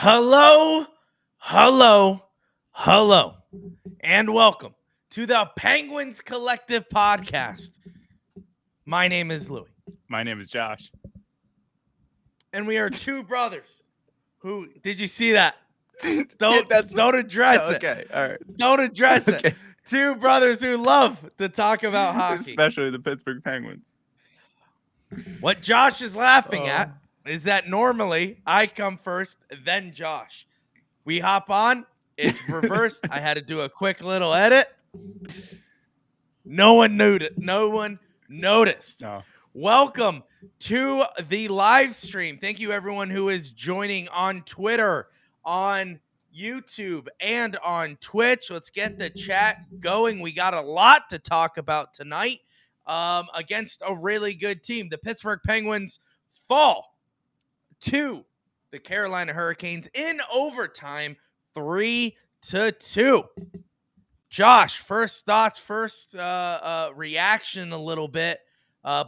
Hello, hello, hello, and welcome to the Penguins Collective Podcast. My name is Louie, My name is Josh. and we are two brothers who, did you see that? Don't address it. Okay, all right. Don't address Okay. it. Two brothers who love to talk about hockey. Especially the Pittsburgh Penguins. What Josh is laughing at is that normally I come first, then Josh. We hop on. It's reversed. I had to do a quick little edit. No one noticed. No. Welcome to the live stream. Thank you, everyone who is joining on Twitter, on YouTube, and on Twitch. Let's get the chat going. We got a lot to talk about tonight against a really good team. The Pittsburgh Penguins fall to the Carolina Hurricanes in overtime, 3-2. Josh, first thoughts, first reaction a little bit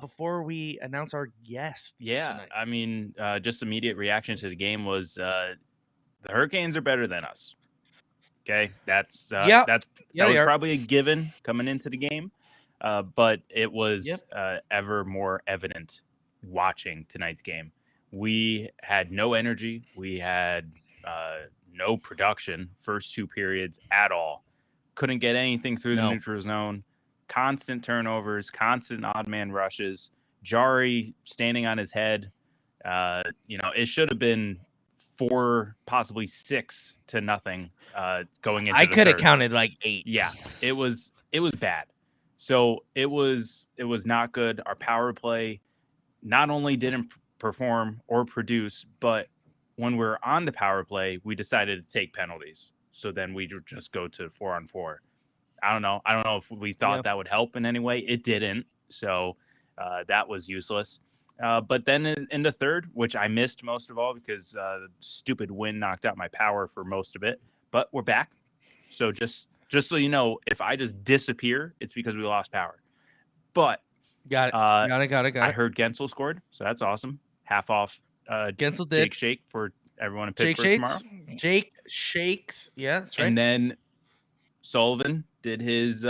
before we announce our guest tonight. I mean, just immediate reaction to the game was the Hurricanes are better than us. Okay, that was probably a given coming into the game, but it was ever more evident watching tonight's game. We had no energy. We had no production first two periods at all. Couldn't get anything through the neutral zone. Constant turnovers, constant odd man rushes. Jari standing on his head. It should have been 4, possibly 6-0 going into. I could have counted like 8. Yeah, it was bad. So it was not good. Our power play not only didn't perform or produce, but when we're on the power play, we decided to take penalties. So then we would just go to 4-on-4. I don't know if we thought that would help in any way. It didn't. So that was useless. But then in the third, which I missed most of all because the stupid wind knocked out my power for most of it. But we're back. So just so you know, if I just disappear, it's because we lost power. But Got it. I heard Gensel scored, so that's awesome. Half off. Gensel did. Jake Shake for everyone in Pittsburgh tomorrow. Jake Shakes. Yeah, that's right. And then Sullivan did his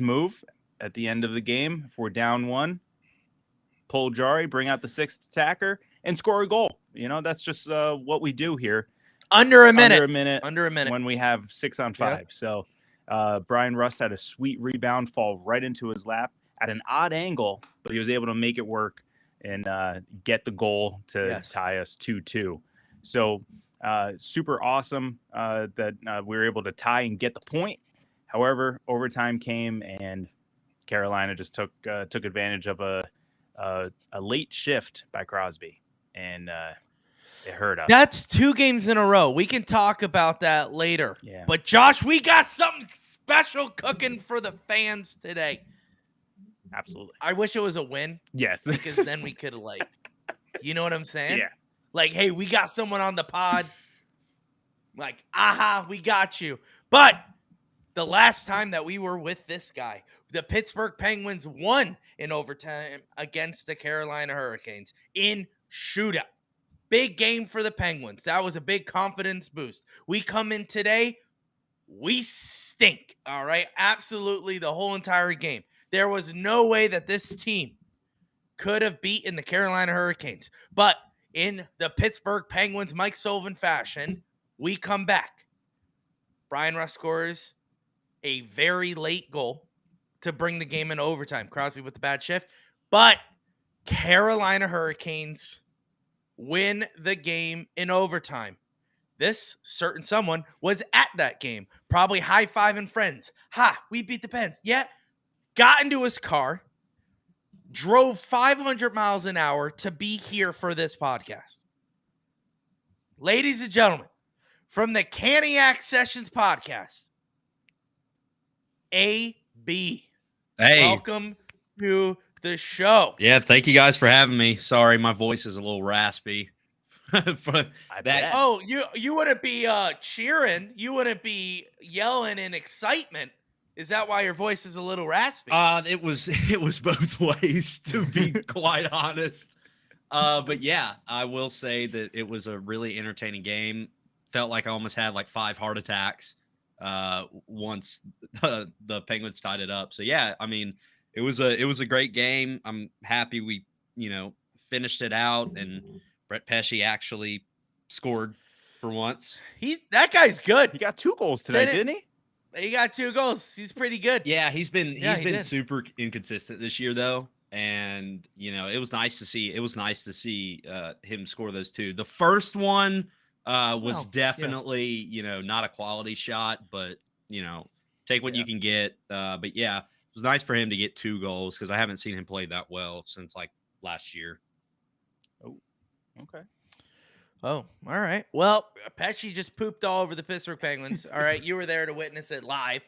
move at the end of the game. If we're down 1, pull Jari, bring out the 6th attacker, and score a goal. That's just what we do here. Under a minute. When we have 6-on-5. Yep. So Brian Rust had a sweet rebound fall right into his lap at an odd angle, but he was able to make it work and get the goal to tie us 2-2. So super awesome that we were able to tie and get the point. However, overtime came and Carolina just took advantage of a late shift by Crosby, and it hurt us. That's 2 games in a row. We can talk about that later. Yeah. But Josh, we got something special cooking for the fans today. Absolutely. I wish it was a win. Yes. Because then we could you know what I'm saying? Yeah. Like, hey, we got someone on the pod. Like, aha, we got you. But the last time that we were with this guy, the Pittsburgh Penguins won in overtime against the Carolina Hurricanes in shootout. Big game for the Penguins. That was a big confidence boost. We come in today, we stink, all right? Absolutely the whole entire game. There was no way that this team could have beaten the Carolina Hurricanes. But in the Pittsburgh Penguins Mike Sullivan fashion, we come back. Brian Rust scores a very late goal to bring the game in overtime. Crosby with the bad shift. But Carolina Hurricanes win the game in overtime. This certain someone was at that game, probably high-fiving friends. Ha, we beat the Pens. Yeah, got into his car, drove 500 miles an hour to be here for this podcast. Ladies and gentlemen, from the Caniac Sessions podcast, AB. Hey. Welcome to the show. Yeah, thank you guys for having me. Sorry, my voice is a little raspy. Oh, you wouldn't be cheering. You wouldn't be yelling in excitement. Is that why your voice is a little raspy? It was both ways, to be quite honest. But yeah, I will say that it was a really entertaining game. felt like I almost had like 5 heart attacks once the Penguins tied it up. So yeah, I mean, it was a great game. I'm happy we finished it out, and Brett Pesce actually scored for once. That guy's good. He got 2 goals tonight, didn't he? He got 2 goals. He's pretty good. Yeah, he's been super inconsistent this year though. And it was nice to see. It was nice to see him score those 2. The first one was definitely not a quality shot, but take what you can get. But yeah, it was nice for him to get 2 goals because I haven't seen him play that well since like last year. Oh, okay. Oh, all right. Well, Pesce just pooped all over the Pittsburgh Penguins. All right, you were there to witness it live.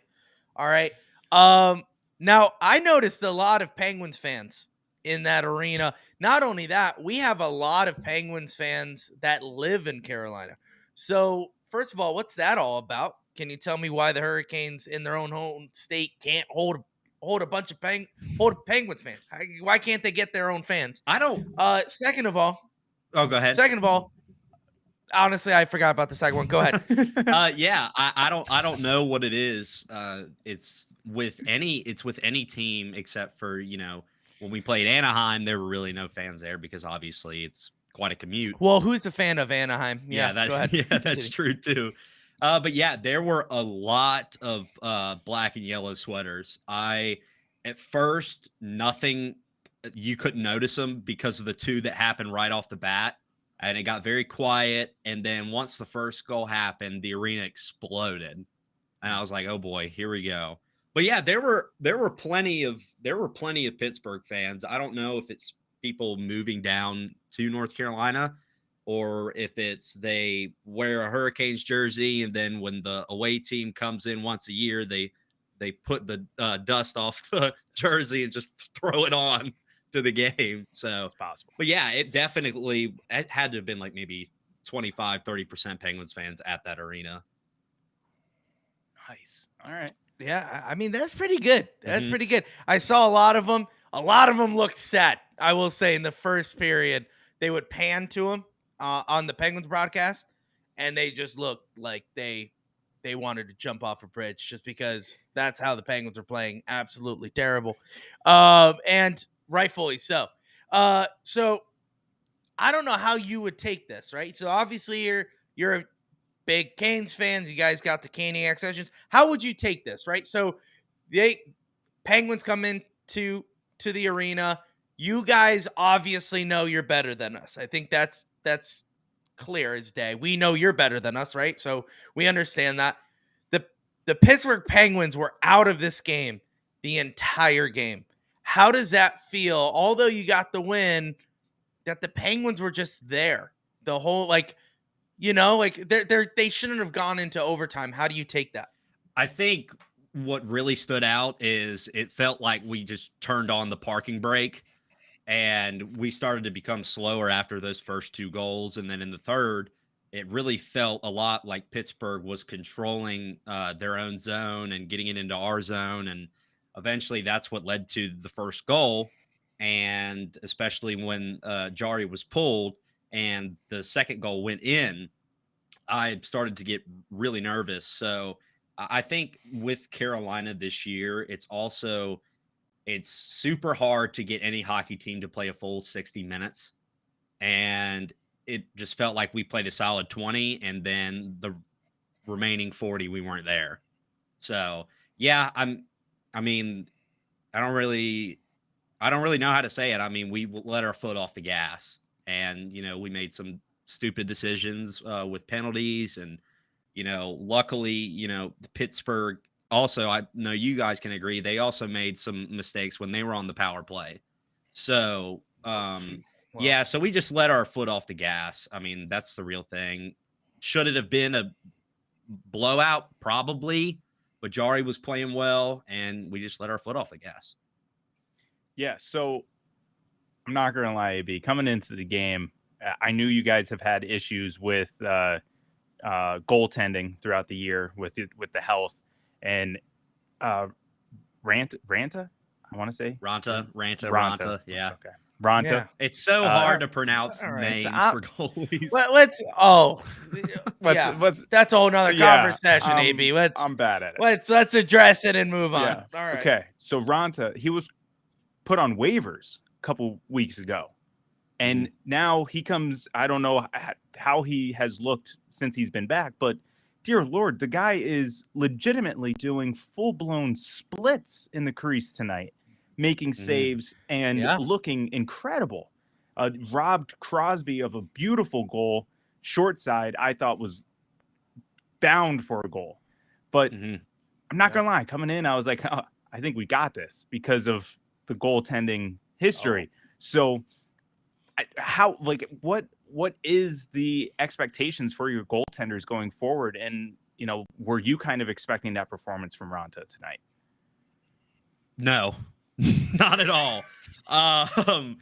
All right. Now I noticed a lot of Penguins fans in that arena. Not only that, we have a lot of Penguins fans that live in Carolina. So, first of all, what's that all about? Can you tell me why the Hurricanes in their own home state can't hold a bunch of Penguins fans? Why can't they get their own fans? I don't. Second of all. Oh, go ahead. Second of all. Honestly, I forgot about the second one. Go ahead. Yeah, I don't know what it is. It's with any team except for when we played Anaheim, there were really no fans there because obviously it's quite a commute. Well, who's a fan of Anaheim? Yeah, that's true too. But yeah, there were a lot of black and yellow sweaters. At first nothing, you couldn't notice them because of the 2 that happened right off the bat. And it got very quiet. And then once the first goal happened, the arena exploded. And I was like, oh boy, here we go. But yeah, there were plenty of Pittsburgh fans. I don't know if it's people moving down to North Carolina or if it's they wear a Hurricanes jersey. And then when the away team comes in once a year, they put the dust off the jersey and just throw it on to the game. So it's possible. But yeah, it had to have been like maybe 25-30% Penguins fans at that arena. Nice. All right. Yeah, I mean that's pretty good. That's pretty good. I saw a lot of them. A lot of them looked sad. I will say in the first period, they would pan to them on the Penguins broadcast, and they just looked like they wanted to jump off a bridge just because that's how the Penguins are playing. Absolutely terrible. And rightfully so. So I don't know how you would take this, right? So obviously you're a big Canes fans. You guys got the Caniac sessions. How would you take this, right? So the Penguins come into the arena. You guys obviously know you're better than us. I think that's clear as day. We know you're better than us, right? So we understand that. The Pittsburgh Penguins were out of this game the entire game. How does that feel? Although you got the win, that the Penguins were just there. The whole they shouldn't have gone into overtime. How do you take that? I think what really stood out is it felt like we just turned on the parking brake and we started to become slower after those first 2 goals. And then in the third, it really felt a lot like Pittsburgh was controlling their own zone and getting it into our zone. And eventually that's what led to the first goal. And especially when Jari was pulled and the second goal went in, I started to get really nervous. So I think with Carolina this year, it's super hard to get any hockey team to play a full 60 minutes. And it just felt like we played a solid 20 and then the remaining 40, we weren't there. So yeah, I don't really know how to say it. I mean, we let our foot off the gas and, we made some stupid decisions with penalties and, luckily, Pittsburgh also, I know you guys can agree, they also made some mistakes when they were on the power play. So, yeah, so we just let our foot off the gas. I mean, that's the real thing. Should it have been a blowout? Probably. But Jari was playing well, and we just let our foot off the gas. Yeah, so I'm not going to lie, AB. Coming into the game, I knew you guys have had issues with goaltending throughout the year with the health. And Ranta, I want to say? Ranta, yeah. Okay. Ronta. Yeah. It's so hard to pronounce names for goalies. Let's that's a whole nother conversation, AB. I'm bad at it. Let's address it and move on. Yeah. All right. Okay. So Ronta, he was put on waivers a couple weeks ago. And now he comes, I don't know how he has looked since he's been back, but dear Lord, the guy is legitimately doing full-blown splits in the crease tonight, making saves and looking incredible. Robbed Crosby of a beautiful goal. Short side, I thought was bound for a goal. But I'm not going to lie, coming in, I was like, oh, I think we got this because of the goaltending history. So what is the expectations for your goaltenders going forward? And, were you kind of expecting that performance from Ronta tonight? No, not at all. Love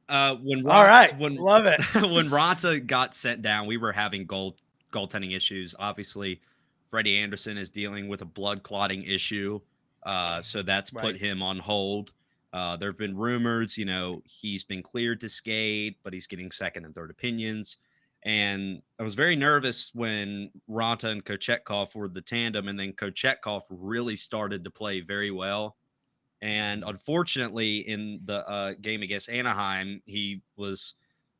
it. When Ronta got sent down, we were having goaltending issues. Obviously, Freddie Anderson is dealing with a blood clotting issue. So that's put him on hold. There have been rumors, he's been cleared to skate, but he's getting second and third opinions. And I was very nervous when Ronta and Kochetkov were the tandem, and then Kochetkov really started to play very well. And unfortunately, in the game against Anaheim, he was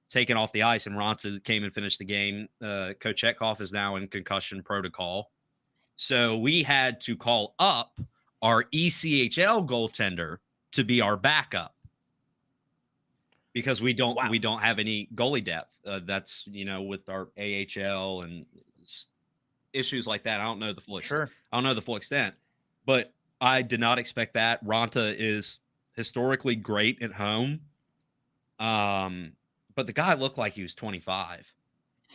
taken off the ice, and Ronta came and finished the game. Kochetkov is now in concussion protocol. So we had to call up our ECHL goaltender to be our backup because we don't have any goalie depth. That's with our AHL and issues like that. I don't know the full extent. I don't know the full extent, but I did not expect that. Ronta is historically great at home, but the guy looked like he was 25.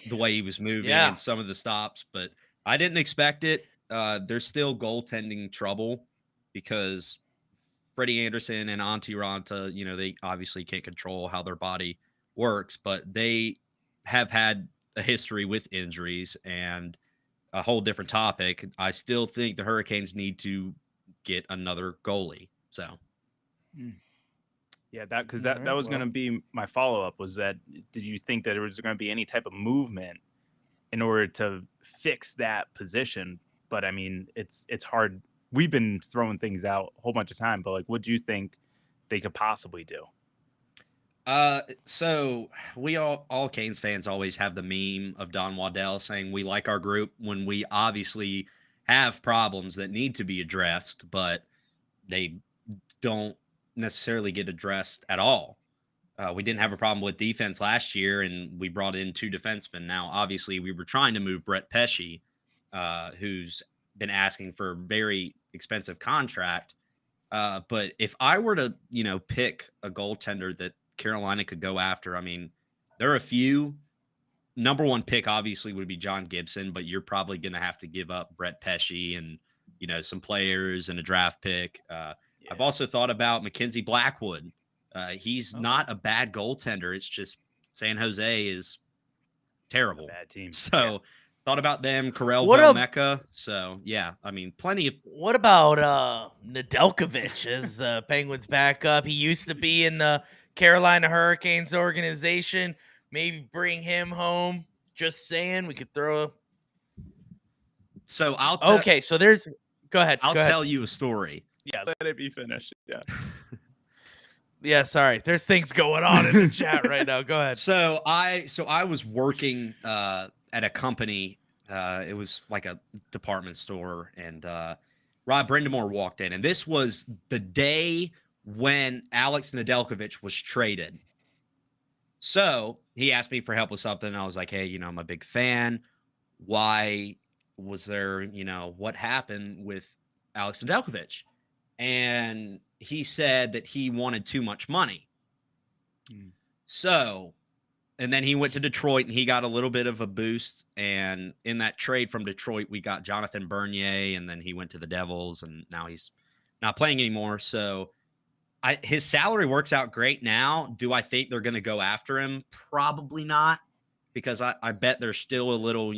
The way he was moving and some of the stops, but I didn't expect it. There's still goaltending trouble because Freddie Anderson and Antti Ronta, they obviously can't control how their body works, but they have had a history with injuries and a whole different topic. I still think the Hurricanes need to get another goalie. So, yeah, that was going to be my follow-up was that did you think that there was going to be any type of movement in order to fix that position? But I mean, it's hard. We've been throwing things out a whole bunch of time, but what do you think they could possibly do? So we all Canes fans always have the meme of Don Waddell saying we like our group when we obviously have problems that need to be addressed, but they don't necessarily get addressed at all. We didn't have a problem with defense last year, and we brought in 2 defensemen. Now, obviously, we were trying to move Brett Pesce, who's been asking for a very expensive contract. But if I were to, pick a goaltender that Carolina could go after, I mean, there are a few. Number one pick obviously would be John Gibson, but you're probably going to have to give up Brett Pesce and, some players and a draft pick. I've also thought about Mackenzie Blackwood. He's not a bad goaltender. It's just San Jose is terrible. Bad team. So thought about them, Karel Velmeka. So, yeah, I mean, plenty of... What about Nedeljkovic as the Penguins backup? He used to be in the Carolina Hurricanes organization. Maybe bring him home. Just saying, we could throw a... So, Okay, so there's... Go ahead. I'll tell you a story. Yeah, let it be finished. Yeah. Yeah, sorry. There's things going on in the chat right now. Go ahead. So I was working at a company. It was like a department store, and Rob Brindamore walked in, and this was the day when Alex Nedeljkovic was traded. So he asked me for help with something. And I was like, hey, I'm a big fan. Why was there, what happened with Alex Nedeljkovic? And he said that he wanted too much money. So, and then he went to Detroit and he got a little bit of a boost. And in that trade from Detroit, we got Jonathan Bernier, and then he went to the Devils, and now he's not playing anymore. So his salary works out great now. Do I think they're going to go after him? Probably not, because I bet there's still a little,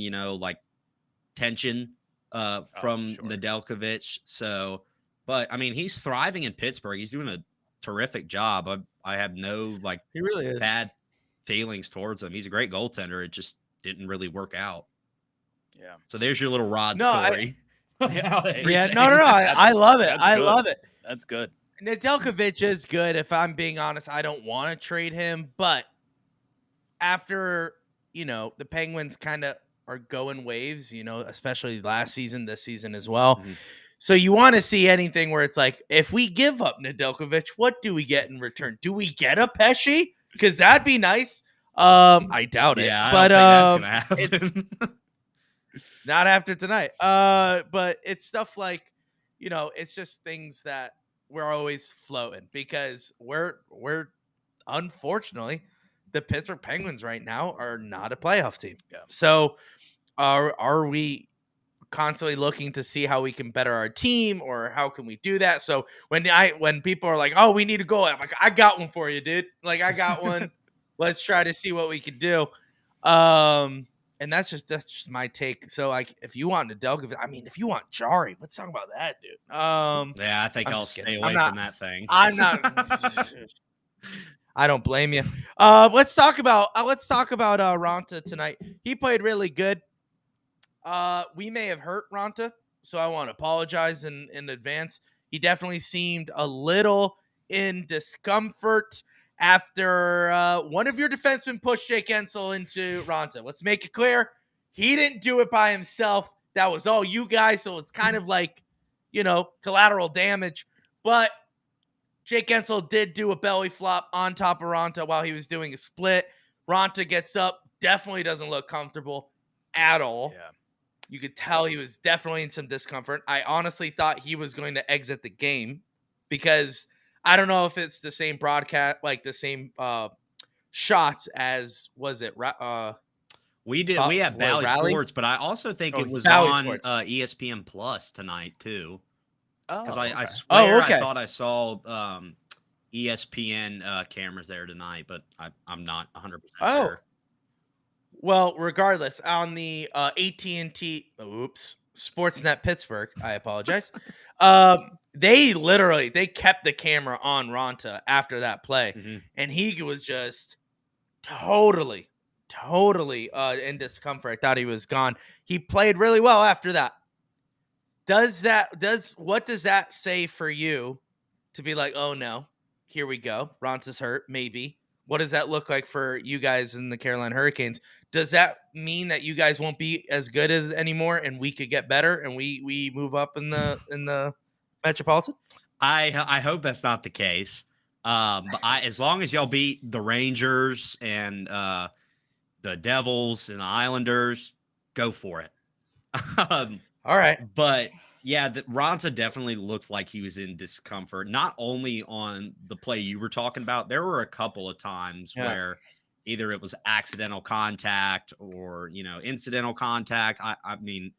tension from Nedeljkovic. So, but I mean, he's thriving in Pittsburgh. He's doing a terrific job. I have no he really is. bad feelings towards him. He's a great goaltender. It just didn't really work out. Yeah. So there's your little Rod No, story. Yeah, no. I love it. I love it. That's good. Nedeljkovic is good. If I'm being honest, I don't want to trade him, but after the Penguins kind of are going waves, especially last season, this season as well. Mhm. So you want to see anything where it's like, if we give up Nedeljkovic, what do we get in return? Do we get a Pesci? Because that'd be nice. I doubt it. Yeah, But I don't think that's gonna happen. not after tonight. But it's stuff like, it's just things that we're always floating because we're unfortunately the Pittsburgh Penguins right now are not a playoff team. Yeah. So are we constantly looking to see how we can better our team or how can we do that? So when people are like, oh, we need a goal, I'm like, I got one for you, dude. Like, I got one. Let's try to see what we can do. And that's just my take. So like, if you want Nedeljkovic, I mean, if you want Jari, let's talk about that, dude. Yeah, I think I'll stay away from that thing. I'm not. I don't blame you. Let's talk about Ranta tonight. He played really good. We may have hurt Ranta, so I want to apologize in advance. He definitely seemed a little in discomfort after one of your defensemen pushed Jake Ensel into Ranta. Let's make it clear. He didn't do it by himself. That was all you guys, so it's kind of like, collateral damage. But Jake Ensel did do a belly flop on top of Ranta while he was doing a split. Ranta gets up, definitely doesn't look comfortable at all. Yeah. You could tell he was definitely in some discomfort. I honestly thought he was going to exit the game because I don't know if it's the same broadcast, like the same shots as, was it? We have Bally Sports, but I also think it was Bally on Sports. ESPN Plus tonight too. Because I okay. swear I thought I saw ESPN cameras there tonight, but I'm not 100% sure. Well, regardless, on the AT&T, Sportsnet Pittsburgh, I apologize. They kept the camera on Ranta after that play, and he was just totally in discomfort. I thought he was gone. He played really well after that. What does that say for you to be like, oh no, here we go, Ranta's hurt, maybe? What does that look like for you guys in the Carolina Hurricanes? Does that mean that you guys won't be as good as anymore and we could get better and we move up in the Metropolitan? I hope that's not the case. But as long as y'all beat the Rangers and the Devils and the Islanders, go for it. All right. But yeah, Ranta definitely looked like he was in discomfort, not only on the play you were talking about. There were a couple of times where either it was accidental contact or, incidental contact. I mean,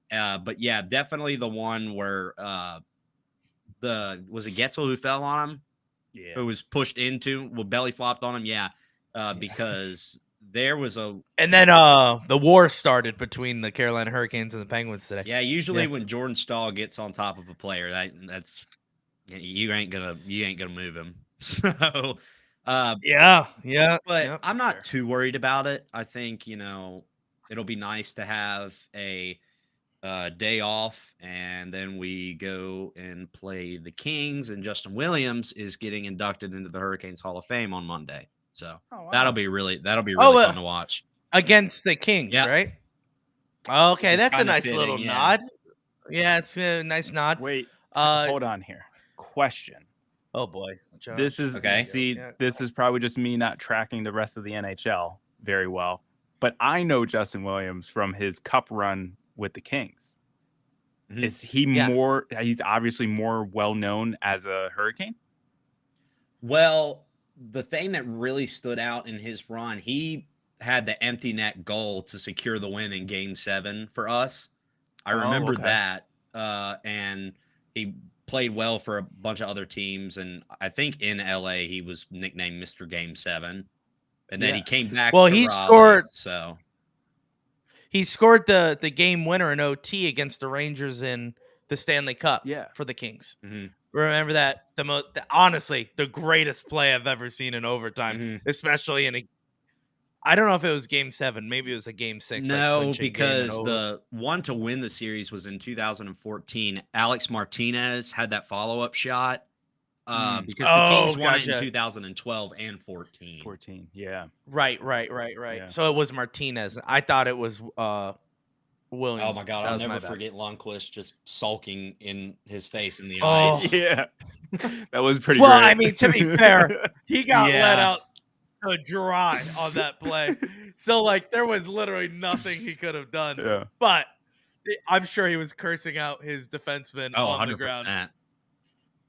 but yeah, definitely the one where was it Getzel who fell on him? Yeah. Who was pushed into, belly flopped on him? Yeah. Because there was and then the war started between the Carolina Hurricanes and the Penguins today. Yeah, usually when Jordan Stahl gets on top of a player, that's you ain't gonna move him. So yeah. But I'm not too worried about it. I think, it'll be nice to have a day off, and then we go and play the Kings, and Justin Williams is getting inducted into the Hurricanes Hall of Fame on Monday. So that'll be really fun to watch. Against the Kings, right? Okay, that's a nice little nod. Yeah, it's a nice nod. Wait, hold on here. Question. Oh boy. Josh. This is this is probably just me not tracking the rest of the NHL very well. But I know Justin Williams from his cup run with the Kings. Mm-hmm. Is he more? He's obviously more well known as a Hurricane. Well, the thing that really stood out in his run, he had the empty net goal to secure the win in Game 7 for us. I remember that, and he played well for a bunch of other teams. And I think in LA he was nicknamed Mr. Game 7, and then he came back. Well, he scored. So he scored the game winner in OT against the Rangers in the Stanley Cup for the Kings. Mm-hmm. remember that honestly, the greatest play I've ever seen in overtime, especially in I don't know if it was game 7. Maybe it was a game 6. No, because the one to win the series was in 2014. Alex Martinez had that follow-up shot because the Kings won it in 2012 and 14. 14, yeah. Right. Yeah. So it was Martinez. I thought it was Williams. Oh my God, I'll never forget Lundqvist just sulking in his face in the Oh. eyes. Yeah. That was pretty Well, great. I mean, to be fair, he got let out to dry on that play. So, like, there was literally nothing he could have done. Yeah. But I'm sure he was cursing out his defenseman on 100%. the ground.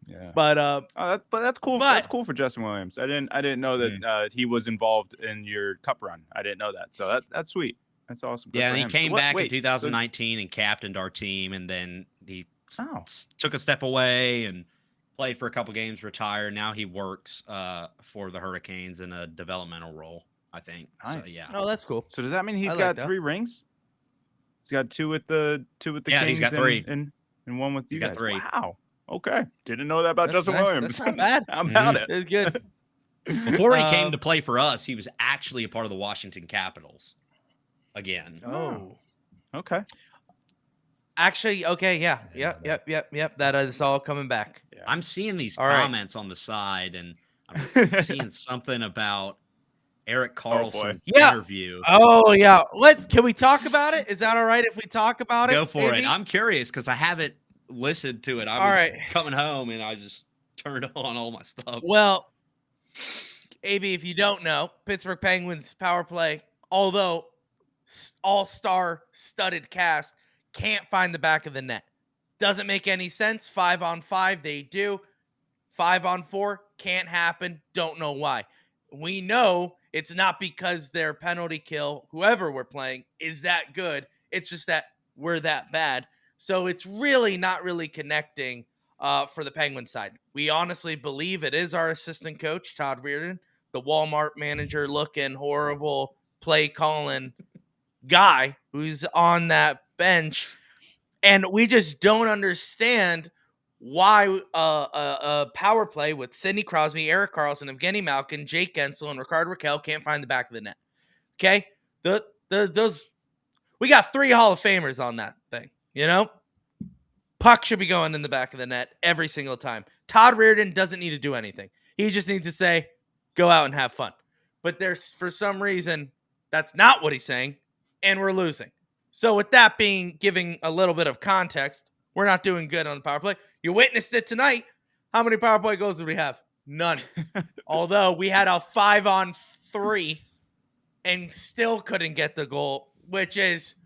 Yeah. But that's cool. That's cool for Justin Williams. I didn't know that he was involved in your cup run. I didn't know that. So that's sweet. That's awesome. Yeah, and he came back in 2019 and captained our team, and then he took a step away and played for a couple games, retired. Now he works for the Hurricanes in a developmental role, I think. Nice. So, yeah. Oh, that's cool. So does that mean he's got 3 rings? He's got 2 with the Kings. He's got 3 and 1 with you guys. Got 3. Wow. Okay. Didn't know that about Justin Williams. That's not bad. How about it? It's good. Before he came to play for us, he was actually a part of the Washington Capitals. Again. Oh. Okay. Actually, okay, yeah. Yep. That is all coming back. Yeah. I'm seeing these comments on the side, and I'm seeing something about Erik Karlsson's interview. Oh, yeah. Can we talk about it? Is that all right if we talk about it? Go for it. I'm curious because I haven't listened to it. I was coming home, and I just turned on all my stuff. Well, AB, if you don't know, Pittsburgh Penguins power play, although all-star studded cast, can't find the back of the net. Doesn't make any sense. 5-on-5, they do. 5-on-4, can't happen. Don't know why. We know it's not because their penalty kill, whoever we're playing, is that good. It's just that we're that bad. So it's really not really connecting for the Penguin side. We honestly believe it is our assistant coach, Todd Reardon, the Walmart manager looking horrible play calling guy who's on that bench, and we just don't understand why a power play with Sidney Crosby, Erik Karlsson, Evgeny Malkin, Jake Gensel, and Rickard Rakell can't find the back of the net. Okay, those we got 3 Hall of Famers on that thing. You know, puck should be going in the back of the net every single time. Todd Reardon doesn't need to do anything. He just needs to say, "Go out and have fun." But there's for some reason that's not what he's saying. And we're losing. So with that being giving a little bit of context, we're not doing good on the power play. You witnessed it tonight. How many power play goals did we have? None. Although we had a 5-on-3 and still couldn't get the goal, which is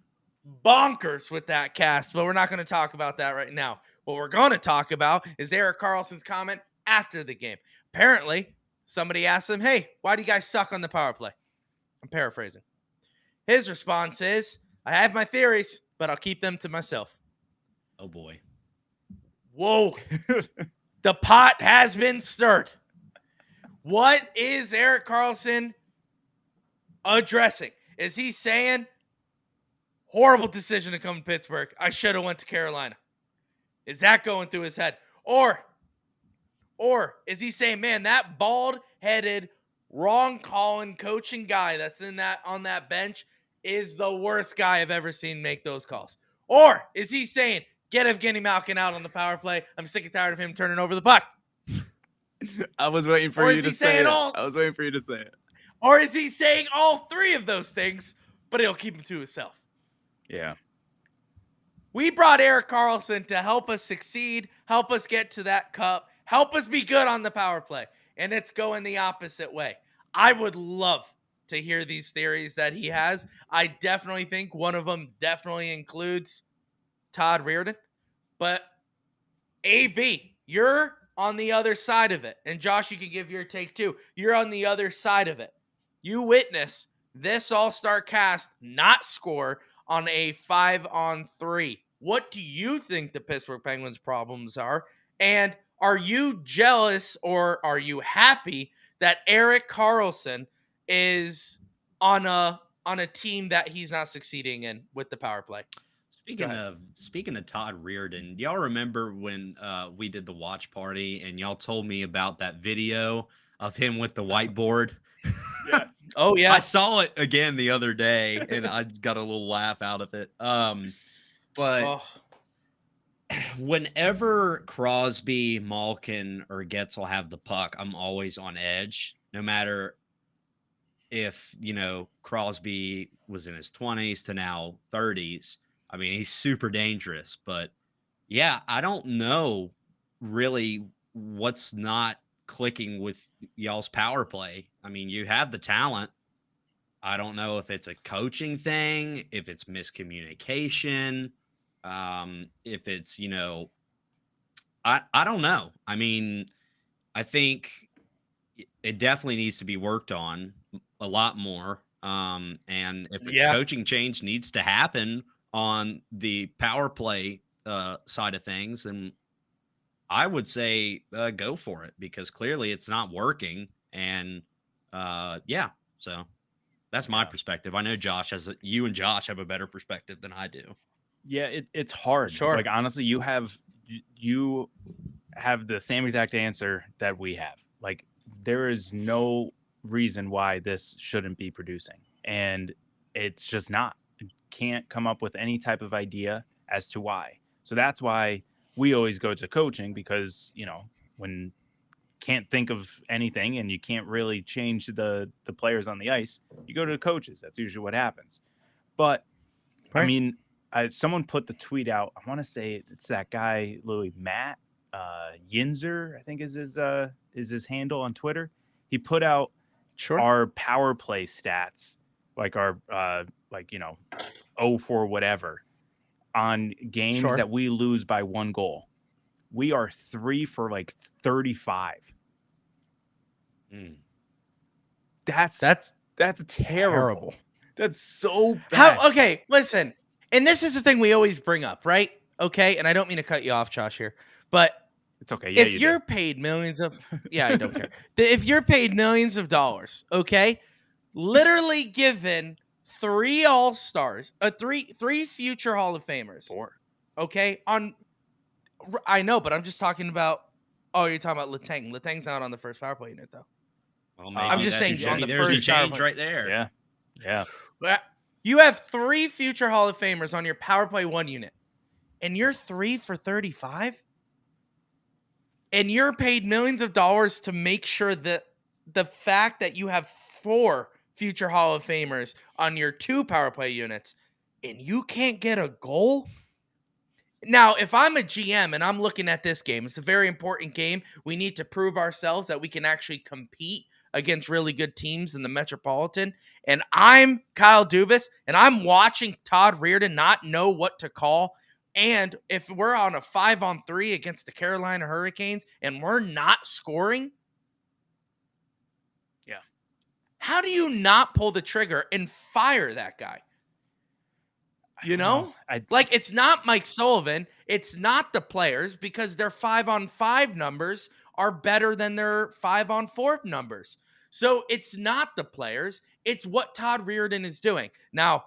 bonkers with that cast. But we're not going to talk about that right now. What we're going to talk about is Erik Karlsson's comment after the game. Apparently, somebody asked him, "Hey, why do you guys suck on the power play?" I'm paraphrasing. His response is, "I have my theories, but I'll keep them to myself." Oh, boy. Whoa. The pot has been stirred. What is Erik Karlsson addressing? Is he saying, horrible decision to come to Pittsburgh, I should have went to Carolina? Is that going through his head? Or is he saying, man, that bald-headed, wrong-calling coaching guy that's on that bench is the worst guy I've ever seen make those calls? Or is he saying, get Evgeny Malkin out on the power play. I'm sick and tired of him turning over the puck. I was waiting for you to say it. I was waiting for you to say it. Or is he saying all 3 of those things, but he'll keep them to himself? Yeah. We brought Erik Karlsson to help us succeed, help us get to that cup, help us be good on the power play. And it's going the opposite way. I would love to hear these theories that he has. I definitely think one of them definitely includes Todd Reardon. But AB, you're on the other side of it. And Josh, you can give your take too. You're on the other side of it. You witness this all-star cast not score on a 5-on-3. What do you think the Pittsburgh Penguins' problems are? And are you jealous or are you happy that Erik Karlsson is on a team that he's not succeeding in with the power play? Speaking of Todd Reardon, y'all remember when we did the watch party and y'all told me about that video of him with the whiteboard? Yes. Oh yeah. I saw it again the other day and I got a little laugh out of it. But whenever Crosby, Malkin, or Getzel have the puck, I'm always on edge, no matter if, Crosby was in his 20s to now 30s. I mean, he's super dangerous, but yeah, I don't know really what's not clicking with y'all's power play. I mean, you have the talent. I don't know if it's a coaching thing, if it's miscommunication, if it's, I don't know. I mean, I think it definitely needs to be worked on a lot more. And if a coaching change needs to happen on the power play side of things, then I would say go for it, because clearly it's not working. And so that's my perspective. I know you and Josh have a better perspective than I do. Yeah, it's hard. Sure. Like, honestly, you have the same exact answer that we have. Like, there is no reason why this shouldn't be producing, and it's just not. You can't come up with any type of idea as to why. So that's why we always go to coaching, because when can't think of anything and you can't really change the players on the ice, you go to the coaches. That's usually what happens. But right. I mean, someone put the tweet out. I want to say it's that guy Louie, Matt Yinzer, I think is his handle on Twitter. He put out our power play stats, like our 0 for whatever on games that we lose by 1 goal. We are 3 for 35. That's terrible. That's so bad. Okay, listen. And this is the thing we always bring up, right? Okay, and I don't mean to cut you off, Josh, here, but it's okay. Yeah, if you're paid millions of, I don't care. If you're paid millions of dollars, okay, literally given 3 All-Stars, three future Hall of Famers, 4, okay, I know, but I'm just talking about. Oh, you're talking about Letang. Letang's not on the first power play unit, though. Well, I'm just saying on the first change right there. Yeah. You have 3 future Hall of Famers on your power play 1 unit, and you're 3 for 35, and you're paid millions of dollars to make sure that the fact that you have 4 future Hall of Famers on your 2 power play units, and you can't get a goal. Now, if I'm a GM and I'm looking at this game, it's a very important game. We need to prove ourselves that we can actually compete against really good teams in the Metropolitan. And I'm Kyle Dubas, and I'm watching Todd Reardon not know what to call. And if we're on a 5-on-3 against the Carolina Hurricanes and we're not scoring, how do you not pull the trigger and fire that guy? It's not Mike Sullivan. It's not the players, because their 5-on-5 numbers are better than their 5-on-4 numbers. So it's not the players. It's what Todd Reardon is doing. Now,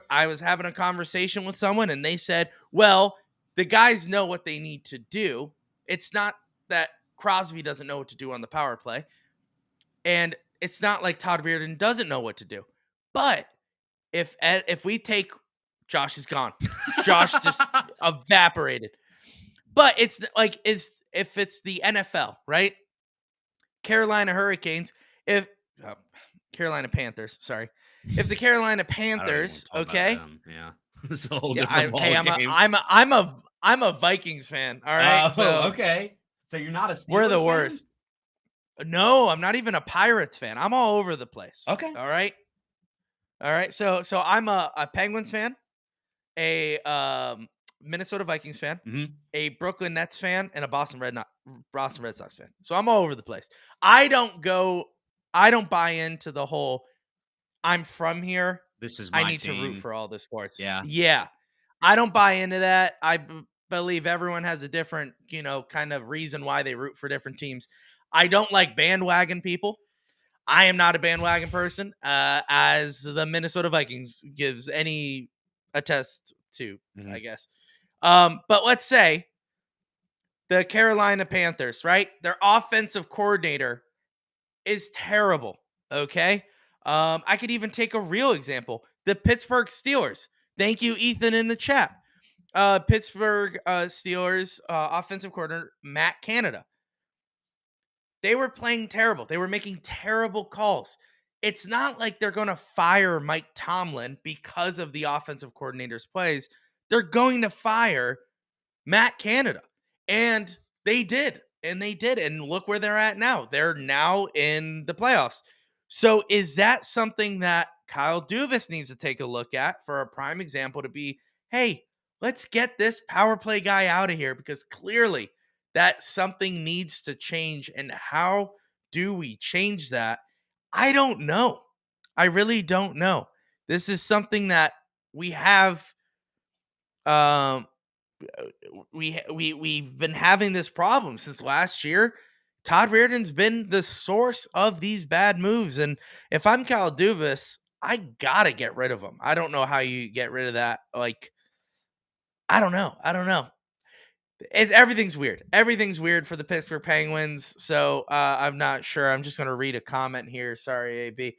I was having a conversation with someone, and they said, well, the guys know what they need to do. It's not that Crosby doesn't know what to do on the power play. And it's not like Todd Reardon doesn't know what to do. But if we take Josh is gone. Josh just evaporated. But it's like if it's the NFL, right? Carolina Hurricanes, Carolina Panthers, sorry. If the Carolina Panthers, okay? It's a whole different game. I'm a Vikings fan, all right? Okay. So you're not a Steelers We're the fan? worst. No, I'm not even a Pirates fan. I'm all over the place. Okay. All right. So I'm a Penguins fan, a Minnesota Vikings fan, a Brooklyn Nets fan, and a Boston Red Sox fan. So I'm all over the place. I don't buy into the whole I'm from here. This is my I need team. to root for all the sports. Yeah. I don't buy into that. I believe everyone has a different, kind of reason why they root for different teams. I don't like bandwagon people. I am not a bandwagon person, as the Minnesota Vikings gives any attest too, I guess. But let's say the Carolina Panthers, right? Their offensive coordinator is terrible. Okay. I could even take a real example. The Pittsburgh Steelers. Thank you, Ethan, in the chat. Pittsburgh Steelers offensive coordinator, Matt Canada. They were playing terrible. They were making terrible calls. It's not like they're going to fire Mike Tomlin because of the offensive coordinator's plays. They're going to fire Matt Canada. And they did. And they did. And look where they're at now. They're now in the playoffs. So is that something that Kyle Dubas needs to take a look at for a prime example to be, hey, let's get this power play guy out of here, because clearly that something needs to change. And how do we change that? I don't know. I really don't know. This is something that we have we've been having this problem since last year. Todd Reardon's been the source of these bad moves. And if I'm Kyle Dubas, I got to get rid of him. I don't know how you get rid of that. Like, I don't know. Everything's weird. Everything's weird for the Pittsburgh Penguins. So I'm not sure. I'm just going to read a comment here. Sorry, AB.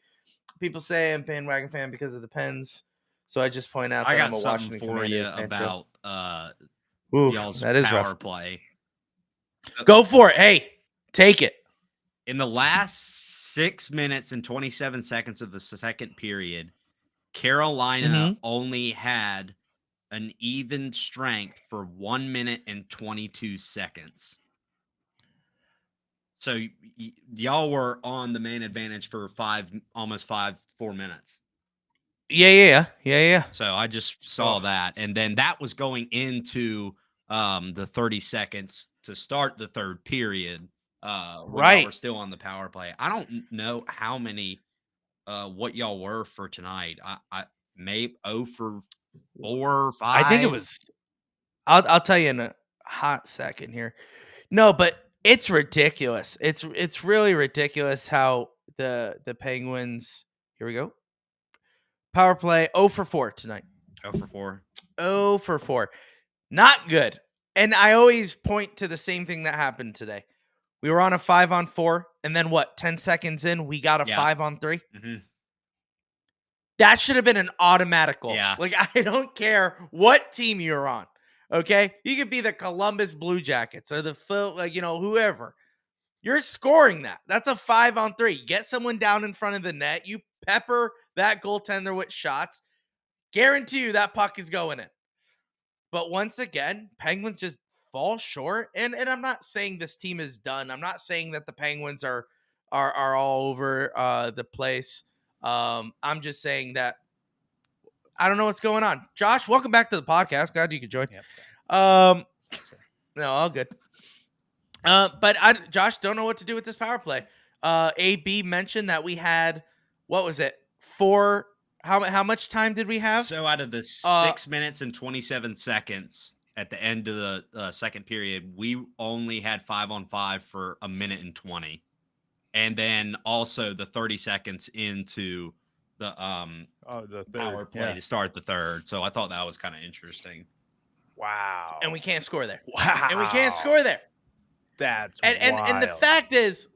People say I'm bandwagon fan because of the Pens. So I just point out that I'm a Washington Commander fan about y'all's that is power rough. Play. Go for it. Hey, take it. In the last 6 minutes and 27 seconds of the second period, Carolina only had an even strength for 1 minute and 22 seconds. So y'all were on the main advantage for 4 minutes. Yeah. So I just saw that. And then that was going into the 30 seconds to start the third period. When y'all were still on the power play. I don't know how many what y'all were for tonight. I may 0 for 4 or 5. I think it was. I'll tell you in a hot second here. No, but it's ridiculous. It's really ridiculous how the Penguins. Here we go. Power play 0 for 4 tonight. 0 for 4. 0 for 4. Not good. And I always point to the same thing that happened today. We were on a 5-on-4, and then what? 10 seconds in, we got a 5-on-3. That should have been an automatic goal. Yeah. Like, I don't care what team you're on. Okay, you could be the Columbus Blue Jackets or the whoever. You're scoring that. That's a 5-on-3. Get someone down in front of the net. You pepper that goaltender with shots. Guarantee you that puck is going in. But once again, Penguins just fall short. And I'm not saying this team is done. I'm not saying that the Penguins are all over the place. I'm just saying that I don't know what's going on. Josh, welcome back to the podcast. Glad you could join. Yep. No, all good. But Josh, don't know what to do with this power play. AB mentioned that we had, what was it? 4. How much time did we have? So out of the 6 minutes and 27 seconds at the end of the second period, we only had 5-on-5 for 1 minute and 20. And then also the 30 seconds into the third power play to start the third. So I thought that was kind of interesting. Wow. And we can't score there. Wow. And we can't score there. That's and the fact is,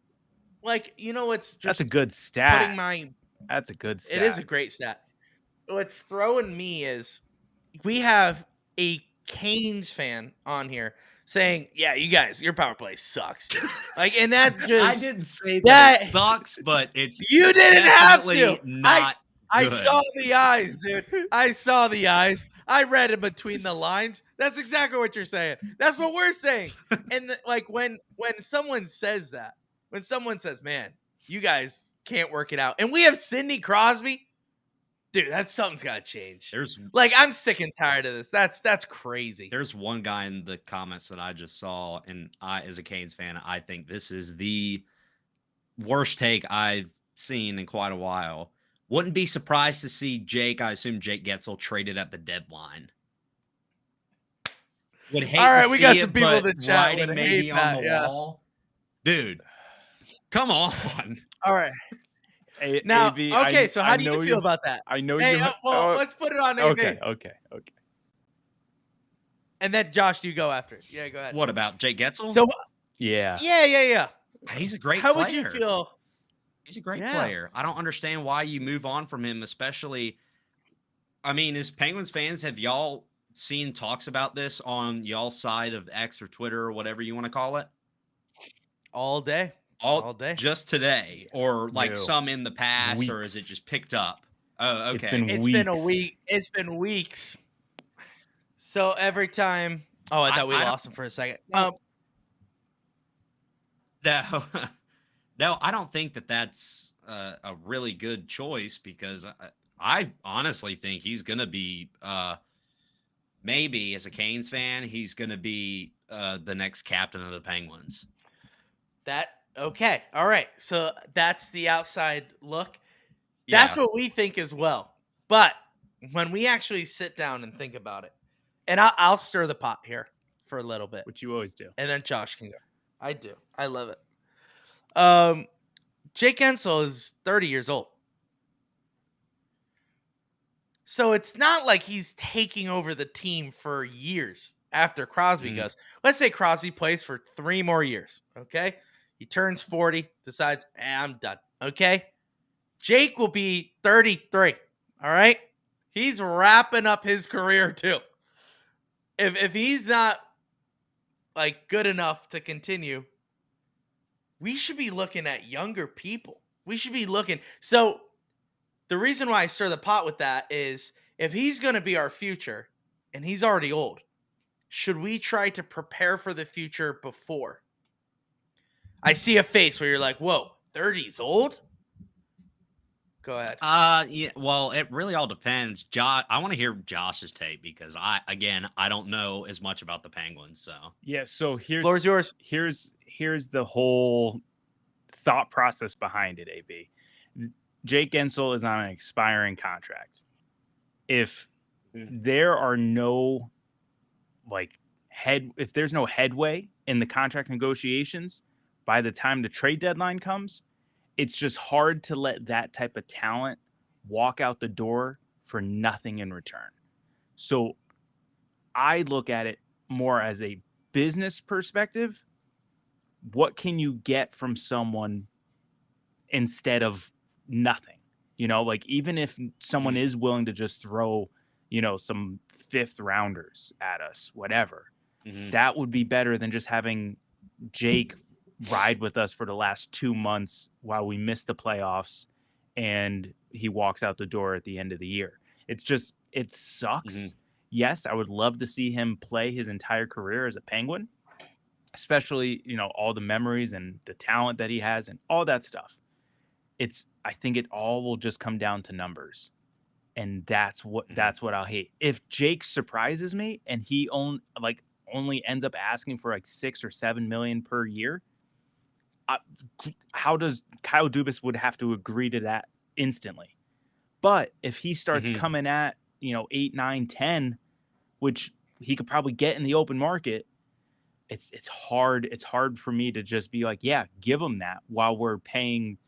like, it's just that's a good stat. That's a good stat. It is a great stat. What's throwing me is we have a Canes fan on here saying, yeah, you guys, your power play sucks. Like, and that's just I didn't say that it sucks, but it's you didn't have to. Not I saw the eyes, dude. I saw the eyes. I read it between the lines. That's exactly what you're saying. That's what we're saying. And when someone says that, when someone says, man, you guys can't work it out, and we have Sidney Crosby, dude, something's got to change. I'm sick and tired of this. That's crazy. There's one guy in the comments that I just saw, and I, as a Canes fan, I think this is the worst take I've seen in quite a while. Wouldn't be surprised to see Jake, I assume Jake Getzel, traded at the deadline. Would hate all right, to we see got it, some people but in the chat writing would maybe hate on that, the wall. Dude, come on. All right. Hey, now, AB, okay, so how do you feel about that? I know hey, you. let's put it on AB. Okay. And then Josh, you go after it. Yeah, go ahead. What about Jake Getzel? So yeah. He's a great How player. would you feel? He's a great player. I don't understand why you move on from him, especially. I mean, as Penguins fans, have y'all seen talks about this on y'all's side of X or Twitter or whatever you want to call it? All day. All day. Just today, or like some in the past, weeks. or is it just picked up? Oh, okay. It's been a week. It's been weeks. So every time. Oh, I thought we lost him for a second. No, I don't think that that's a really good choice, because I honestly think he's going to be, maybe as a Canes fan, he's going to be the next captain of the Penguins. Okay. All right. So that's the outside look. That's what we think as well. But when we actually sit down and think about it, and I'll stir the pot here for a little bit. Which you always do. And then Josh can go. I do. I love it. Jake Guentzel is 30 years old. So it's not like he's taking over the team for years after Crosby goes. Let's say Crosby plays for 3 more years, okay? He turns 40, decides, I'm done, okay? Jake will be 33, all right? He's wrapping up his career too. If he's not like good enough to continue, we should be looking at younger people. We should be looking. So the reason why I stir the pot with that is if he's going to be our future and he's already old, should we try to prepare for the future before? I see a face where you're like, whoa, 30's old? Go ahead. Yeah, well, it really all depends. Josh, I want to hear Josh's take, because I don't know as much about the Penguins. So yeah, so floor's yours. Here's the whole thought process behind it, AB. Jake Guentzel is on an expiring contract. If there are no if there's no headway in the contract negotiations by the time the trade deadline comes, it's just hard to let that type of talent walk out the door for nothing in return. So I look at it more as a business perspective. What can you get from someone instead of nothing? Like, even if someone is willing to just throw, some 5th rounders at us, whatever, that would be better than just having Jake ride with us for the last 2 months while we miss the playoffs and he walks out the door at the end of the year. It sucks. Yes, I would love to see him play his entire career as a Penguin, especially, all the memories and the talent that he has and all that stuff. I think it all will just come down to numbers. And that's what I'll hate. If Jake surprises me and he only ends up asking for like $6 or $7 million per year, how does Kyle Dubas would have to agree to that instantly? But if he starts coming at 8, 9, 10, which he could probably get in the open market, it's hard. It's hard for me to just be like, yeah, give him that while we're paying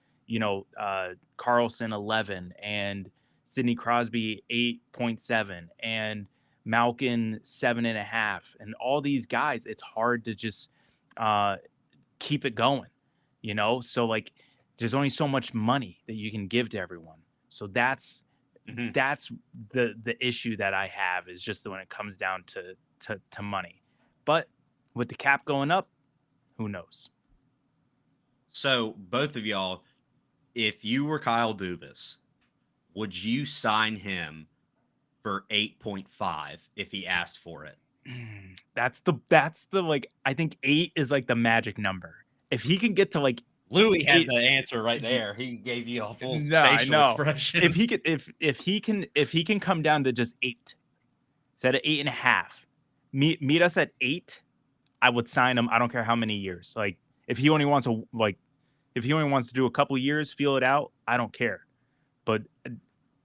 Carlson 11 and Sidney Crosby 8.7 and Malkin 7.5 and all these guys. It's hard to just keep it going. So like there's only so much money that you can give to everyone. So that's the issue that I have, is just when it comes down to money. But with the cap going up, who knows? So both of y'all, if you were Kyle Dubas, would you sign him for 8.5 if he asked for it? That's the like, I think 8 is like the magic number. If he can get to like Louie had the answer right there. He gave you a full facial expression. If he can come down to just 8, instead of 8.5, meet us at 8, I would sign him. I don't care how many years. Like if he only wants to do a couple years, feel it out, I don't care. But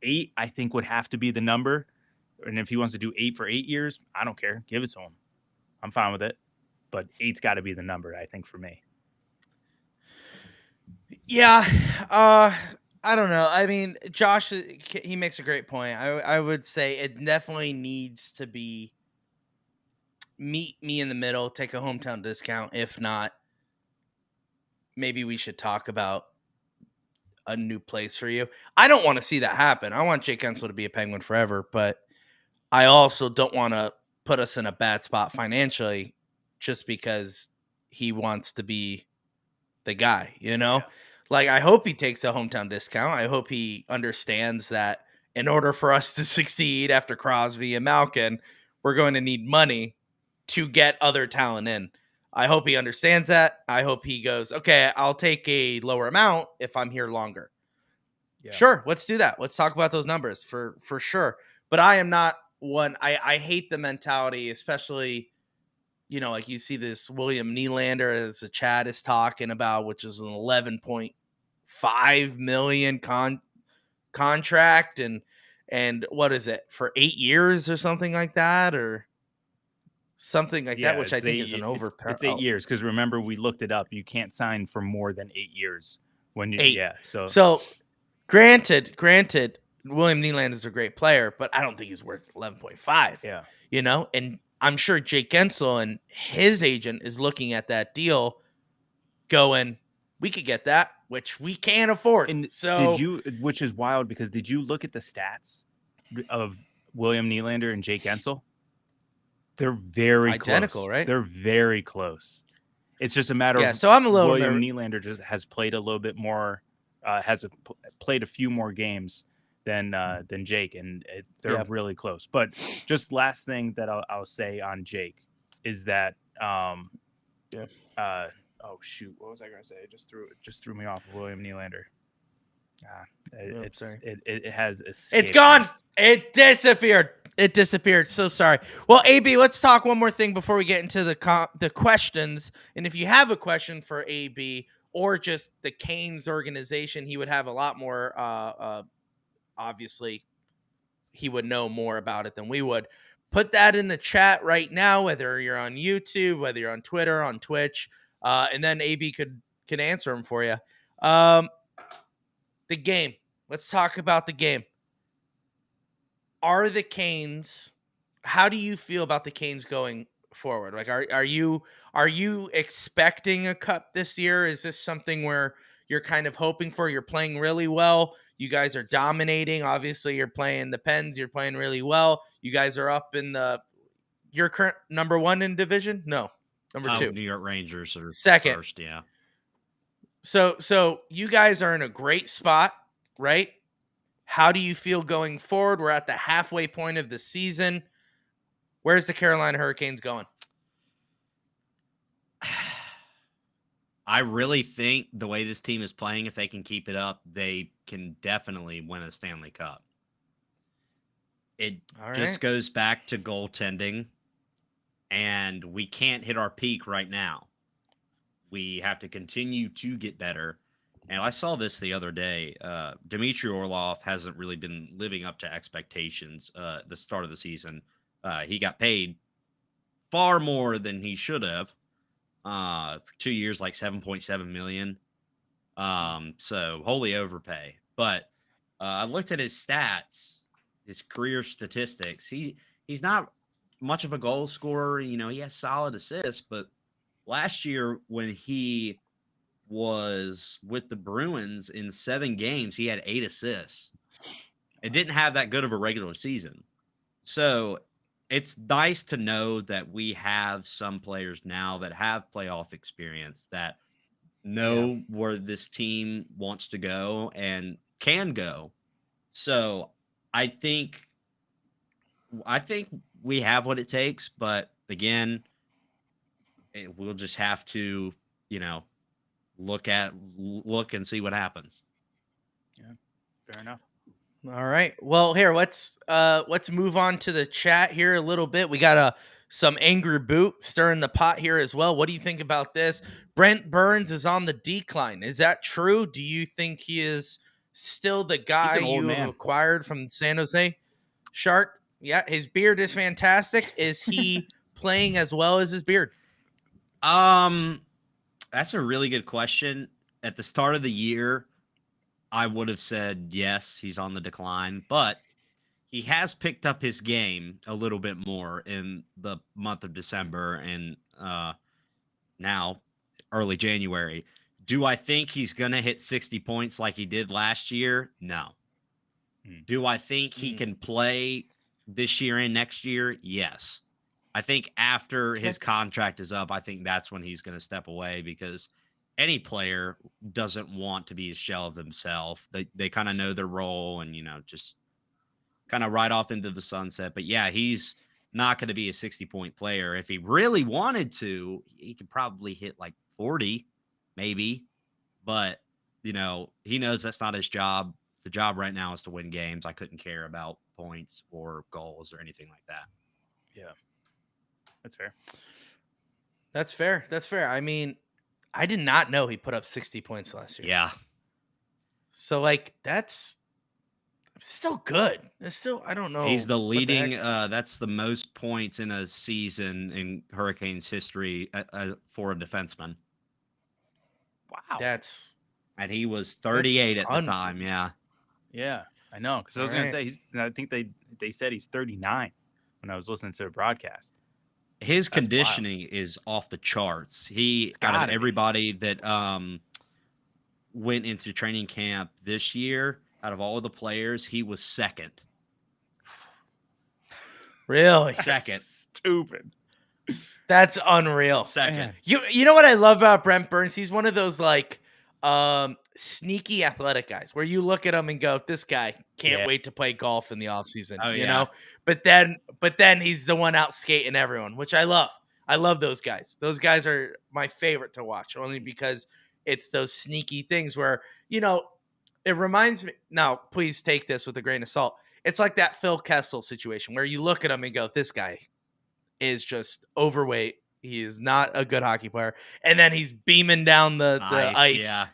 8, I think, would have to be the number. And if he wants to do 8 for 8 years, I don't care. Give it to him. I'm fine with it. But 8's got to be the number, I think, for me. Yeah, I don't know. I mean, Josh, he makes a great point. I would say it definitely needs to be meet me in the middle, take a hometown discount. If not, maybe we should talk about a new place for you. I don't want to see that happen. I want Jake Ensel to be a Penguin forever, but I also don't want to put us in a bad spot financially just because he wants to be the guy, you know? Yeah. Like, I hope he takes a hometown discount. I hope he understands that in order for us to succeed after Crosby and Malkin, we're going to need money to get other talent in. I hope he understands that. I hope he goes, okay, I'll take a lower amount if I'm here longer. Yeah. Sure, let's do that. Let's talk about those numbers for sure. But I am not one. I hate the mentality, especially, you know, like you see this William Nylander as a chat is talking about, which is an 11.5 million contract, and what is it for 8 years or something like that, or something like that, which I think is an It's 8 years, because remember, we looked it up. You can't sign for more than 8 years when you 8. Yeah. So granted, William Nylander is a great player, but I don't think he's worth 11.5. Yeah. You know, and I'm sure Jake Ensel and his agent is looking at that deal going, we could get that, which we can't afford. And so which is wild, because did you look at the stats of William Nylander and Jake Ensel? They're very identical, close. Right? They're very close. It's just a matter of so I'm a little William Nylander just has played a little bit more, played a few more games than Jake, and they're really close. But just last thing that I'll say on Jake is that oh shoot, what was I gonna say? It just threw me off of William Nylander. It has escaped. It's gone. It disappeared. So sorry. Well, AB, let's talk one more thing before we get into the questions. And if you have a question for AB or just the Canes organization, he would have a lot more. Obviously, he would know more about it than we would. Put that in the chat right now, whether you're on YouTube, whether you're on Twitter, on Twitch, and then AB could answer them for you. The game. Let's talk about the game. Are the Canes? How do you feel about the Canes going forward? Like, are you expecting a cup this year? Is this something where you're kind of hoping for? You're playing really well. You guys are dominating. Obviously, you're playing the Pens. You're playing really well. You guys are up in your current number 1 in division. No, number 2. New York Rangers are second. First, yeah. So you guys are in a great spot, right? How do you feel going forward? We're at the halfway point of the season. Where's the Carolina Hurricanes going? I really think the way this team is playing, if they can keep it up, they can definitely win a Stanley Cup. It just goes back to goaltending, and we can't hit our peak right now. We have to continue to get better. And I saw this the other day. Dmitry Orlov hasn't really been living up to expectations the start of the season. He got paid far more than he should have for 2 years, like $7.7 million. So wholly overpay. But I looked at his stats, his career statistics. He's not much of a goal scorer. You know, he has solid assists, but last year when he was with the Bruins in 7 games, he had 8 assists. It didn't have that good of a regular season. So it's nice to know that we have some players now that have playoff experience, that know where this team wants to go and can go. So I think we have what it takes, but again, we'll just have to, look and see what happens. Yeah, fair enough. All right. Well, here, let's move on to the chat here a little bit. We got some angry boot stirring the pot here as well. What do you think about this? Brent Burns is on the decline. Is that true? Do you think he is still the guy you acquired from San Jose Shark? Yeah, his beard is fantastic. Is he playing as well as his beard? That's a really good question. At the start of the year, I would have said yes, he's on the decline, but he has picked up his game a little bit more in the month of December and now early January. Do I think he's going to hit 60 points like he did last year? No. Do I think he can play this year and next year? Yes. I think after his contract is up, I think that's when he's going to step away because any player doesn't want to be a shell of themselves. They kind of know their role and, just kind of ride off into the sunset. But yeah, he's not going to be a 60-point player. If he really wanted to, he could probably hit like 40, maybe. But, he knows that's not his job. The job right now is to win games. I couldn't care about points or goals or anything like that. Yeah. That's fair. That's fair. That's fair. I mean, I did not know he put up 60 points last year. Yeah. So, that's still good. It's still, I don't know. He's the leading, that's the most points in a season in Hurricanes history for a defenseman. Wow. And he was 38 at the time. Yeah. Yeah, I know. Because I was going to say, I think they said he's 39 when I was listening to the broadcast. His conditioning is off the charts. Out of everybody that went into training camp this year, out of all of the players, he was second. Really? Second. Stupid. That's unreal. Second. Man. You know what I love about Brent Burns? He's one of those sneaky athletic guys where you look at him and go, this guy can't wait to play golf in the offseason, you know? But then he's the one out skating everyone, which I love. I love those guys. Those guys are my favorite to watch only because it's those sneaky things where, it reminds me. Now, please take this with a grain of salt. It's like that Phil Kessel situation where you look at him and go, this guy is just overweight. He is not a good hockey player. And then he's beaming down the ice. Yeah.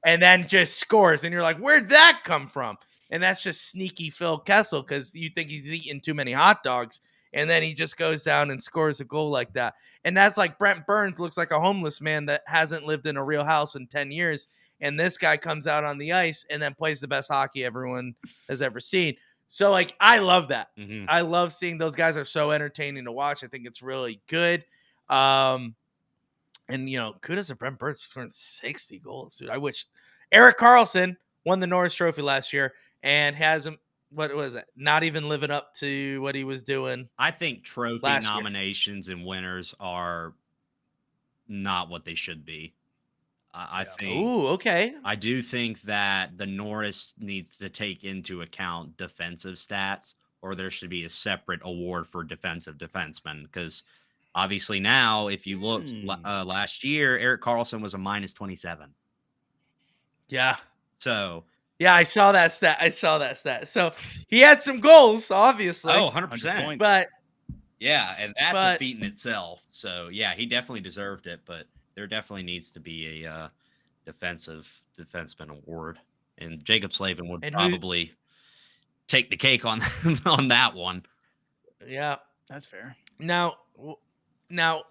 And then just scores. And you're like, where'd that come from? And that's just sneaky Phil Kessel because you think he's eating too many hot dogs. And then he just goes down and scores a goal like that. And that's like Brent Burns looks like a homeless man that hasn't lived in a real house in 10 years. And this guy comes out on the ice and then plays the best hockey everyone has ever seen. So, I love that. Mm-hmm. I love seeing those guys are so entertaining to watch. I think it's really good. And, kudos to Brent Burns for scoring 60 goals, dude. I wish Erik Karlsson won the Norris Trophy last year and has him, what was it? Not even living up to what he was doing. I think trophy nominations and winners are not what they should be. I think. Ooh, okay. I do think that the Norris needs to take into account defensive stats, or there should be a separate award for defensive defensemen. Because obviously now, if you looked last year, Erik Karlsson was a -27. Yeah. So. Yeah, I saw that stat. So he had some goals, obviously. Oh, 100%. But. Yeah, and that's a feat in itself. So, yeah, he definitely deserved it, but there definitely needs to be a defenseman award, and Jacob Slavin would probably take the cake on that one. Yeah, that's fair. Now,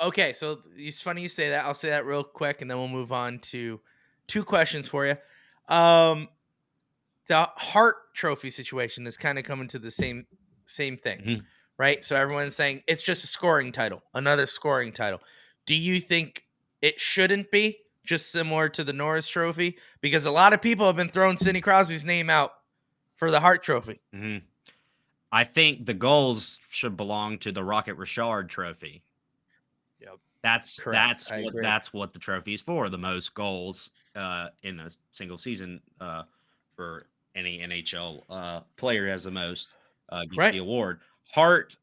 okay. So it's funny you say that. I'll say that real quick, and then we'll move on to two questions for you. The Hart Trophy situation is kind of coming to the same thing, right? So everyone's saying it's just a scoring title, another scoring title. Do you think it shouldn't be just similar to the Norris Trophy? Because a lot of people have been throwing Sidney Crosby's name out for the Hart Trophy. Mm-hmm. I think the goals should belong to the Rocket Richard Trophy. Yep, that's what the trophy is for. The most goals in a single season for any NHL player has the most gets the award. Hart,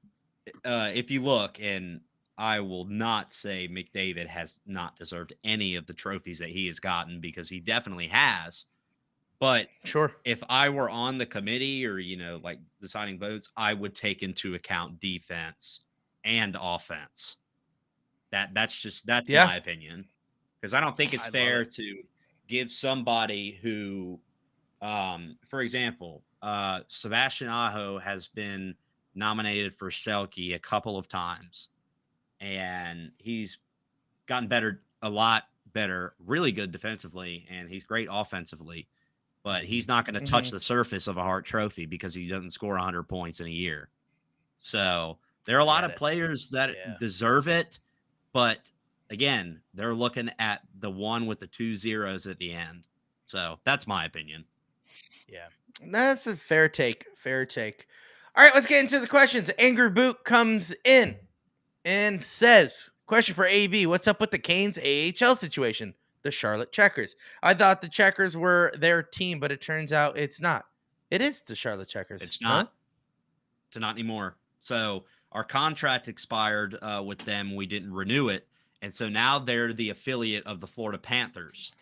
if you look, and I will not say McDavid has not deserved any of the trophies that he has gotten, because he definitely has. But sure, if I were on the committee or, deciding votes, I would take into account defense and offense. That's my opinion, because I don't think it's fair to give somebody who, for example, Sebastian Aho has been nominated for Selke a couple of times. And he's gotten better, a lot better, really good defensively, and he's great offensively. but he's not going to touch the surface of a Hart Trophy because he doesn't score 100 points in a year. So there are a lot of players that deserve it, but again, they're looking at the one with the 2 zeros at the end. So that's my opinion. Yeah, that's a fair take. Fair take. All right, let's get into the questions. Angry Boot comes in and says, question for AB, what's up with the Canes AHL situation? The Charlotte Checkers. I thought the Checkers were their team, but it turns out it's not. It is the Charlotte Checkers. It's not. No? It's not anymore. So our contract expired with them. We didn't renew it. And so now they're the affiliate of the Florida Panthers.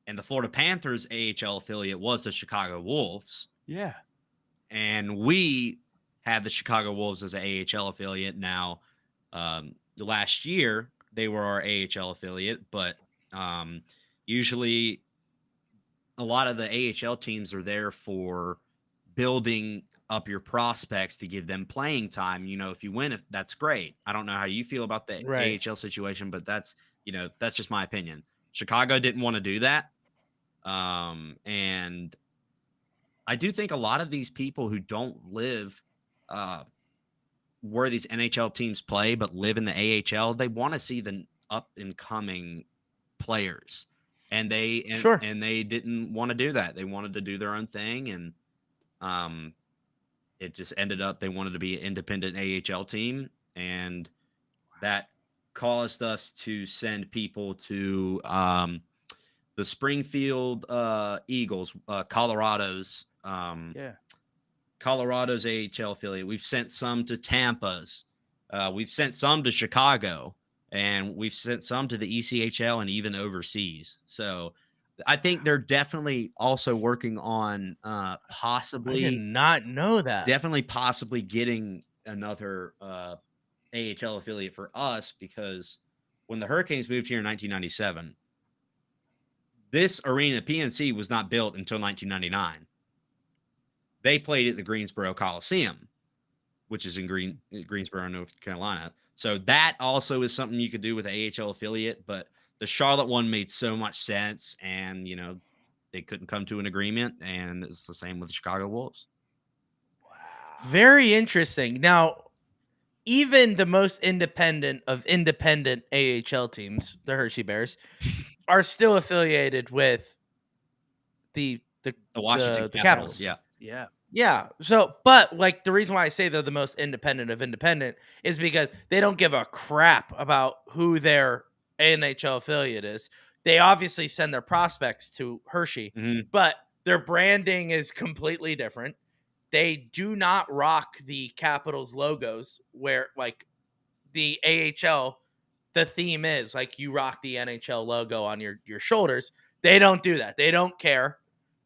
And the Florida Panthers AHL affiliate was the Chicago Wolves. Yeah. And we had the Chicago Wolves as an AHL affiliate. Now, last year, they were our AHL affiliate, but usually a lot of the AHL teams are there for building up your prospects to give them playing time. You know, if you win, that's great. I don't know how you feel about the AHL situation, but that's just my opinion. Chicago didn't want to do that. And I do think a lot of these people who don't live where these NHL teams play, but live in the AHL, they want to see the up and coming players. And they didn't want to do that. They wanted to do their own thing. And it just ended up they wanted to be an independent AHL team. And that caused us to send people to the Springfield Eagles, Colorado's AHL affiliate. We've sent some to Tampa's. We've sent some to Chicago, and we've sent some to the ECHL and even overseas. So I think they're definitely also working on possibly. I did not know that. Definitely possibly getting another AHL affiliate for us, because when the Hurricanes moved here in 1997, this arena, PNC, was not built until 1999. They played at the Greensboro Coliseum, which is in Greensboro, North Carolina. So that also is something you could do with an AHL affiliate, but the Charlotte one made so much sense, and, they couldn't come to an agreement, and it's the same with the Chicago Wolves. Wow. Very interesting. Now, even the most independent of independent AHL teams, the Hershey Bears, are still affiliated with the Washington Capitals. Yeah. So, but like the reason why I say they're the most independent of independent is because they don't give a crap about who their NHL affiliate is. They obviously send their prospects to Hershey, but their branding is completely different. They do not rock the Capitals logos, where like the AHL, the theme is like you rock the NHL logo on your shoulders. They don't do that. They don't care.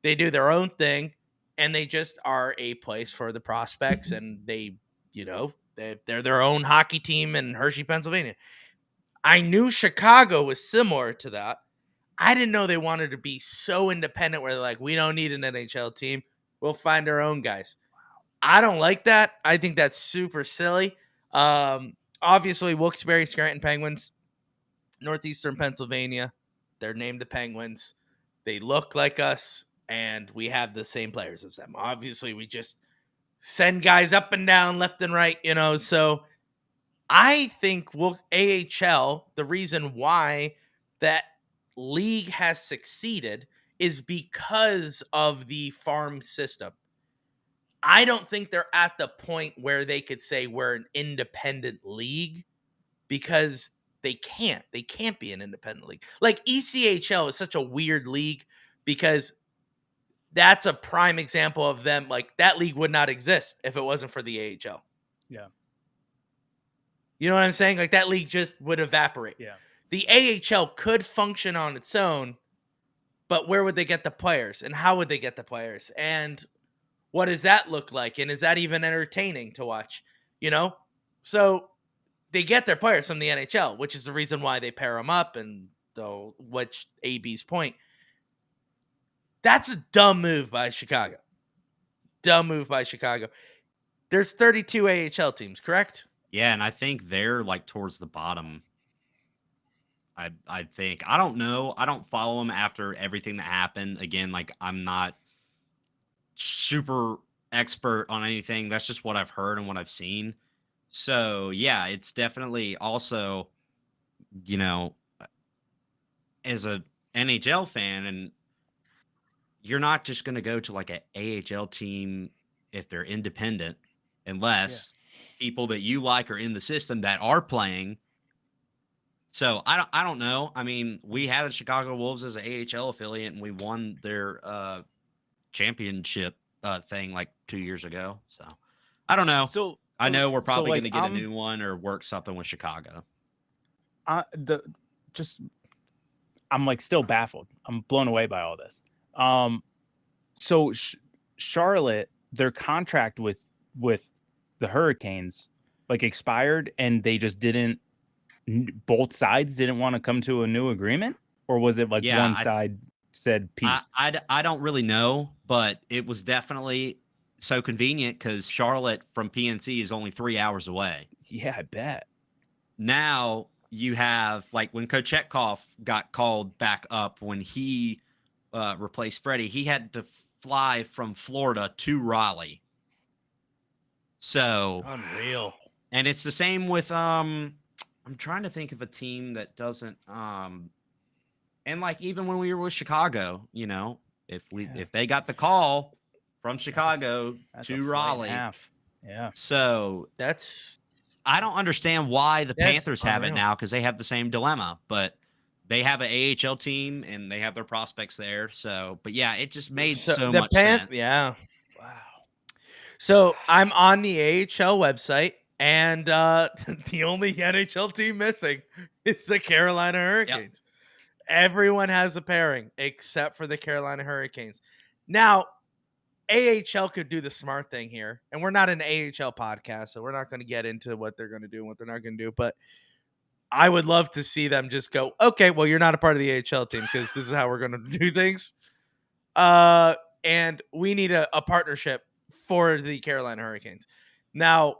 They do their own thing, and they just are a place for the prospects, and they're their own hockey team in Hershey, Pennsylvania. I knew Chicago was similar to that. I didn't know they wanted to be so independent where they're like, we don't need an NHL team. We'll find our own guys. I don't like that. I think that's super silly. Obviously, Wilkes-Barre, Scranton Penguins, Northeastern Pennsylvania. They're named the Penguins. They look like us, and we have the same players as them. Obviously, we just send guys up and down, left and right, So I think AHL, the reason why that league has succeeded is because of the farm system. I don't think they're at the point where they could say we're an independent league, because they can't. They can't be an independent league. Like ECHL is such a weird league because that's a prime example of them. Like that league would not exist if it wasn't for the AHL. Yeah. You know what I'm saying? Like that league just would evaporate. Yeah. The AHL could function on its own, but where would they get the players, and how would they get the players, and what does that look like, and is that even entertaining to watch? So they get their players from the NHL, which is the reason why they pair them up, and which AB's point, that's a dumb move by Chicago. There's 32 AHL teams, correct? Yeah, and I think they're like towards the bottom. I think. I don't know. I don't follow them after everything that happened. Again, like I'm not super expert on anything. That's just what I've heard and what I've seen. So yeah, it's definitely also, you know, as a NHL fan, and you're not just going to go to like a AHL team if they're independent, unless people that you like are in the system that are playing. So I don't know. I mean, we had the Chicago Wolves as an AHL affiliate, and we won their championship thing like 2 years ago. So I don't know. So I know we're probably like, going to get a new one or work something with Chicago. I'm like still baffled. I'm blown away by all this. So Charlotte, their contract with the Hurricanes like expired, and they just didn't. Both sides didn't want to come to a new agreement, or was it like one side said peace? I don't really know, but it was definitely so convenient because Charlotte from PNC is only 3 hours away. Yeah, I bet. Now you have like when Kochetkov got called back up when he replaced Freddie, he had to fly from Florida to Raleigh. So unreal. And it's the same with I'm trying to think of a team that doesn't and like even when we were with Chicago, you know, if they got the call from Chicago to Raleigh. Yeah. So I don't understand why the Panthers have it now, because they have the same dilemma, but they have an AHL team and they have their prospects there. So, but yeah, it just made so much sense. Yeah. Wow. So I'm on the AHL website, and the only NHL team missing is the Carolina Hurricanes. Yep. Everyone has a pairing except for the Carolina Hurricanes. Now, AHL could do the smart thing here, and we're not an AHL podcast, so we're not going to get into what they're going to do and what they're not going to do, but I would love to see them just go, okay, well, you're not a part of the AHL team because this is how we're going to do things. And we need a partnership for the Carolina Hurricanes. Now,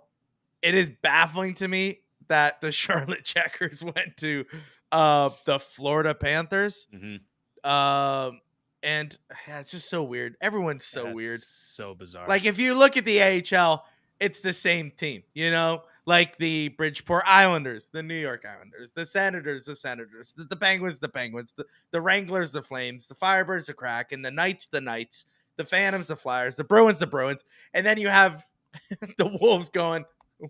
it is baffling to me that the Charlotte Checkers went to the Florida Panthers. Mm-hmm. And it's just so weird. Everyone's so weird. So bizarre. Like, if you look at the AHL, it's the same team, you know? Like the Bridgeport Islanders, the New York Islanders, the Senators, the Penguins, the Wranglers, the Flames, the Firebirds, the Kraken, the Knights, the Phantoms, the Flyers, the Bruins. And then you have the Wolves going,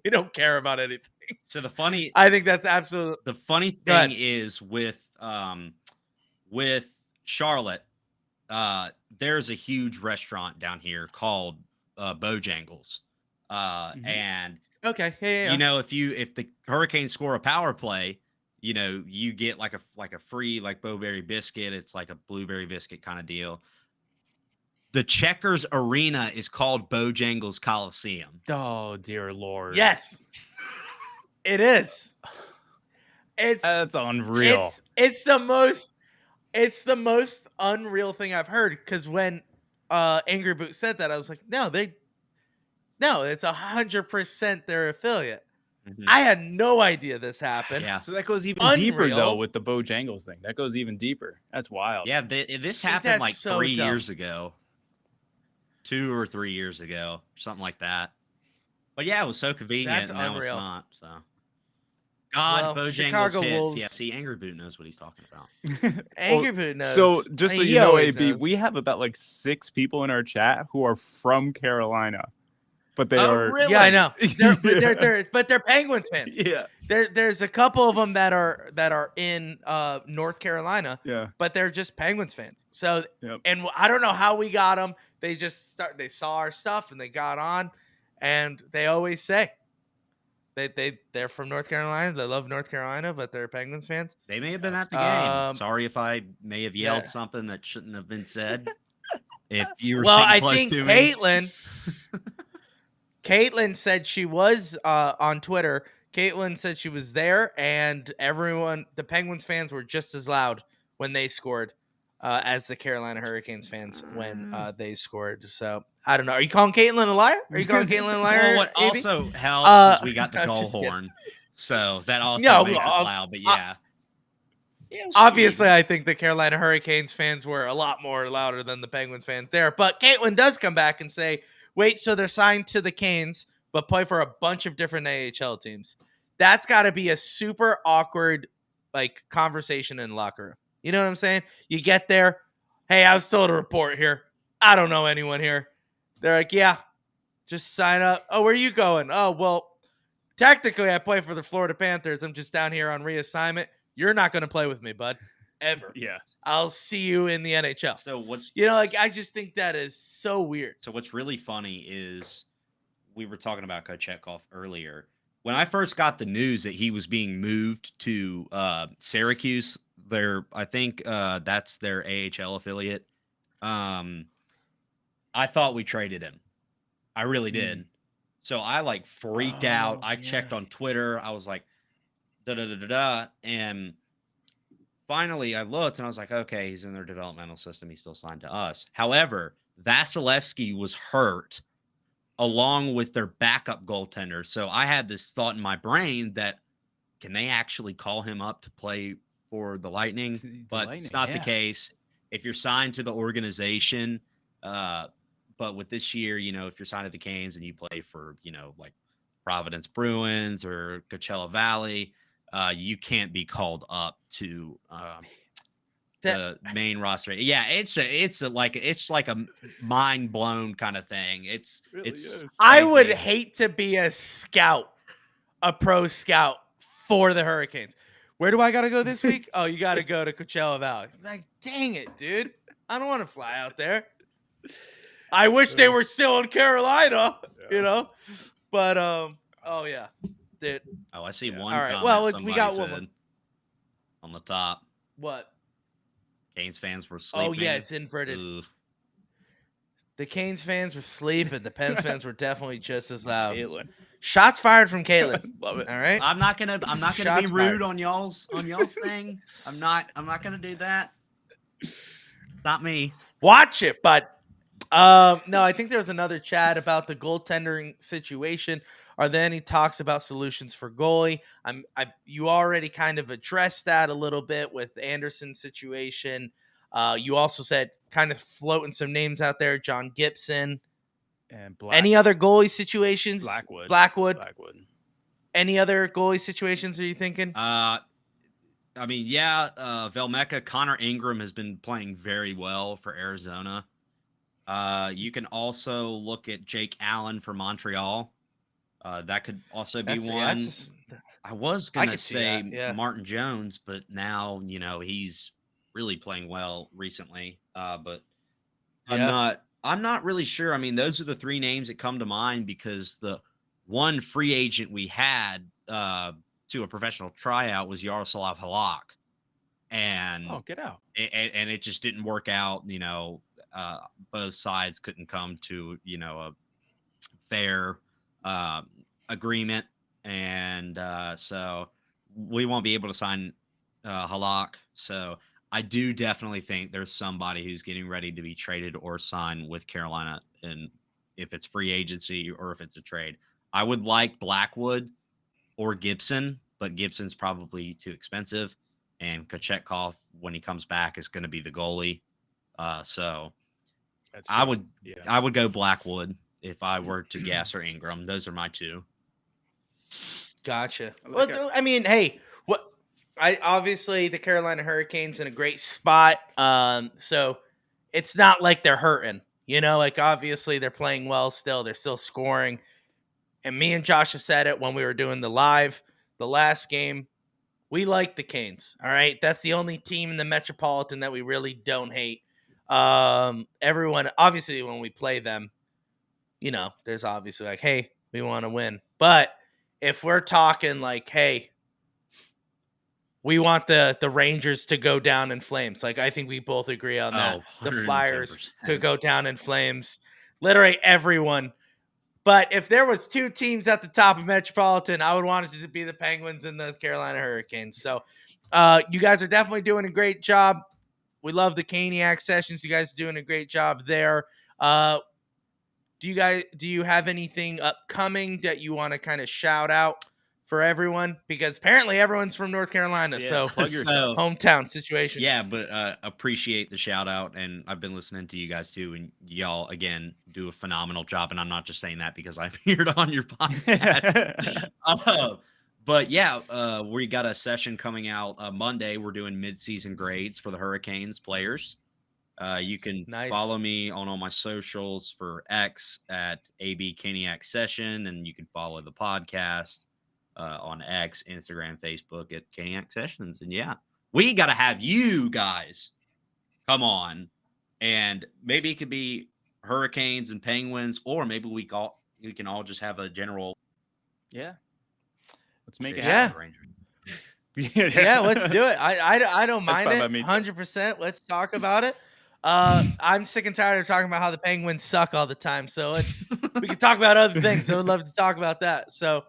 we don't care about anything. So I think that's absolutely. The funny thing is with Charlotte, there's a huge restaurant down here called Bojangles. And okay, yeah. You know, if the Hurricanes score a power play, you know, you get like a free like Bowberry biscuit. It's like a blueberry biscuit kind of deal. The Checkers Arena is called Bojangles Coliseum. Oh dear Lord! Yes, it is. That's unreal. It's the most unreal thing I've heard. Because when Angry Boot said that, I was like, no, it's 100% their affiliate. Mm-hmm. I had no idea this happened. Yeah. So that goes even deeper though with the Bojangles thing. That goes even deeper. That's wild. Yeah, this happened like 3 years ago. 2 or 3 years ago, something like that. But yeah, it was so convenient. That's and unreal. Now it's not. So, God, Bojangles Chicago hits. Wolves. Yeah, see, Angry Boot knows what he's talking about. Angry Boot knows. So just so you know, AB, we have about like 6 people in our chat who are from Carolina, but they are. Really? Yeah, I know. But they're Penguins fans. Yeah. There's a couple of them that are in North Carolina. Yeah. But they're just Penguins fans. So and I don't know how we got them. They just they saw our stuff and they got on, and they always say they're from North Carolina. They love North Carolina, but they're Penguins fans. They may have been at the game. Sorry if I may have yelled something that shouldn't have been said. If you were I close think to me. Caitlin said she was on Twitter. Caitlin said she was there, and the Penguins fans were just as loud when they scored as the Carolina Hurricanes fans when they scored. So I don't know. Are you calling Caitlin a liar? Well, what also helps is we got the goal horn, so that also makes it loud. But yeah, Obviously, I think the Carolina Hurricanes fans were a lot more louder than the Penguins fans there. But Caitlin does come back and say, wait, so they're signed to the Canes, but play for a bunch of different AHL teams. That's got to be a super awkward conversation in the locker room. You know what I'm saying? You get there. Hey, I was told to report here. I don't know anyone here. They're like, yeah, just sign up. Oh, where are you going? Oh, well, technically I play for the Florida Panthers. I'm just down here on reassignment. You're not going to play with me, bud. Ever. Yeah. I'll see you in the NHL. So what's I just think that is so weird. So what's really funny is we were talking about Kochetkov earlier. When I first got the news that he was being moved to Syracuse, I think that's their AHL affiliate. I thought we traded him. I really did. So I freaked out. I checked on Twitter. I was like, da-da-da-da-da. And finally I looked and I was like, okay, he's in their developmental system. He's still signed to us. However, Vasilevsky was hurt along with their backup goaltender. So I had this thought in my brain that can they actually call him up to play for the Lightning? It's not the case. If you're signed to the organization, but with this year, if you're signed to the Canes and you play for, Providence Bruins or Coachella Valley, you can't be called up to the main roster. Yeah, it's like a mind blown kind of thing. It's I would hate to be a pro scout for the Hurricanes. Where do I got to go this week? Oh, you got to go to Coachella Valley. Like, dang it, dude. I don't want to fly out there. I wish they were still in Carolina, But oh yeah, dude. Oh, I see one. All right. Comment Well, we got one on the top. What? Canes fans were sleeping. Oh yeah, it's inverted. Ooh. The Canes fans were sleeping. The Pens fans were definitely just as loud. Caitlin. Shots fired from Caitlin. Love it. All right. I'm not gonna be rude on y'all's thing. I'm not gonna do that. Not me. Watch it, but no, I think there was another chat about the goaltending situation. Are there any talks about solutions for goalie? You already kind of addressed that a little bit with Anderson's situation. You also said kind of floating some names out there, John Gibson. And any other goalie situations? Blackwood. Any other goalie situations are you thinking? Velmeka, Connor Ingram has been playing very well for Arizona. You can also look at Jake Allen for Montreal. That could also be one. I was going to say Martin Jones, but now, he's really playing well recently. But I'm not really sure. I mean, those are the three names that come to mind because the one free agent we had to a professional tryout was Yaroslav Halak. And get out. And it just didn't work out. Both sides couldn't come to, a fair agreement. And so we won't be able to sign Halak. So I do definitely think there's somebody who's getting ready to be traded or signed with Carolina. And if it's free agency or if it's a trade, I would like Blackwood or Gibson, but Gibson's probably too expensive. And Kochetkov, when he comes back, is going to be the goalie. So I would go Blackwood if I were to guess, or Ingram. Those are my two. Gotcha. Well, I mean, hey, obviously the Carolina Hurricanes in a great spot. So it's not like they're hurting, obviously they're playing well still. They're still scoring. And me and Josh have said it when we were doing the last game. We like the Canes. All right. That's the only team in the Metropolitan that we really don't hate. Everyone, obviously, when we play them, there's obviously like, hey, we want to win. But if we're talking like, hey, we want the Rangers to go down in flames. Like, I think we both agree on that. The Flyers could go down in flames. Literally everyone. But if there was two teams at the top of Metropolitan, I would want it to be the Penguins and the Carolina Hurricanes. So you guys are definitely doing a great job. We love the Caniac sessions. You guys are doing a great job there. Do you have anything upcoming that you want to kind of shout out for everyone because apparently everyone's from North Carolina. Yeah, so plug yourself. Hometown situation. Yeah, but appreciate the shout out. And I've been listening to you guys too. And y'all, again, do a phenomenal job. And I'm not just saying that because I appeared on your podcast. But yeah, we got a session coming out Monday. We're doing mid-season grades for the Hurricanes players. You can follow me on all my socials for X at AB Caniac Session, and you can follow the podcast on X, Instagram, Facebook at Caniac Sessions. And yeah, we got to have you guys come on, and maybe it could be Hurricanes and Penguins, or maybe we can all just have a general. Yeah. Let's make it happen. Yeah, let's do it. I don't mind it. 100%. Let's talk about it. I'm sick and tired of talking about how the Penguins suck all the time. So we can talk about other things. I would love to talk about that. So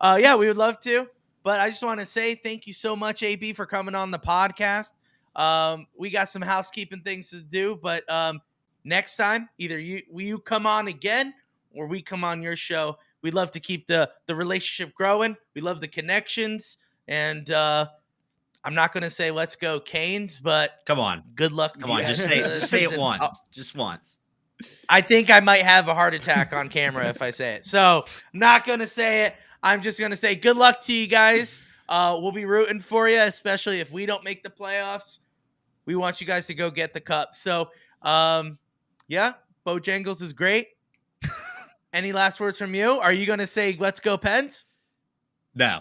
yeah, we would love to. But I just want to say thank you so much, AB, for coming on the podcast. We got some housekeeping things to do, but next time, either you come on again or we come on your show. We'd love to keep the relationship growing. We love the connections. And I'm not going to say let's go Canes, but come on. Good luck to you. Just say it once. Just once. I think I might have a heart attack on camera if I say it. So I'm not going to say it. I'm just going to say good luck to you guys. We'll be rooting for you, especially if we don't make the playoffs. We want you guys to go get the cup. So, yeah, Bojangles is great. Any last words from you? Are you going to say let's go Pens? No.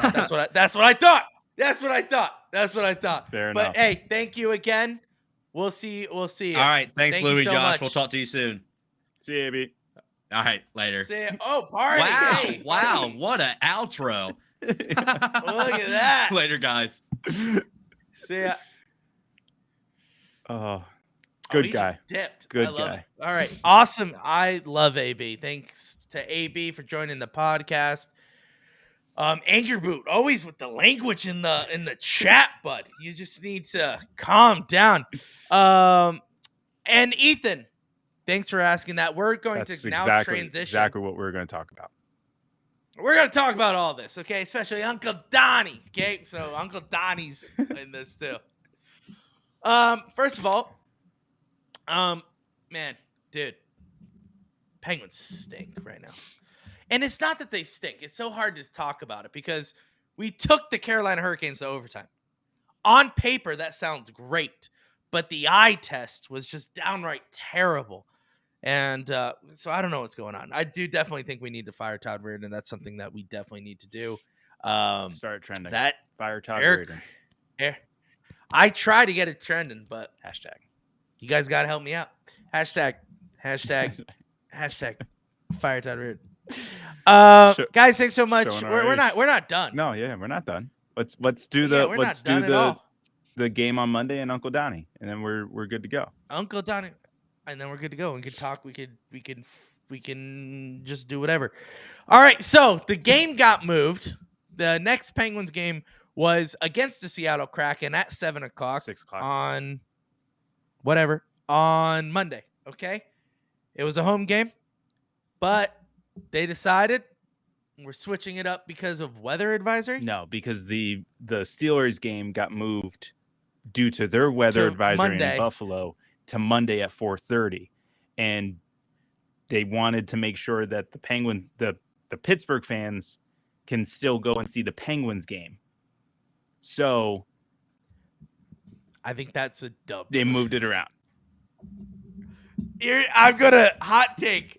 That's what I thought. That's what I thought. Fair enough. But hey, thank you again. We'll see you. All right. Thank you Louie, so Josh. much. We'll talk to you soon. See you, AB. All right. Later. See ya. Oh, party. Wow. Hey, wow. party. What an outro. Look at that. Later, guys. See ya. Oh, good guy. Just dipped. Good I love guy. It. All right. Awesome. I love AB. Thanks to AB for joining the podcast. Anger Boot, always with the language in the chat, bud. You just need to calm down. And Ethan, thanks for asking that. We're going to now transition. Exactly what we're going to talk about. We're going to talk about all this, okay? Especially Uncle Donnie, okay? So Uncle Donnie's in this too. First of all, man, dude, Penguins stink right now. And it's not that they stink. It's so hard to talk about it because we took the Carolina Hurricanes to overtime. On paper, that sounds great, but the eye test was just downright terrible. And so I don't know what's going on. I do definitely think we need to fire Todd Reardon. That's something that we definitely need to do. Start trending. That fire Todd Reardon. I try to get it trending, but hashtag. You guys got to help me out. Hashtag fire Todd Reardon. Guys, thanks so much. We're not done. No, yeah, we're not done. Let's do the game on Monday and Uncle Donnie, and then we're good to go. Uncle Donnie, and then we're good to go. We can talk. We can just do whatever. All right. So the game got moved. The next Penguins game was against the Seattle Kraken at 7:00, 6 o'clock on Monday. Okay, it was a home game, but they decided we're switching it up because of weather advisory. No, because the Steelers game got moved due to their weather advisory in Buffalo to Monday at 4:30, and they wanted to make sure that the Penguins, the Pittsburgh fans, can still go and see the Penguins game. So I think that's a dub. They moved it around. I'm gonna hot take.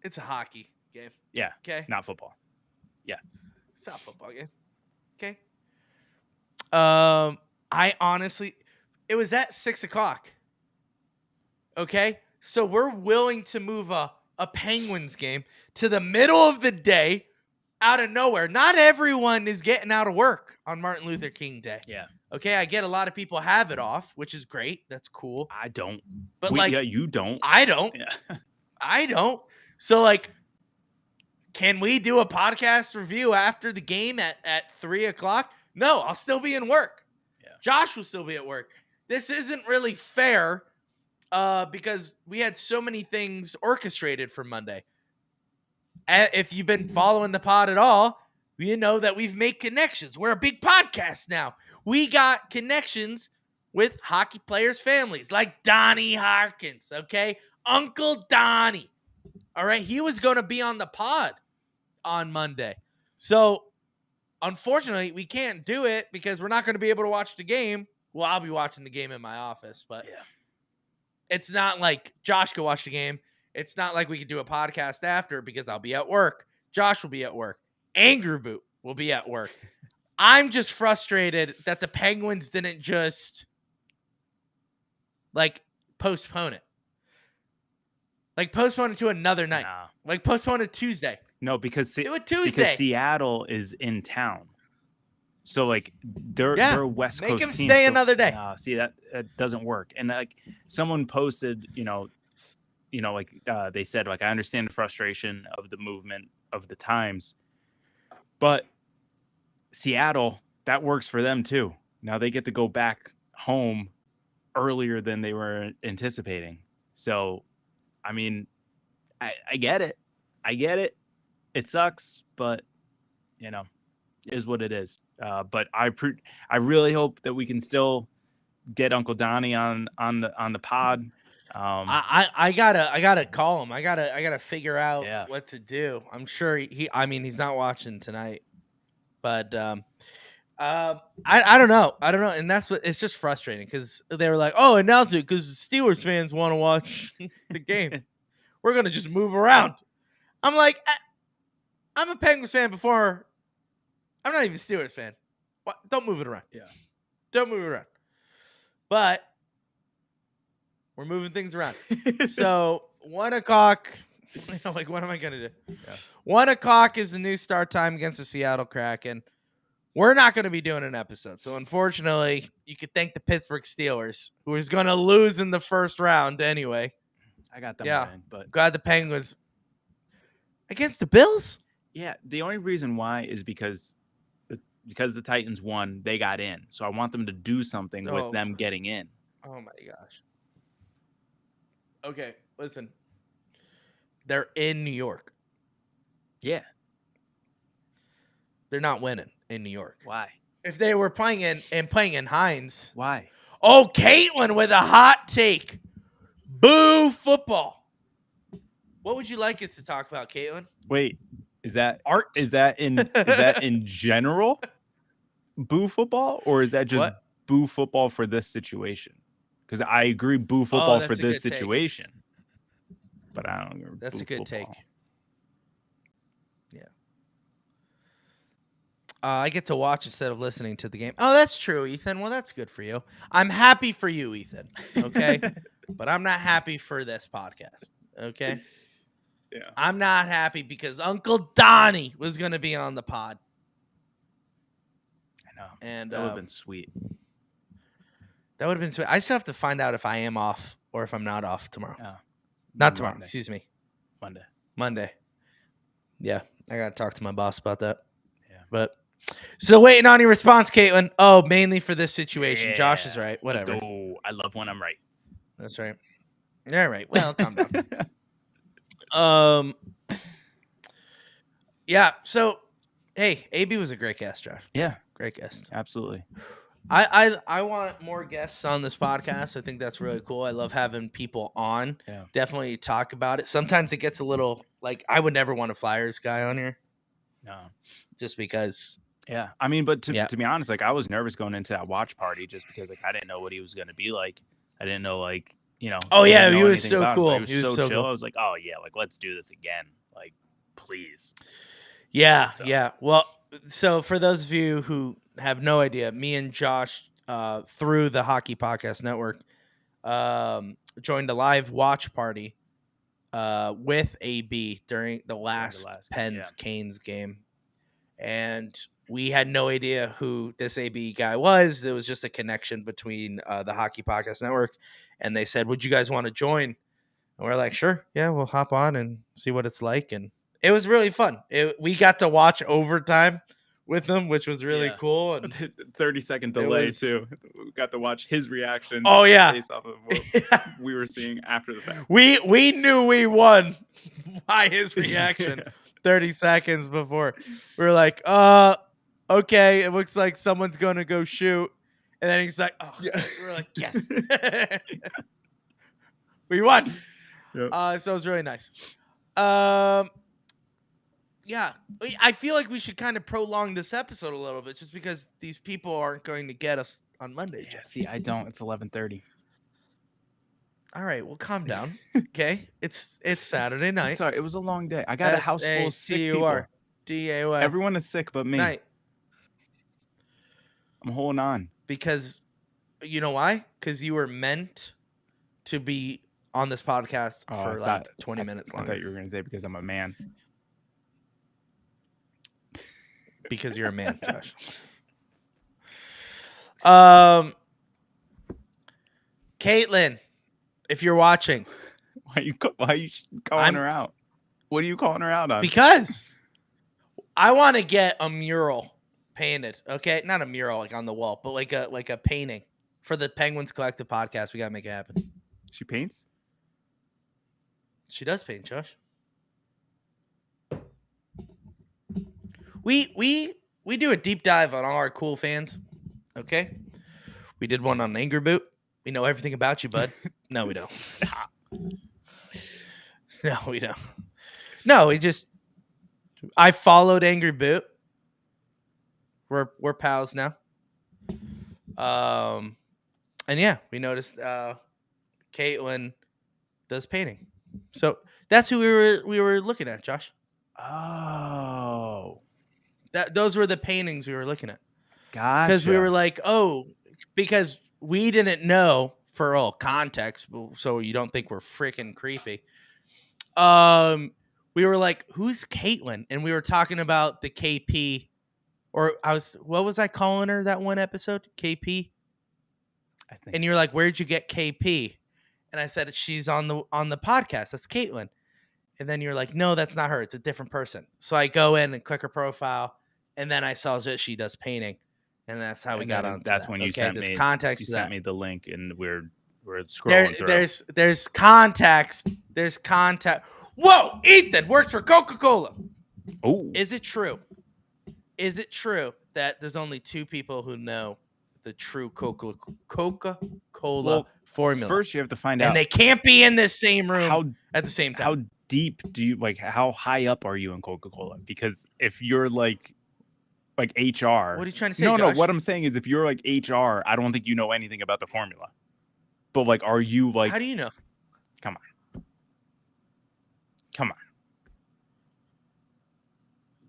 It's a hockey game. Yeah. Okay. Not football. Yeah. It's not a football game. Okay. I honestly, it was at 6:00. Okay. So we're willing to move a Penguins game to the middle of the day out of nowhere. Not everyone is getting out of work on Martin Luther King Day. Yeah. Okay. I get a lot of people have it off, which is great. That's cool. I don't. But yeah, you don't. I don't. Yeah. I don't. So, can we do a podcast review after the game at 3:00? No, I'll still be in work. Yeah. Josh will still be at work. This isn't really fair because we had so many things orchestrated for Monday. if you've been following the pod at all, you know that we've made connections. We're a big podcast now. We got connections with hockey players' families, like Donnie Harkins, okay? Uncle Donnie. All right. He was going to be on the pod on Monday. So, unfortunately, we can't do it because we're not going to be able to watch the game. Well, I'll be watching the game in my office, but it's not like Josh could watch the game. It's not like we could do a podcast after because I'll be at work. Josh will be at work. Angry Boot will be at work. I'm just frustrated that the Penguins didn't just postpone it. Postpone it to another night. Nah. Postpone it Tuesday. No, because do it Tuesday. Because Seattle is in town. So they're West Coast. Make him team, stay another day. See that doesn't work. And someone posted, they said I understand the frustration of the movement of the times, but Seattle, that works for them too. Now they get to go back home earlier than they were anticipating. So, I mean, I get it. It sucks, but it is what it is. But I really hope that we can still get Uncle Donnie on the pod. I gotta call him. I gotta figure out what to do. I'm sure he's not watching tonight, but I don't know. And it's just frustrating because they were like, oh, announce it because Steelers fans want to watch the game. We're going to just move around. I'm like, I'm a Penguins fan before. I'm not even a Steelers fan. Don't move it around. Yeah. Don't move it around. But we're moving things around. So 1 o'clock, what am I going to do? Yeah. 1 o'clock is the new start time against the Seattle Kraken. We're not going to be doing an episode. So, unfortunately, you could thank the Pittsburgh Steelers, who is going to lose in the first round anyway. I got them winning, but glad the Penguins against the Bills? Yeah, the only reason why is because the Titans won, they got in. So, I want them to do something with them getting in. Oh, my gosh. Okay, listen. They're in New York. Yeah. They're not winning in New York. Why? If they were playing in Hines. Why? Oh, Caitlin with a hot take. Boo football. What would you like us to talk about, Caitlin? Wait, is that art? Is that in general? Boo football, or is that just boo football for this situation? Because I agree, boo football for this situation. But I don't agree. That's a good take. Yeah. I get to watch instead of listening to the game. Oh, that's true, Ethan. Well, that's good for you. I'm happy for you, Ethan. Okay? But I'm not happy for this podcast. Okay? Yeah. I'm not happy because Uncle Donnie was going to be on the pod. I know. And that would have been sweet. That would have been sweet. I still have to find out if I am off or if I'm not off tomorrow. Oh. Not tomorrow. Monday. Excuse me. Monday. Yeah. I got to talk to my boss about that. Yeah. But still waiting on your response, Caitlin. Oh, mainly for this situation. Yeah. Josh is right. Whatever. Let's go. I love when I'm right. That's right. All right. Well, calm down. Yeah. So, hey, AB was a great guest, Josh. Yeah. Great guest. Absolutely. I want more guests on this podcast. I think that's really cool. I love having people on. Yeah. Definitely talk about it. Sometimes it gets a little I would never want a Flyers guy on here. No. Just because. Yeah. I mean, but to be honest, I was nervous going into that watch party just because I didn't know what he was going to be like. I didn't know Oh yeah, he was so cool. He was so chill. Cool. I was like, oh yeah, let's do this again. Please. Yeah. So. Yeah. Well, so for those of you who have no idea, me and Josh through the Hockey Podcast Network joined a live watch party with AB during the last Pens Canes game, and we had no idea who this AB guy was. There was just a connection between the Hockey Podcast Network, and they said, would you guys want to join? And we're like, sure. Yeah, we'll hop on and see what it's like. And it was really fun. We got to watch overtime with them, which was really cool. And 30-second delay, too. We got to watch his reaction. Oh, yeah. Based off of what we were seeing after the fact. We knew we won by his reaction. 30 seconds before. We were like, okay, it looks like someone's going to go shoot. And then he's like, oh, yeah. We're like, yes. We won. Yep. So it was really nice. Yeah, I feel like we should kind of prolong this episode a little bit just because these people aren't going to get us on Monday. Yeah, see, I don't. It's 11:30. All right, well, calm down. Okay, it's Saturday night. Sorry, it was a long day. I got a house full of sick people. D-A-Y. Everyone is sick but me. Night. I'm holding on. Because, you know why? Because you were meant to be on this podcast for 20 minutes longer. I thought you were going to say because I'm a man. Because you're a man, Josh. Caitlin, if you're watching, why are you calling her out? What are you calling her out on? Because I want to get a mural painted. Okay, not a mural like on the wall, but like a painting for the Penguins Collective podcast. We gotta make it happen. She paints. She does paint, Josh. We do a deep dive on all our cool fans. Okay, we did one on Angry Boot. We know everything about you, bud. No, we don't. Stop. No, we don't. No, I followed Angry Boot. We're pals now. And yeah, we noticed Caitlin does painting. So that's who we were looking at, Josh. Oh. Those were the paintings we were looking at. Gotcha. Because we were like, because we didn't know for all context, so you don't think we're freaking creepy. We were like, who's Caitlin? And we were talking about the KP, or what was I calling her that one episode? KP? I think. And you were like, where'd you get KP? And I said, she's on the podcast. That's Caitlin. And then you're like, no, that's not her. It's a different person. So I go in and click her profile, and then I saw that she does painting, and that's how we got on. That's when you sent me. Context. You sent me the link, and we're scrolling through. There's context. There's context. Whoa, Ethan works for Coca-Cola. Oh, is it true? Is it true that there's only two people who know the true Coca-Cola formula? First, you have to find out, and they can't be in the same room at the same time. How deep do you how high up are you in Coca-Cola? Because if you're like HR, what are you trying to say? No, Josh? no. What I'm saying is, if you're like HR, I don't think you know anything about the formula. But are you like? How do you know? Come on.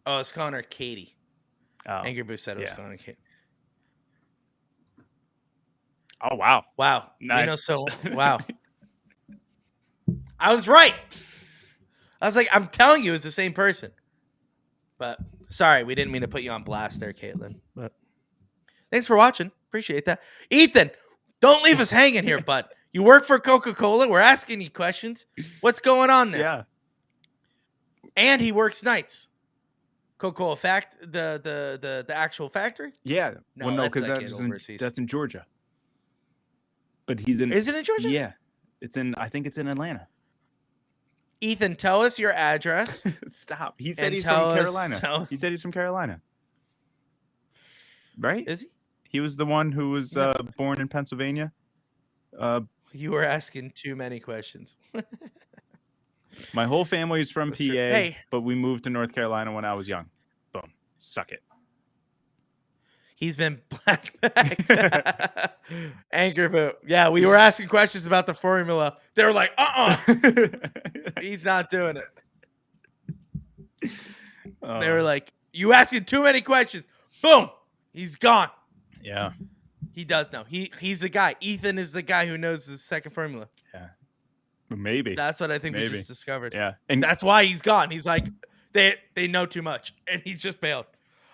Oh, it's calling her Katie. Oh, Angry Boo said it was calling her Katie. Oh wow! Wow, nice. Wow. I was right. I was like, I'm telling you, it's the same person. But sorry, we didn't mean to put you on blast there, Caitlin. But thanks for watching. Appreciate that. Ethan, don't leave us hanging here, bud. You work for Coca-Cola. We're asking you questions. What's going on there? Yeah. And he works nights. Coca-Cola the actual factory? Yeah. No, because that's in Georgia. But he's in. Is it in Georgia? Yeah. I think it's in Atlanta. Ethan, tell us your address. Stop. He said he's from Carolina. He said he's from Carolina. Right? Is he? He was the one who was born in Pennsylvania. You were asking too many questions. My whole family is from PA, but we moved to North Carolina when I was young. Boom. Suck it. He's been blackbacked. Angry Boot. Yeah, we were asking questions about the formula. They were like, he's not doing it. They were like, you asking too many questions. Boom. He's gone. Yeah. He does know. He's the guy. Ethan is the guy who knows the second formula. Yeah. Maybe. That's what I think we just discovered. Yeah. And that's why he's gone. He's like, they know too much. And he just bailed.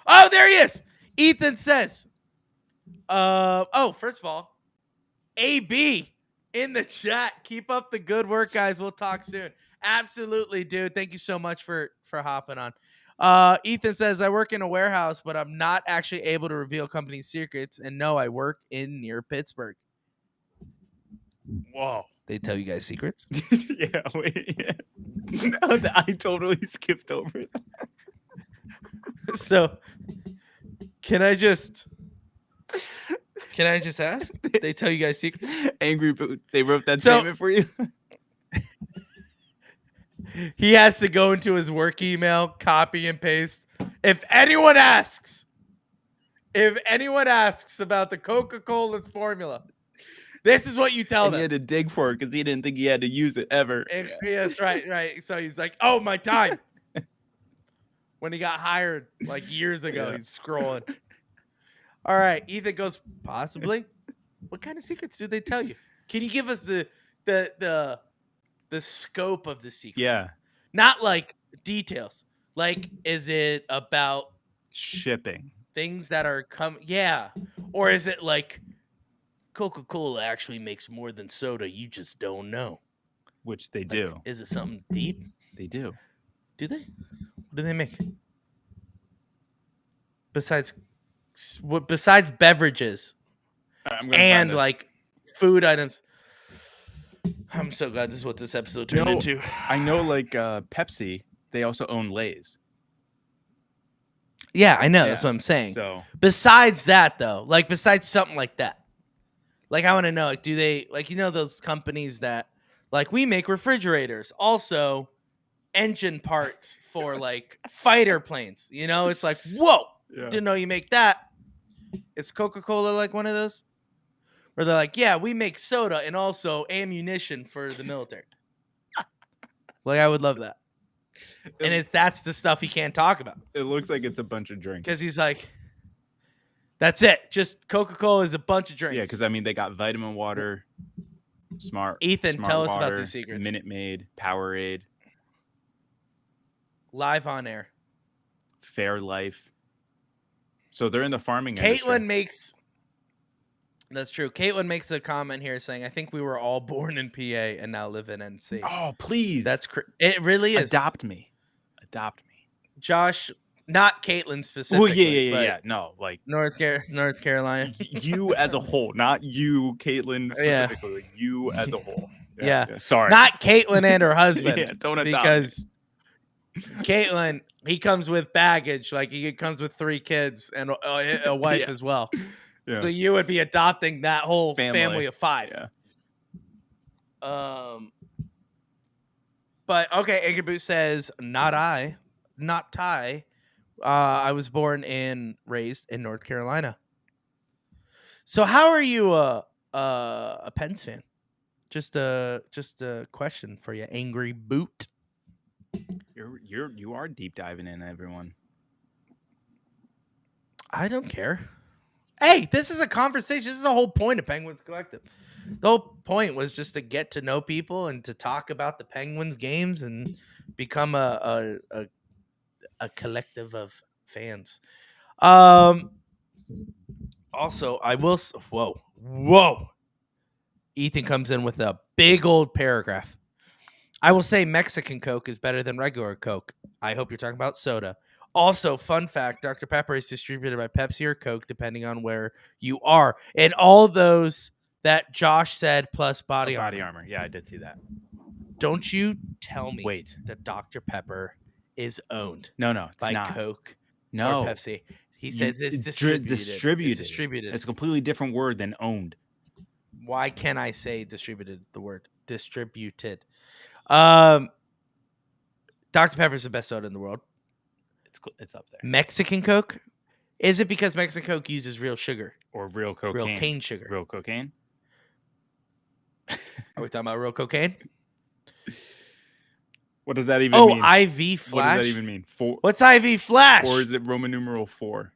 Oh, there he is. Ethan says, first of all, AB in the chat. Keep up the good work, guys. We'll talk soon. Absolutely, dude. Thank you so much for hopping on. Ethan says, I work in a warehouse, but I'm not actually able to reveal company secrets. And no, I work near Pittsburgh. Whoa. They tell you guys secrets. Yeah, wait. Yeah. No, I totally skipped over that. So, can I just ask? They tell you guys secrets. Angry Boot. They wrote that statement for you. He has to go into his work email, copy and paste. If anyone asks about the Coca-Cola's formula, this is what you tell them. He had to dig for it because he didn't think he had to use it ever. Yes, right. So he's like, "Oh, my time." When he got hired like years ago, he's scrolling. All right, Ethan goes, possibly. What kind of secrets do they tell you? Can you give us the scope of the secret? Yeah. Not like details. Like, is it about shipping? Things that are yeah. Or is it like Coca-Cola actually makes more than soda, you just don't know? Which they do. Like, is it something deep? They do. Do they? What do they make? Besides beverages and like food items. I'm so glad this is what this episode turned into. I know, like Pepsi, they also own Lay's. Yeah, I know. That's what I'm saying. So besides that, though, like besides something like that, like I want to know, like, do they like those companies that like we make refrigerators, also engine parts for like fighter planes? It's like, whoa, didn't know you make that. Is Coca-Cola like one of those? Where they're like, yeah, we make soda and also ammunition for the military. Like, I would love that. And that's the stuff he can't talk about. It looks like it's a bunch of drinks. Because he's like, that's it. Just Coca-Cola is a bunch of drinks. Yeah, because, I mean, they got vitamin water, Ethan, tell us water, about these secrets. Minute Maid, Powerade. Live on air. Fair Life. So they're in the farming industry. That's true. Caitlin makes a comment here saying, I think we were all born in PA and now live in NC. Oh, please. That's it really is. Adopt me. Josh, not Caitlin specifically. Oh, yeah. No, like North Carolina. You as a whole, not you, Caitlin specifically. Like you as a whole. Yeah. Sorry. Not Caitlin and her husband. Don't adopt because Caitlin, he comes with baggage. Like he comes with 3 kids and a wife as well. Yeah. So you would be adopting that whole family of 5. Yeah. But okay, Angry Boot says, not Ty. I was born and raised in North Carolina. So how are you a Pens fan? Just a question for you, Angry Boot. You are deep diving in, everyone. I don't care. Hey, this is a conversation. This is the whole point of Penguins Collective. The whole point was just to get to know people and to talk about the Penguins games and become a collective of fans. Also, I will. Whoa! Ethan comes in with a big old paragraph. I will say Mexican Coke is better than regular Coke. I hope you're talking about soda. Also, fun fact, Dr. Pepper is distributed by Pepsi or Coke, depending on where you are. And all those that Josh said, plus body armor. Yeah, I did see that. Don't you tell me that Dr. Pepper is owned it's by not. Coke or Pepsi. He says it's distributed. It's distributed. It's a completely different word than owned. Why can't I say distributed, the word distributed? Dr. Pepper is the best soda in the world. It's up there. Mexican Coke? Is it because Mexican Coke uses real sugar? Or real cocaine? Real cane sugar. Real cocaine? Are we talking about real cocaine? What does that even mean? Oh, IV Flash? What does that even mean? 4? What's IV Flash? Or is it Roman numeral 4?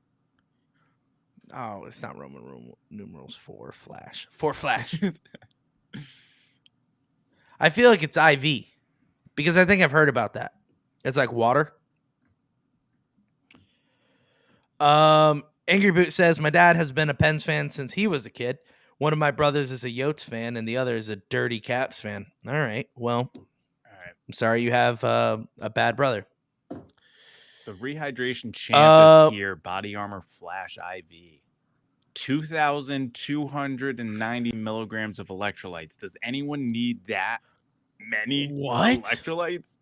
Oh, it's not Roman numerals 4 Flash. 4 Flash. I feel like it's IV because I think I've heard about that. It's like water. Angry Boot says, my dad has been a Pens fan since he was a kid. One of my brothers is a Yotes fan and the other is a Dirty Caps fan. All right. Well, I'm sorry you have a bad brother. The rehydration champ is here. Body Armor Flash IV. 2,290 milligrams of electrolytes. Does anyone need that many electrolytes?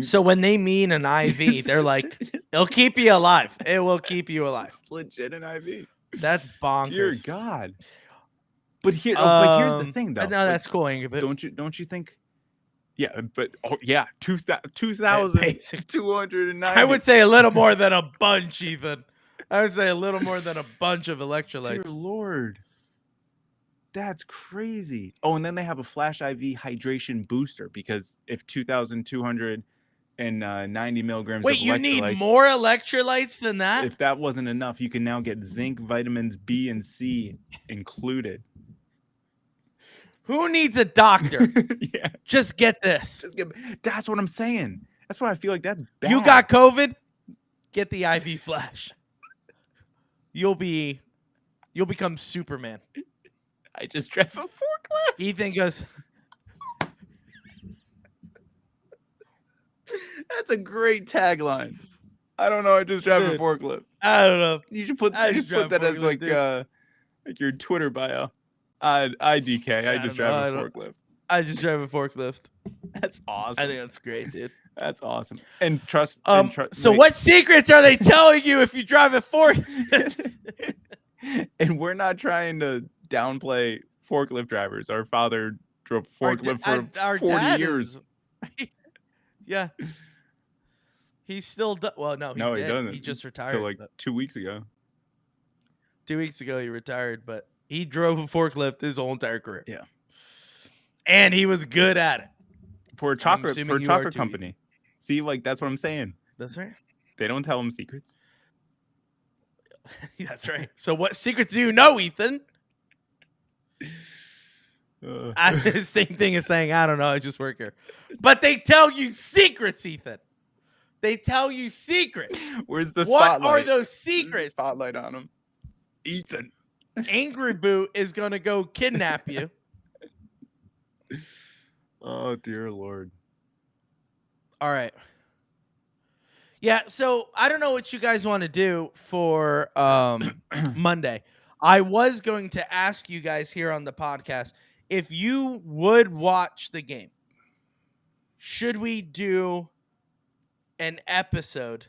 So when they mean an IV, they're like, it'll keep you alive. It will keep you alive. It's legit an IV. That's bonkers. Dear God. But here's the thing, though. No, that's cool, Angry. Don't you think? Yeah, but 2,290. I would say a little more than a bunch, Ethan. I would say a little more than a bunch of electrolytes. Dear Lord. That's crazy. Oh, and then they have a flash IV hydration booster because if 2,290 milligrams Wait, of you need more electrolytes than that? If that wasn't enough, you can now get zinc, vitamins B and C included. Who needs a doctor? Yeah. Just get this. That's what I'm saying. That's why I feel like that's bad. You got COVID? Get the IV flash. You'll become Superman. I just drive a forklift. Ethan goes. That's a great tagline. I don't know. I just drive a forklift. I don't know. You should put that as like your Twitter bio. IDK. I just drive a forklift. I just drive a forklift. That's awesome. I think that's great, dude. That's awesome. And trust. So what secrets are they telling you if you drive a forklift? And we're not trying to downplay forklift drivers. Our father drove forklift for 40 years. Yeah. He's still well, no, he doesn't. He just retired. So like 2 weeks ago. 2 weeks ago he retired, but he drove a forklift his whole entire career. Yeah. And he was good at it. For a chocolate company. See, like that's what I'm saying. That's right. They don't tell him secrets. That's right. So what secrets do you know, Ethan? The same thing as saying, I don't know, I just work here. But they tell you secrets, Ethan. They tell you secrets. Where's the spotlight? What are those secrets? Spotlight on him. Ethan. Angry Boot is going to go kidnap you. Oh, dear Lord. All right. Yeah, so I don't know what you guys want to do for Monday. I was going to ask you guys here on the podcast if you would watch the game. Should we do an episode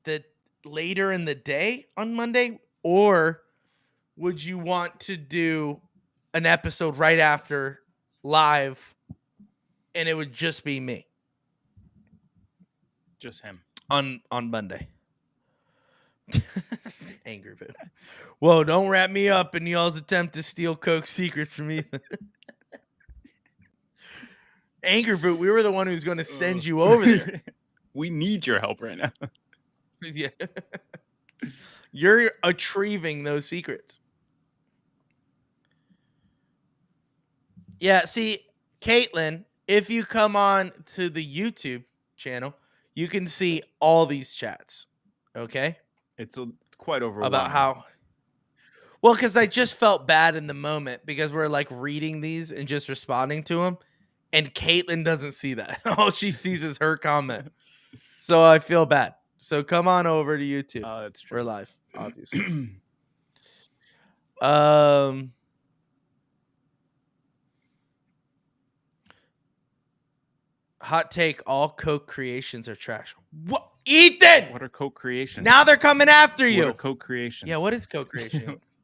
that later in the day on Monday, or would you want to do an episode right after live and it would just be me? Just him. On Monday. Angry Boo. Whoa, don't wrap me up in y'all's attempt to steal Coke's secrets from me. Angry Boot, we were the one who's going to send you over there. We need your help right now. Yeah. You're retrieving those secrets. Yeah, see, Caitlin, if you come on to the YouTube channel, you can see all these chats. Okay? It's quite overwhelming. About how... Well, because I just felt bad in the moment because we're like reading these and just responding to them. And Caitlin doesn't see that. All she sees is her comment. So I feel bad. So come on over to YouTube. That's true. We're live, obviously. Hot take, all Coke creations are trash. What? Ethan! What are Coke creations? Now they're coming after you. What are Coke creations? Yeah, what is Coke creations?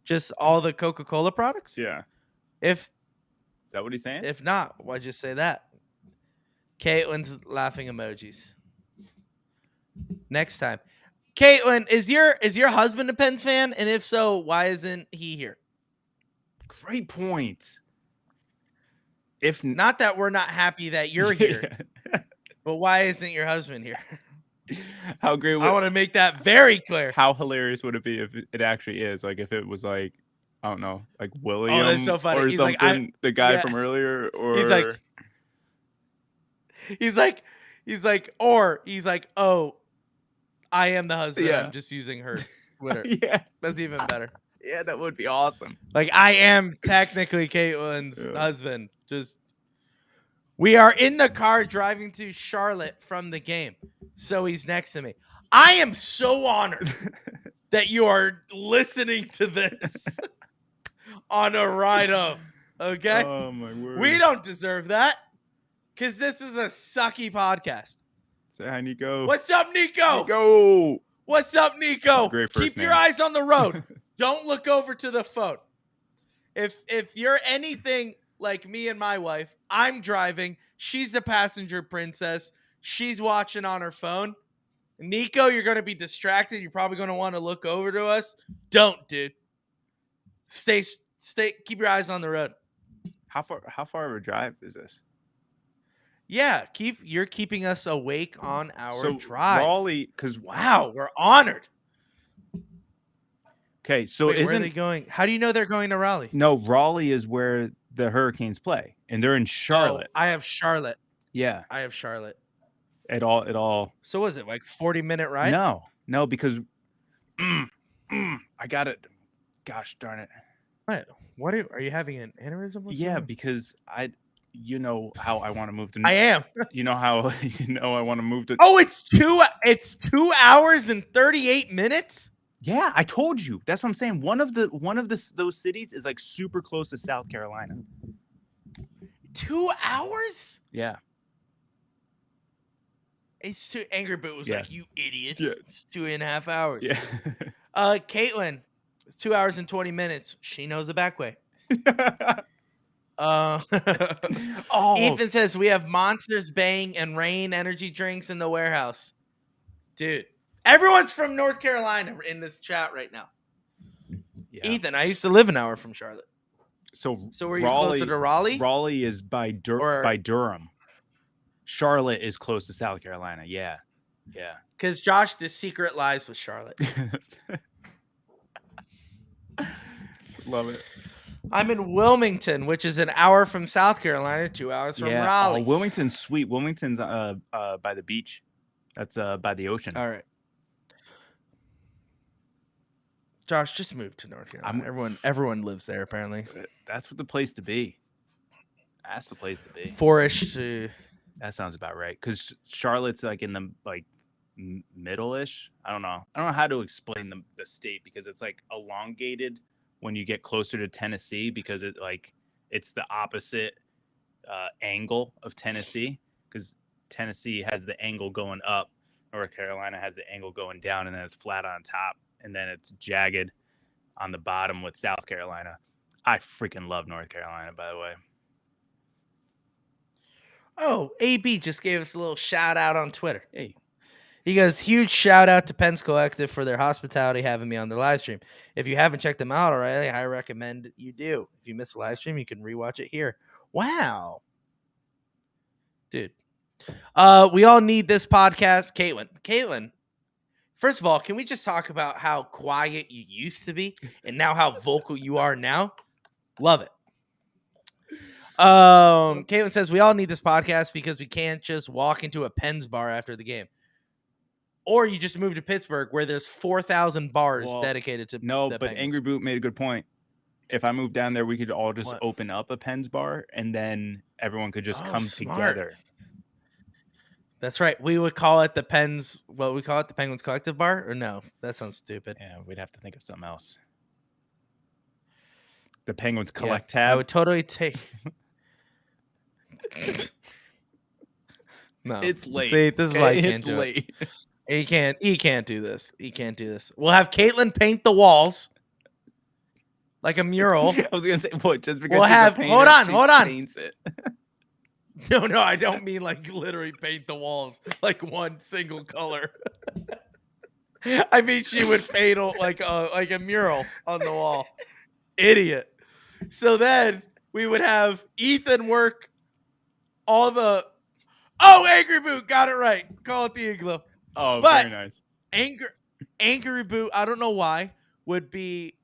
Just all the Coca-Cola products? Yeah. Is that what he's saying? If not, why just say that? Caitlin's laughing emojis. Next time. Caitlin, is your husband a Pens fan? And if so, why isn't he here? Great point. If not that we're not happy that you're here, but why isn't your husband here? How great! I want to make that very clear. How hilarious would it be if it actually is? Like if it was like, I don't know, like William that's so funny. Or he's something, like, the guy from earlier, or he's like, oh, I am the husband. Yeah. I'm just using her Twitter. Yeah, that's even better. Yeah, that would be awesome. Like I am technically Caitlin's husband. Just we are in the car driving to Charlotte from the game, so he's next to me. I am so honored that you are listening to this on a ride up. Okay? Oh, my word. We don't deserve that because this is a sucky podcast. Say hi, Nico. What's up, Nico? Nico. What's up, Nico? Great first Keep name. your eyes on the road. Don't look over to the phone. If you're anything like me and my wife, I'm driving. She's the passenger princess. She's watching on her phone. Nico, you're going to be distracted. You're probably going to want to look over to us. Don't, dude. Stay. Keep your eyes on the road. How far of a drive is this? Yeah, you're keeping us awake on our drive. Raleigh, because wow, we're honored. Okay, so where are they going? How do you know they're going to Raleigh? No, Raleigh is where the Hurricanes play, and they're in Charlotte. Oh, I have Charlotte. Yeah, I have Charlotte. It all. So was it like 40-minute ride? No, because I got it. Gosh darn it! What are you having an aneurysm? Yeah, because you know how I want to move to. I am. You know how I want to move to. Oh, it's 2 hours and 38 minutes. Yeah, I told you. That's what I'm saying. One of those cities is like super close to South Carolina. 2 hours? Yeah. It's too. Angry Boot was like, "You idiots! Yeah. It's 2.5 hours." Yeah. Caitlin, it's 2 hours and 20 minutes. She knows the back way. Ethan says we have Monsters, Bang, and Rain energy drinks in the warehouse. Dude, everyone's from North Carolina in this chat right now. Yeah. Ethan, I used to live an hour from Charlotte. So were you closer to Raleigh? Raleigh is by Durham. Charlotte is close to South Carolina. Yeah. Because Josh, the secret lies with Charlotte. Love it. I'm in Wilmington, which is an hour from South Carolina, 2 hours from Raleigh. Wilmington's sweet. Wilmington's by the beach. That's by the ocean. All right. Josh, just move to North Carolina. Everyone lives there, apparently. That's the place to be. That's the place to be. Forest. That sounds about right. Because Charlotte's like in the middle-ish. I don't know how to explain the state because it's like elongated when you get closer to Tennessee because it's the opposite angle of Tennessee because Tennessee has the angle going up, North Carolina has the angle going down, and then it's flat on top, and then it's jagged on the bottom with South Carolina. I freaking love North Carolina, by the way. Oh, AB just gave us a little shout out on Twitter. Hey. He goes, huge shout out to Penn's Collective for their hospitality having me on their live stream. If you haven't checked them out already, I recommend you do. If you missed the live stream, you can rewatch it here. Wow. Dude. We all need this podcast. Caitlin, first of all, can we just talk about how quiet you used to be and now how vocal you are now? Love it. Caitlin says we all need this podcast because we can't just walk into a Penn's bar after the game. Or you just move to Pittsburgh where there's 4,000 bars dedicated to no, the but Penguins. Angry Boot made a good point. If I moved down there, we could all just open up a Penn's bar and then everyone could just come together. That's right. We would call it the Penn's. What we call it, the Penguins Collective Bar, or no? That sounds stupid. Yeah, we'd have to think of something else. The Penguins Collect tab. I would totally take. No, it's late. See, this is why he can't do it. He can't do this. He can't do this. We'll have Caitlin paint the walls like a mural. I was gonna say what? Just because we'll have. Hold on. Paints it. No, I don't mean like literally paint the walls like one single color. I mean she would paint like a mural on the wall. Idiot. So then we would have Ethan work all the. Oh, Angry Boot got it right. Call it the Igloo. Oh, very nice. Angry Boot, I don't know why, would be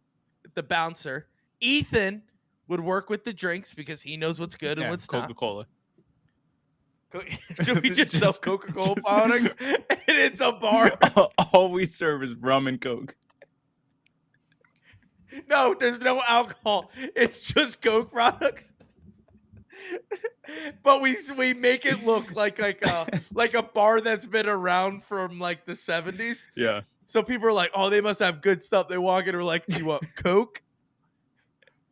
the bouncer. Ethan would work with the drinks because he knows what's good and what's not. Coca-Cola. Should we just sell Coca-Cola products and it's a bar? All we serve is rum and Coke. No, there's no alcohol. It's just Coke products. But we make it look like a bar that's been around from like the 70s. Yeah. So people are like, oh, they must have good stuff. They walk in and are like, do you want Coke?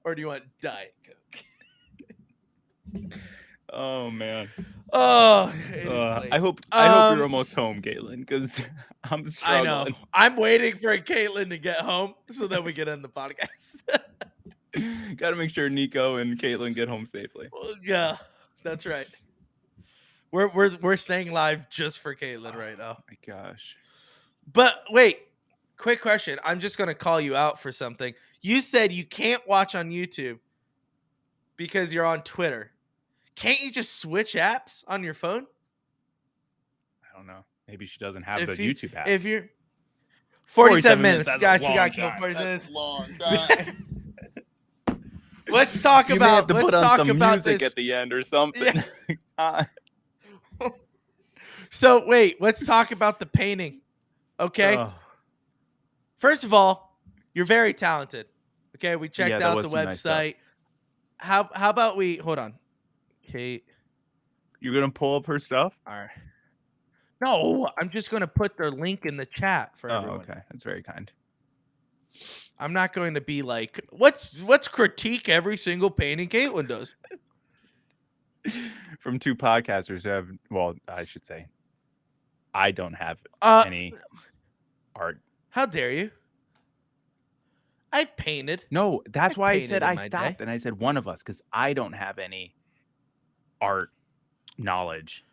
Or do you want Diet Coke? Oh man. Oh, I hope you're almost home, Caitlin, because I'm struggling. I know. I'm waiting for Caitlin to get home so that we can end the podcast. Got to make sure Nico and Caitlin get home safely. Yeah, that's right. We're staying live just for Caitlin right now. Oh my gosh. But wait, quick question. I'm just gonna call you out for something. You said you can't watch on YouTube because you're on Twitter. Can't you just switch apps on your phone? I don't know. Maybe she doesn't have the YouTube app. If you're 47 minutes, guys, we got time. 40 minutes. That's a long time. Let's talk you about. May have to let's put on talk some about music this at the end or something. Yeah. So wait, let's talk about the painting. Okay. First of all, you're very talented. Okay, we checked out the website. How about we hold on, Kate? You're gonna pull up her stuff? All right. No, I'm just gonna put their link in the chat for everyone. Okay, that's very kind. I'm not going to be like, let's critique every single painting Caitlin does. From two podcasters who have, well, I should say, I don't have any art. How dare you? I've painted. No, that's why I said I stopped day. and I said one of us, because I don't have any art knowledge.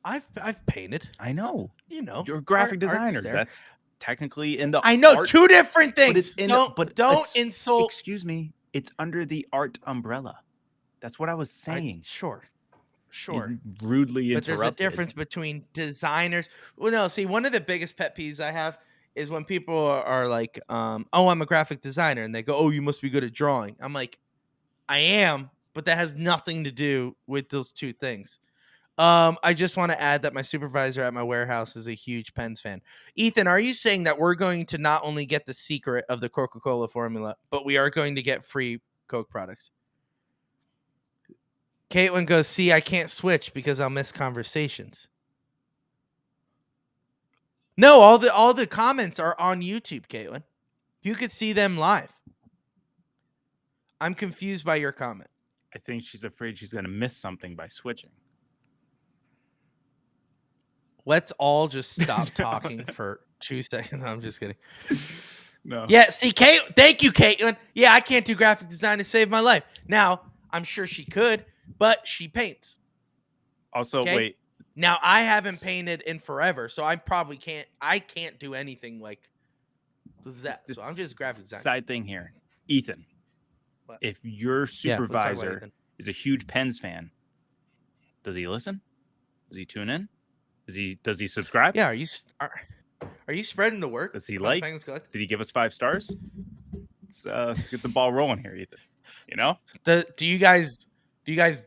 I've painted. I know. You know, you're a graphic designer. That's technically in the. I know art, two different things. But don't insult. Excuse me. It's under the art umbrella. That's what I was saying. Sure. You rudely interrupted. But there's a difference between designers. Well, no. See, one of the biggest pet peeves I have is when people are like, "Oh, I'm a graphic designer," and they go, "Oh, you must be good at drawing." I'm like, I am, but that has nothing to do with those two things. I just want to add that my supervisor at my warehouse is a huge Pens fan. Ethan, are you saying that we're going to not only get the secret of the Coca-Cola formula, but we are going to get free Coke products? Caitlin goes, see, I can't switch because I'll miss conversations. No, all the comments are on YouTube, Caitlin. You could see them live. I'm confused by your comment. I think she's afraid she's going to miss something by switching. Let's all just stop talking for 2 seconds. I'm just kidding. No. Yeah, see, thank you, Caitlin. Yeah, I can't do graphic design to save my life. Now, I'm sure she could, but she paints. Also, wait. Now, I haven't painted in forever, so I probably can't. I can't do anything like that. So I'm just graphic design. Side thing here. Ethan, if your supervisor is a huge Pens fan, does he listen? Does he tune in? Does he subscribe? Yeah. Are you spreading the word? Does he like? Did he give us 5 stars? Let's get the ball rolling here, Ethan. You know? Do you guys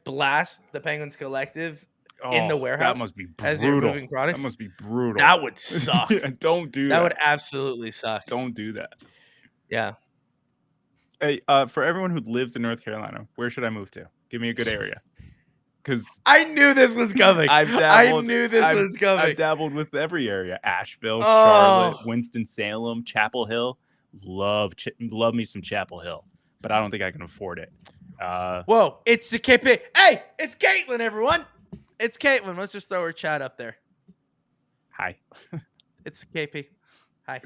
blast the Penguins Collective in the warehouse? That must be brutal. As you're moving products? That must be brutal. That would suck. Yeah, don't do that. That would absolutely suck. Don't do that. Yeah. Hey, for everyone who lives in North Carolina, where should I move to? Give me a good area. Because I knew this was coming. I've dabbled with every area: Asheville, Charlotte, Winston-Salem, Chapel Hill. Love me some Chapel Hill, but I don't think I can afford it. Whoa! It's the KP. Hey, it's Caitlin, everyone. It's Caitlin. Let's just throw her chat up there. Hi. It's KP. Hi.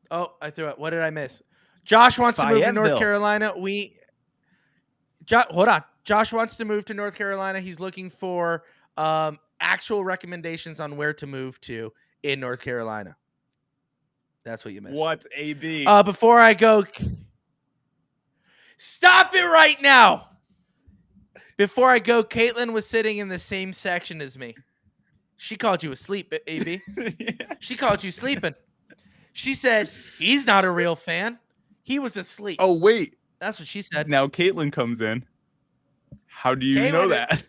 Oh, I threw it. What did I miss? Josh wants to move to North Carolina. Hold on. Josh wants to move to North Carolina. He's looking for actual recommendations on where to move to in North Carolina. That's what you missed. What's AB? Before I go, stop it right now. Before I go, Caitlin was sitting in the same section as me. She called you asleep, AB. Yeah. She called you sleeping. She said, he's not a real fan. He was asleep. Oh, wait. That's what she said. Now Caitlin comes in. How do you know that?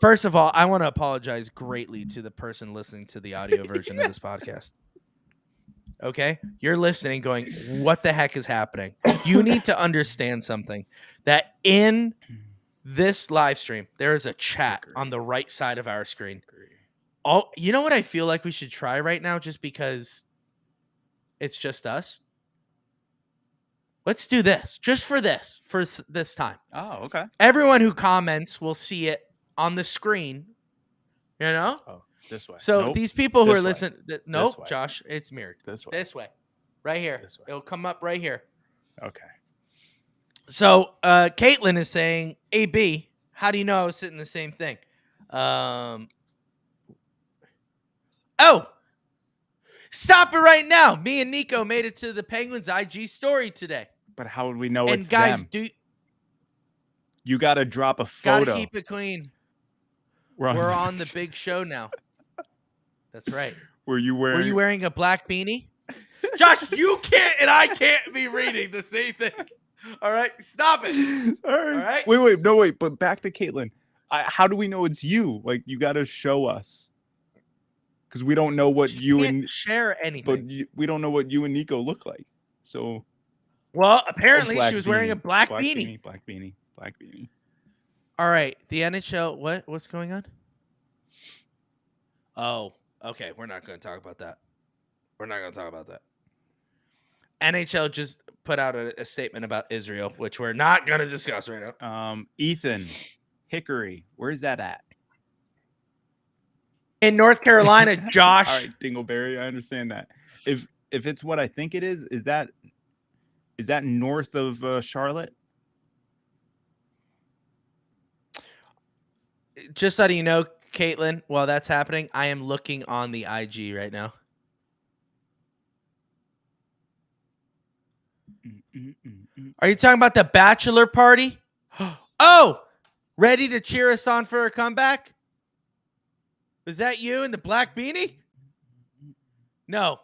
First of all, I want to apologize greatly to the person listening to the audio version of this podcast. Okay? You're listening going, what the heck is happening? You need to understand something. that in this live stream, there is a chat on the right side of our screen. You know what I feel like we should try right now, just because it's just us? Let's do this just for this time. Oh, okay. Everyone who comments will see it on the screen. You know? Oh, this way. So nope. these people who This are way. listening, nope, Josh, it's mirrored. This way. This way. Right here. This way. It'll come up right here. Okay. So Caitlin is saying, AB, how do you know I was sitting the same thing? Oh, stop it right now. Me and Nico made it to the Penguins IG story today. But how would we know and it's guys, them? You got to drop a photo. Gotta keep it clean. We're on the big show now. That's right. Were you wearing a black beanie? Josh, you can't and I can't be reading the same thing. All right, stop it. All right. Wait. But back to Caitlin. How do we know it's you? Like, you got to show us, because we don't know what you and share anything. But we don't know what you and Nico look like. So, well, apparently she was wearing a black beanie. Black beanie. All right, the NHL. What's going on? Oh, okay. We're not going to talk about that. NHL just put out a statement about Israel, which we're not going to discuss right now. Ethan, Hickory, where's that at? In North Carolina, Josh. All right, Dingleberry, I understand that. If it's what I think it is that north of Charlotte? Just letting you know, Caitlin, while that's happening, I am looking on the IG right now. Are you talking about the bachelor party? Oh, ready to cheer us on for a comeback? Was that you in the black beanie? No.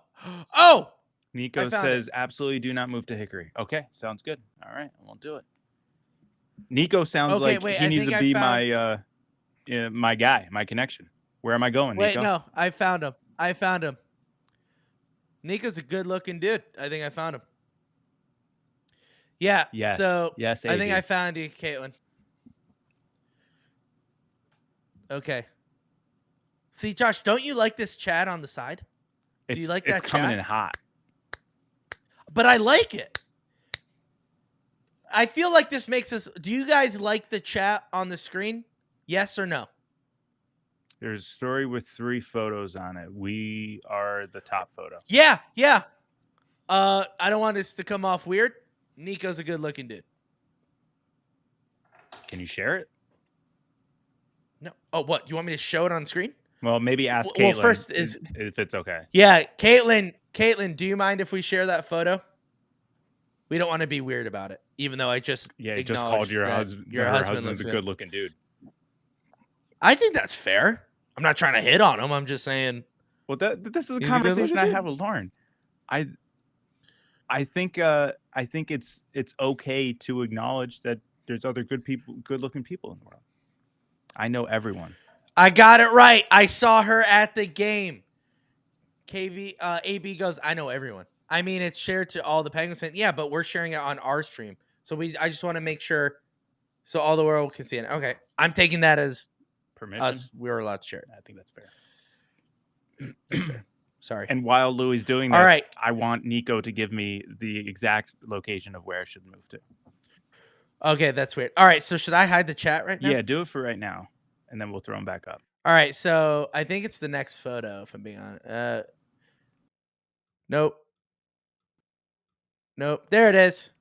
Oh, Nico says, absolutely do not move to Hickory. Okay, sounds good. All right, I won't do it. Nico sounds like he needs to be my guy, my connection. Where am I going, Nico? Wait, no, I found him. Nico's a good-looking dude. I think I found him. Yeah. Yes. So yes, I think I found you, Caitlin. Okay. See, Josh, don't you like this chat on the side? Do you like that chat? It's coming in hot. But I like it. I feel like this makes us... Do you guys like the chat on the screen? Yes or no? There's a story with 3 photos on it. We are the top photo. Yeah. I don't want this to come off weird. Nico's a good-looking dude. Can you share it? No. Oh, what? Do you want me to show it on screen? Well, maybe ask Caitlin. Well, first if it's okay. Yeah, Caitlin, do you mind if we share that photo? We don't want to be weird about it, even though I just called your husband. Your husband's a good-looking dude. I think that's fair. I'm not trying to hit on him. I'm just saying. Well, this is a conversation I have with Lauren. I think it's okay to acknowledge that there's other good-looking people in the world. I know everyone. I got it right. I saw her at the game. AB goes, I know everyone. I mean, it's shared to all the Penguins fans. Yeah, but we're sharing it on our stream. So I just want to make sure so all the world can see it. Okay. I'm taking that as permission. We're allowed to share it. I think that's fair. That's fair. Sorry. And while Louie's doing this, all right, I want Nico to give me the exact location of where I should move to. Okay, that's weird. All right, so should I hide the chat right now? Yeah, do it for right now, and then we'll throw them back up. All right, so I think it's the next photo, if I'm being honest. Nope. There it is.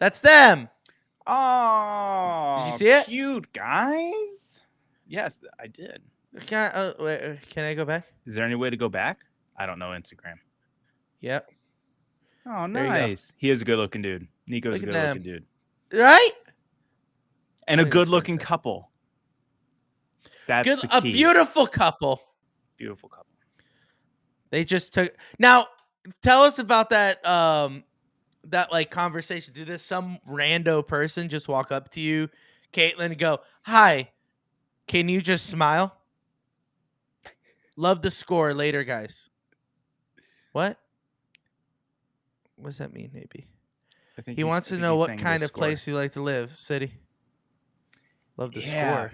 That's them. Oh, did you see it? Cute, guys. Yes, I did. Can I go back? Is there any way to go back? I don't know Instagram. Yep. Oh, nice. He is a good-looking dude. Nico's a good-looking dude. Right? And a good-looking couple. That's the key. A beautiful couple. Beautiful couple. They just took... Now, tell us about that that like conversation. Did some rando person just walk up to you, Caitlin, and go, "Hi, can you just smile? Love the score later, guys." What does that mean, maybe? He wants to know what kind of place you like to live. City. Love the score.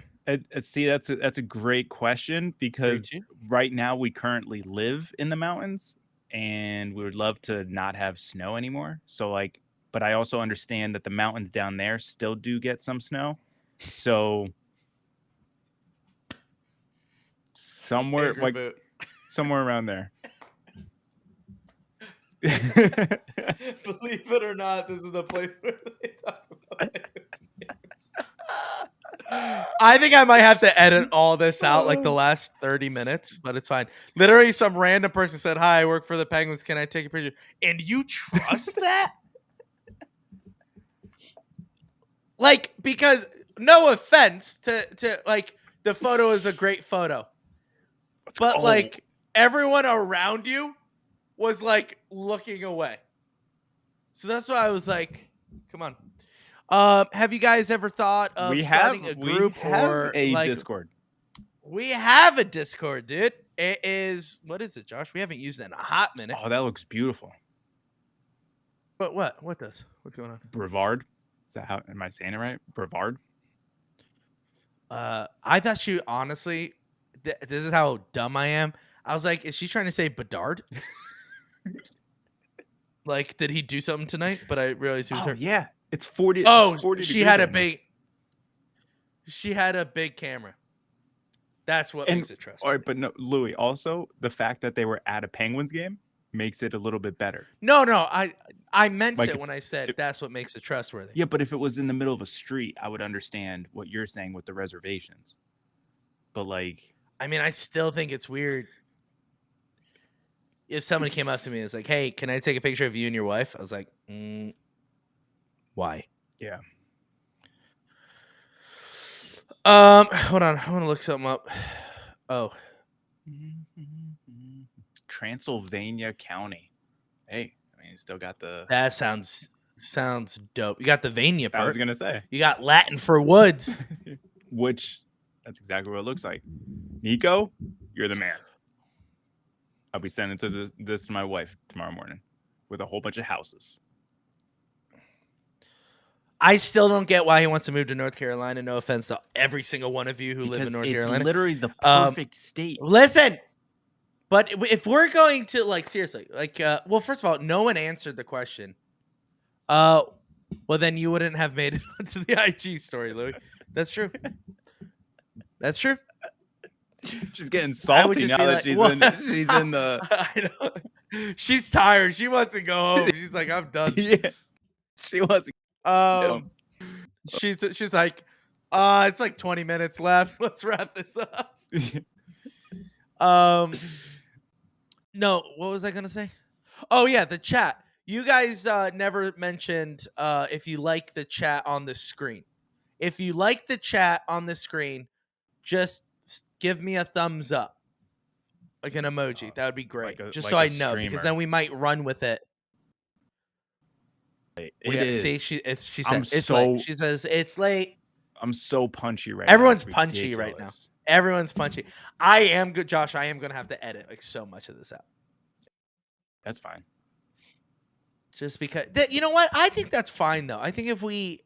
See, that's a great question because right now we currently live in the mountains and we would love to not have snow anymore. So like, but I also understand that the mountains down there still do get some snow. So somewhere around there. Believe it or not, this is the place where they talk about games. I think I might have to edit all this out, like the last 30 minutes, but it's fine. Literally, some random person said, "Hi, I work for the Penguins. Can I take a picture?" And you trust that? Like, because no offense to like the photo is a great photo, but like everyone around you was like looking away. So that's why I was like, "Come on." Have you guys ever thought of starting a group or a like Discord? We have a Discord, dude. It is, what is it, Josh? We haven't used it in a hot minute. Oh, that looks beautiful. But what? What does? What's going on? Brevard. Is that how? Am I saying it right? Brevard. I thought she honestly. This is how dumb I am. I was like, is she trying to say Bedard? Like, did he do something tonight? But I realized he was hurt. Yeah. It's 40. Oh, it's 40 she had a big. She had a big camera. That's what makes it trustworthy. All right, but no, Louie. Also, the fact that they were at a Penguins game makes it a little bit better. No, I meant it when I said that's what makes it trustworthy. Yeah, but if it was in the middle of a street, I would understand what you're saying with the reservations. But like, I mean, I still think it's weird. If somebody came up to me and was like, "Hey, can I take a picture of you and your wife?" I was like, "Why?" Yeah. Hold on. I want to look something up. Oh. Transylvania County. Hey, I mean, you still got the. That sounds dope. You got the Vania part. I was gonna say. You got Latin for woods. Which, that's exactly what it looks like. Nico, you're the man. I'll be sending this to my wife tomorrow morning with a whole bunch of houses. I still don't get why he wants to move to North Carolina. No offense to every single one of you who live in North Carolina. It's literally the perfect state. Listen, but if we're going to, like, seriously, like, well, first of all, no one answered the question. Well, then you wouldn't have made it onto the IG story, Louie. That's true. That's true. She's getting salty now that she's in the. I know. She's tired. She wants to go home. She's like, I'm done. Yeah, she wants. She's like, it's like 20 minutes left. Let's wrap this up. No, what was I gonna say? Oh yeah, the chat. You guys never mentioned if you like the chat on the screen. If you like the chat on the screen, just give me a thumbs up, like an emoji. That would be great. Just so I know, because then we might run with it. It is. See, she said it's late. She says it's late. I'm so punchy right Everyone's now. Everyone's punchy right now. Everyone's punchy. I am good, Josh. I am gonna have to edit like so much of this out. That's fine. Just because you know what? I think that's fine though. I think if we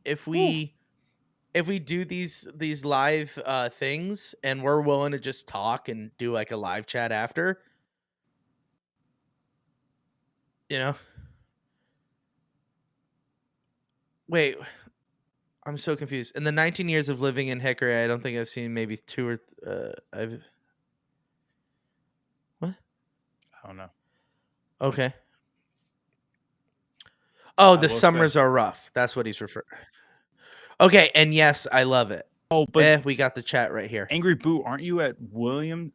do these live things and we're willing to just talk and do like a live chat after, you know. Wait, I'm so confused. In the 19 years of living in Hickory, I don't think I've seen maybe two or what? I don't know. Okay. Oh, the summers are rough. That's what he's referring. Okay, and yes, I love it. Oh, but we got the chat right here. Angry Boo, aren't you at Williamsport,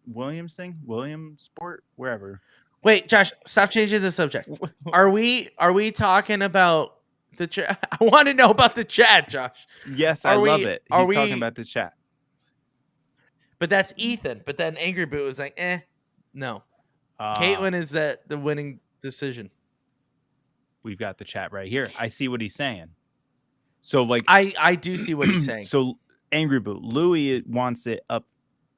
wherever? Wait, Josh, stop changing the subject. Are we talking about the chat? I want to know about the chat, Josh. Yes, I love it. He's talking about the chat. But that's Ethan. But then Angry Boo was like, no. Caitlin is the winning decision. We've got the chat right here. I see what he's saying. So like I do see what he's saying. So Angry Boo, Louie wants it up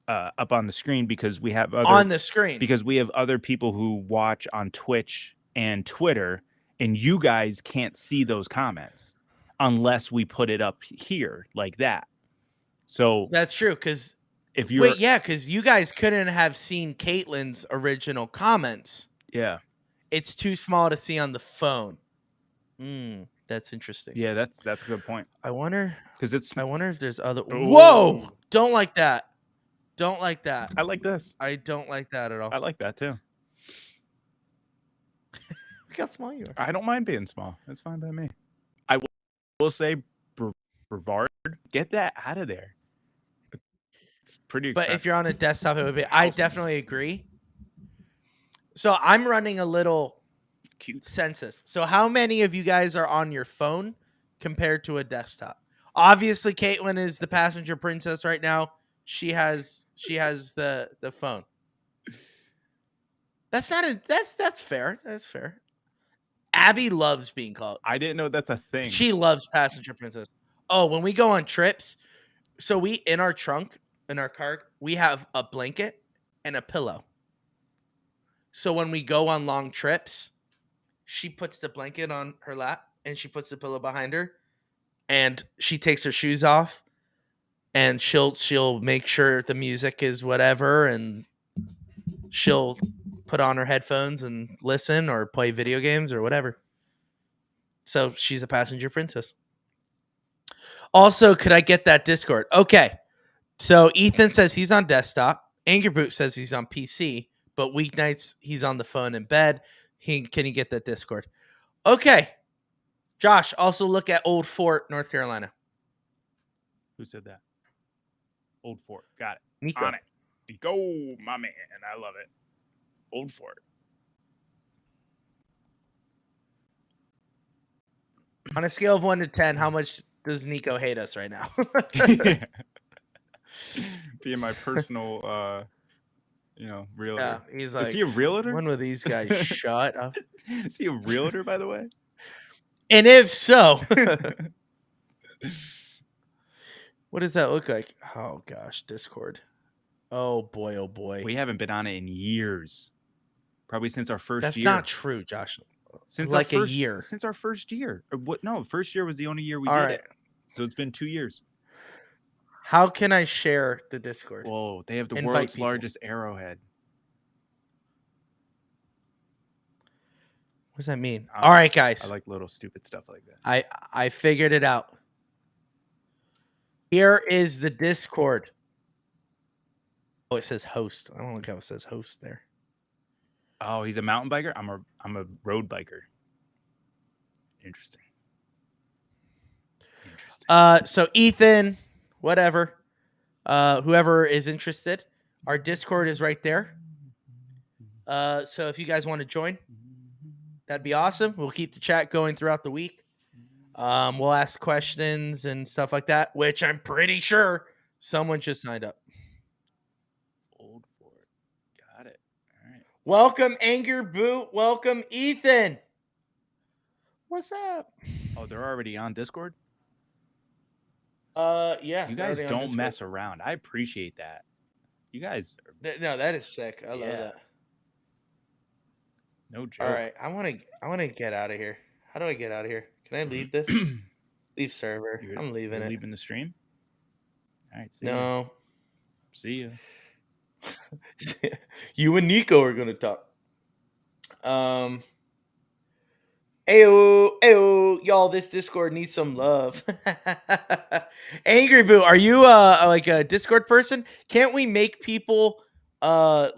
on the screen because we have other on the screen because we have other people who watch on Twitch and Twitter, and you guys can't see those comments unless we put it up here like that. So that's true. Because if you're because you guys couldn't have seen Caitlin's original comments. Yeah, it's too small to see on the phone. That's interesting. Yeah, that's a good point. I wonder if there's other. Ooh. Whoa! Don't like that. Don't like that. I like this. I don't like that at all. I like that too. Look how small you are. I don't mind being small. That's fine by me. I will say, Brevard, get that out of there. It's pretty expensive. But if you're on a desktop, it would be. I definitely agree. So I'm running a little cute census. So how many of you guys are on your phone compared to a desktop? Obviously, Caitlin is the passenger princess right now. She has the phone. That's fair. That's fair. Abby loves being called. I didn't know that's a thing. She loves passenger princess. Oh, when we go on trips, so we in our trunk in our car, we have a blanket and a pillow. So when we go on long trips, she puts the blanket on her lap and she puts the pillow behind her, and she takes her shoes off, and she'll make sure the music is whatever, and she'll put on her headphones and listen or play video games or whatever. So she's a passenger princess. Also, could I get that Discord? Okay. So Ethan says he's on desktop. Angry Boot says he's on PC, but weeknights he's on the phone in bed. Can he get that Discord? Okay. Josh, also look at Old Fort, North Carolina. Who said that? Old Fort. Got it. Nico. On it. Nico, my man. I love it. Old Fort. On a scale of 1 to 10, how much does Nico hate us right now? Being my personal, realtor. Yeah, he's like, is he a realtor? When will these guys shut up? Is he a realtor, by the way? And if so, what does that look like? Oh, gosh, Discord. Oh, boy, oh, boy. We haven't been on it in years. Probably since our first year. That's not true, Josh. Since like a year. Since our first year. Or what? No, first year was the only year we did it. So it's been 2 years. How can I share the Discord? Whoa, they have the world's largest arrowhead. What does that mean? All right, guys. I like little stupid stuff like that. I figured it out. Here is the Discord. Oh, it says host. I don't like how it says host there. Oh, he's a mountain biker? I'm a road biker. Interesting. So Ethan, whatever, whoever is interested, our Discord is right there. So if you guys want to join, that'd be awesome. We'll keep the chat going throughout the week. We'll ask questions and stuff like that, which I'm pretty sure someone just signed up. Old Fort. Got it. All right. Welcome, Anger Boot. Welcome, Ethan. What's up? Oh, they're already on Discord? Yeah. You guys don't mess around. I appreciate that. You guys No, that is sick. I love that. No joke. All right, I want to get out of here. How do I get out of here? Can I leave this? Leave server. I'm leaving it. Leaving the stream? All right, see No. ya. See ya. You and Nico are going to talk. Ayo, y'all, this Discord needs some love. Angry Boo, are you like a Discord person? Can't we make people what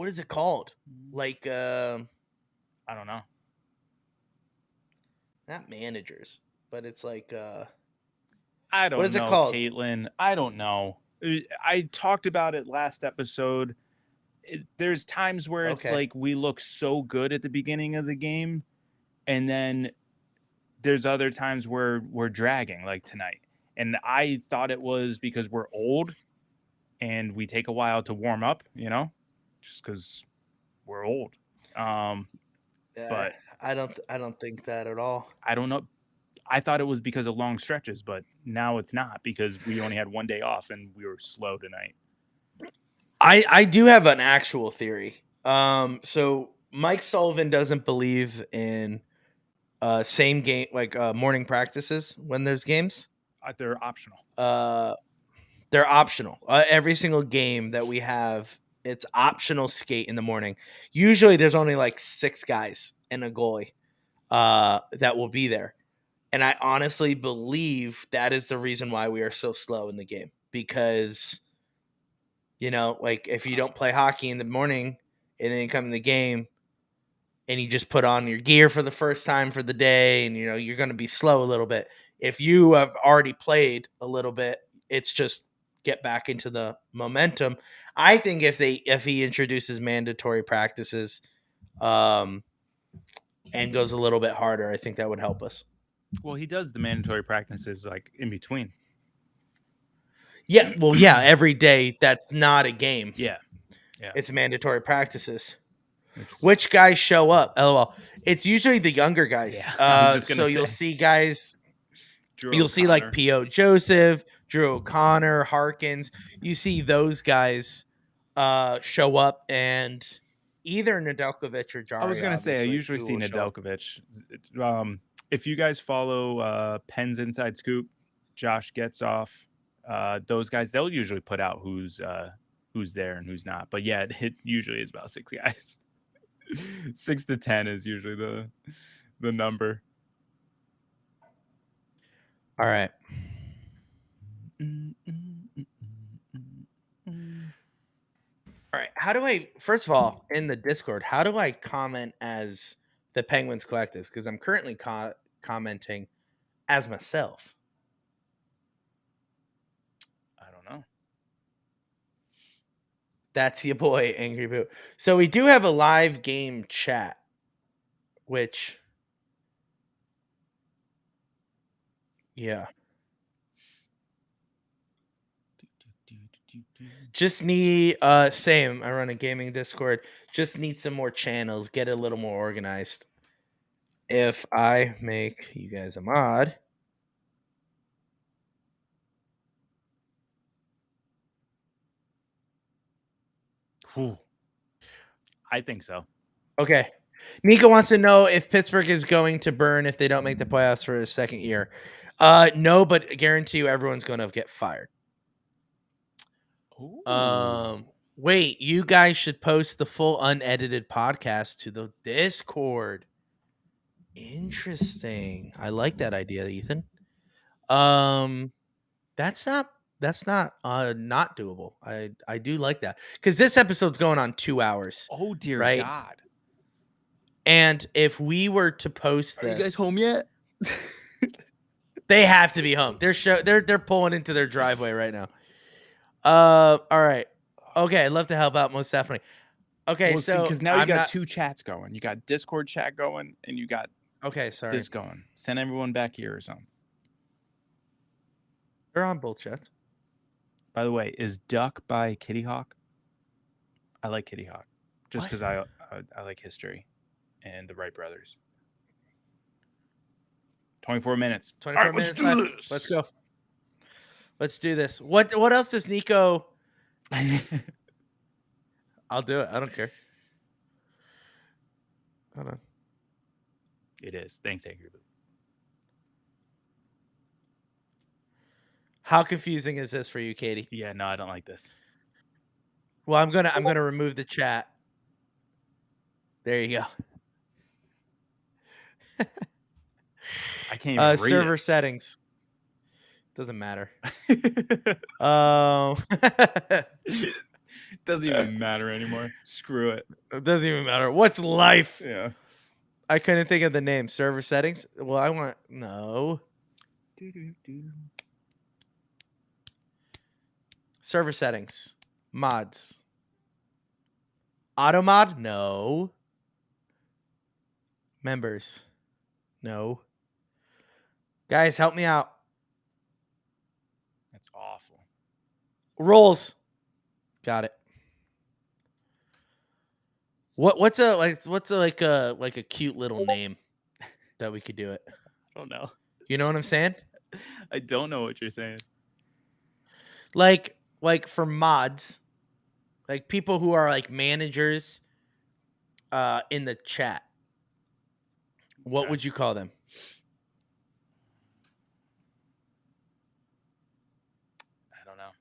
is it called? Like I don't know. Not managers, but it's like I don't know. What is it called? Caitlin? I don't know. I talked about it last episode. There's times where it's like we look so good at the beginning of the game, and then there's other times where we're dragging, like tonight. And I thought it was because we're old and we take a while to warm up, just because we're old. But I don't think that at all. I don't know. I thought it was because of long stretches, but now it's not, because we only had one day off and we were slow tonight. I do have an actual theory. So Mike Sullivan doesn't believe in same game morning practices when there's games. They're optional. They're optional. Every single game that we have, it's optional skate in the morning. Usually there's only like 6 guys and a goalie that will be there. And I honestly believe that is the reason why we are so slow in the game. Because, like if you don't play hockey in the morning and then you come in the game and you just put on your gear for the first time for the day and, you're going to be slow a little bit. If you have already played a little bit, it's just get back into the momentum. I think if he introduces mandatory practices and goes a little bit harder, I think that would help us. Well, he does the mandatory practices like in between. Yeah, well, yeah, every day that's not a game. Yeah. It's mandatory practices. Which guys show up? LOL. It's usually the younger guys. Yeah, so you'll see guys. You'll see like P.O. Joseph, Drew O'Connor, Harkins. You see those guys show up, and either Nedeljkovic or Jari. I was going to say, I usually see Nedeljkovic. If you guys follow Penn's Inside Scoop, Josh Gets Off, those guys, they'll usually put out who's there and who's not. But yeah, it usually is about 6 guys. 6 to 10 is usually the number. All right. All right. How do I, first of all, in the Discord, how do I comment as the Penguins Collectives? Because I'm currently commenting as myself. I don't know. That's your boy, Angry Boo. So we do have a live game chat, which, yeah. Just need same. I run a gaming Discord. Just need some more channels. Get a little more organized. If I make you guys a mod, I think so. Okay. Nico wants to know if Pittsburgh is going to burn if they don't make the playoffs for a second year. No, but I guarantee you everyone's going to get fired. Wait, you guys should post the full unedited podcast to the Discord. Interesting. I like that idea, Ethan. That's not not doable. I do like that because this episode's going on 2 hours. Oh dear God! And if we were to post this, are you guys home yet? They have to be home. They're pulling into their driveway right now. All right. Okay, I'd love to help out most definitely. Okay, so because now you got 2 chats going. You got Discord chat going, and you got this going. Send everyone back here or something. They're on both chats. By the way, is Duck by Kitty Hawk? I like Kitty Hawk just because I like history and the Wright brothers. 24 minutes. 24 minutes left. Let's go. Let's do this. What else does Nico? I'll do it. I don't care. Hold on. It is. Thanks, Angry Boo. How confusing is this for you, Katie? Yeah, no, I don't like this. Well, I'm gonna remove the chat. There you go. I can't even read server it. Settings. Doesn't matter. Doesn't even matter anymore. Screw it. It doesn't even matter. What's life? Yeah. I couldn't think of the name. Server settings. Well, I want no. Server settings. Mods. Auto mod? No. Members. No. Guys, help me out. That's awful. Roles. Got it. What's a cute little name that we could do it? I don't know. You know what I'm saying? I don't know what you're saying. Like for mods, like people who are like managers, in the chat. What would you call them? I don't know.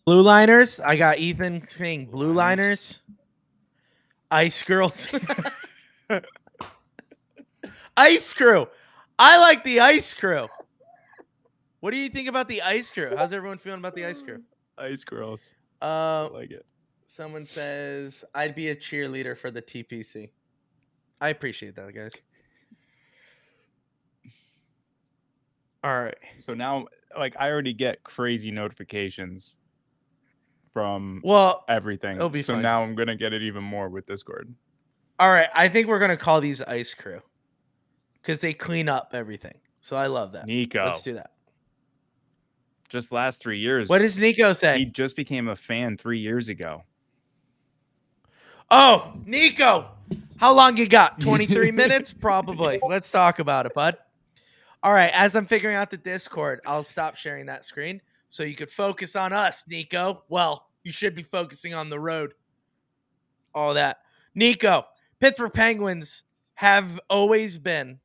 Blue liners. I got Ethan saying blue liners. Ice girls. Ice crew. I like the ice crew. What do you think about the ice crew? How's everyone feeling about the ice crew? Ice girls. I like it. Someone says I'd be a cheerleader for the TPC. I appreciate that, guys. All right. So now, like, I already get crazy notifications from everything. It'll be so fine. Now I'm gonna get it even more with Discord. All right, I think we're gonna call these ice crew because they clean up everything. So I love that. Nico, let's do that. Just last 3 years. What does Nico say? He just became a fan 3 years ago. Oh, Nico, how long you got? 23 minutes? Probably. Let's talk about it, bud. All right, as I'm figuring out the Discord, I'll stop sharing that screen so you could focus on us, Nico. Well, you should be focusing on the road. All that. Nico, Pittsburgh Penguins have always been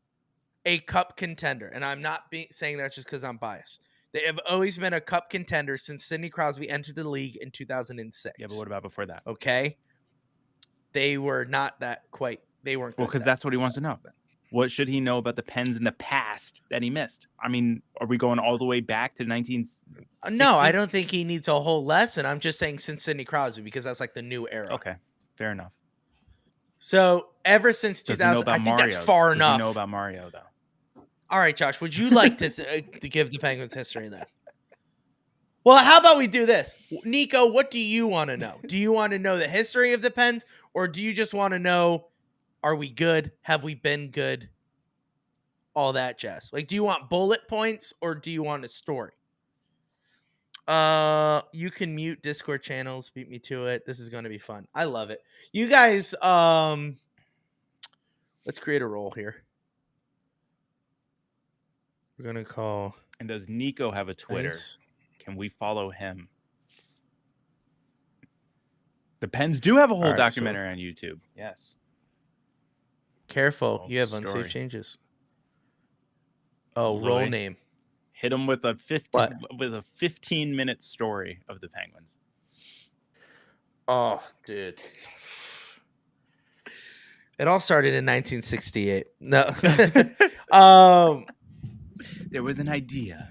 a cup contender, and I'm not saying that just because I'm biased. They have always been a cup contender since Sidney Crosby entered the league in 2006. Yeah, but what about before that? Okay. They were not that quite. They weren't. Well, because that's what he wants to know. What should he know about the Pens in the past that he missed? I mean, are we going all the way back to 1960? No, I don't think he needs a whole lesson. I'm just saying since Sidney Crosby, because that's like the new era. Okay, fair enough. So ever since 2000, I think that's far enough. Does he know about Mario, though? All right, Josh, would you like to give the Penguins history then? Well, how about we do this? Nico, what do you want to know? Do you want to know the history of the Pens, or do you just want to know, are we good? Have we been good? All that jazz. Like, do you want bullet points, or do you want a story? You can mute Discord channels, beat me to it. This is going to be fun. I love it. You guys, let's create a role here. We're gonna call. And does Nico have a Twitter? Ice. Can we follow him? The Pens do have a whole documentary on YouTube. Yes. Careful, you have unsafe changes. Oh, Louie. Role name. Hit him with a 15-minute story of the Penguins. Oh, dude. It all started in 1968. No. There was an idea.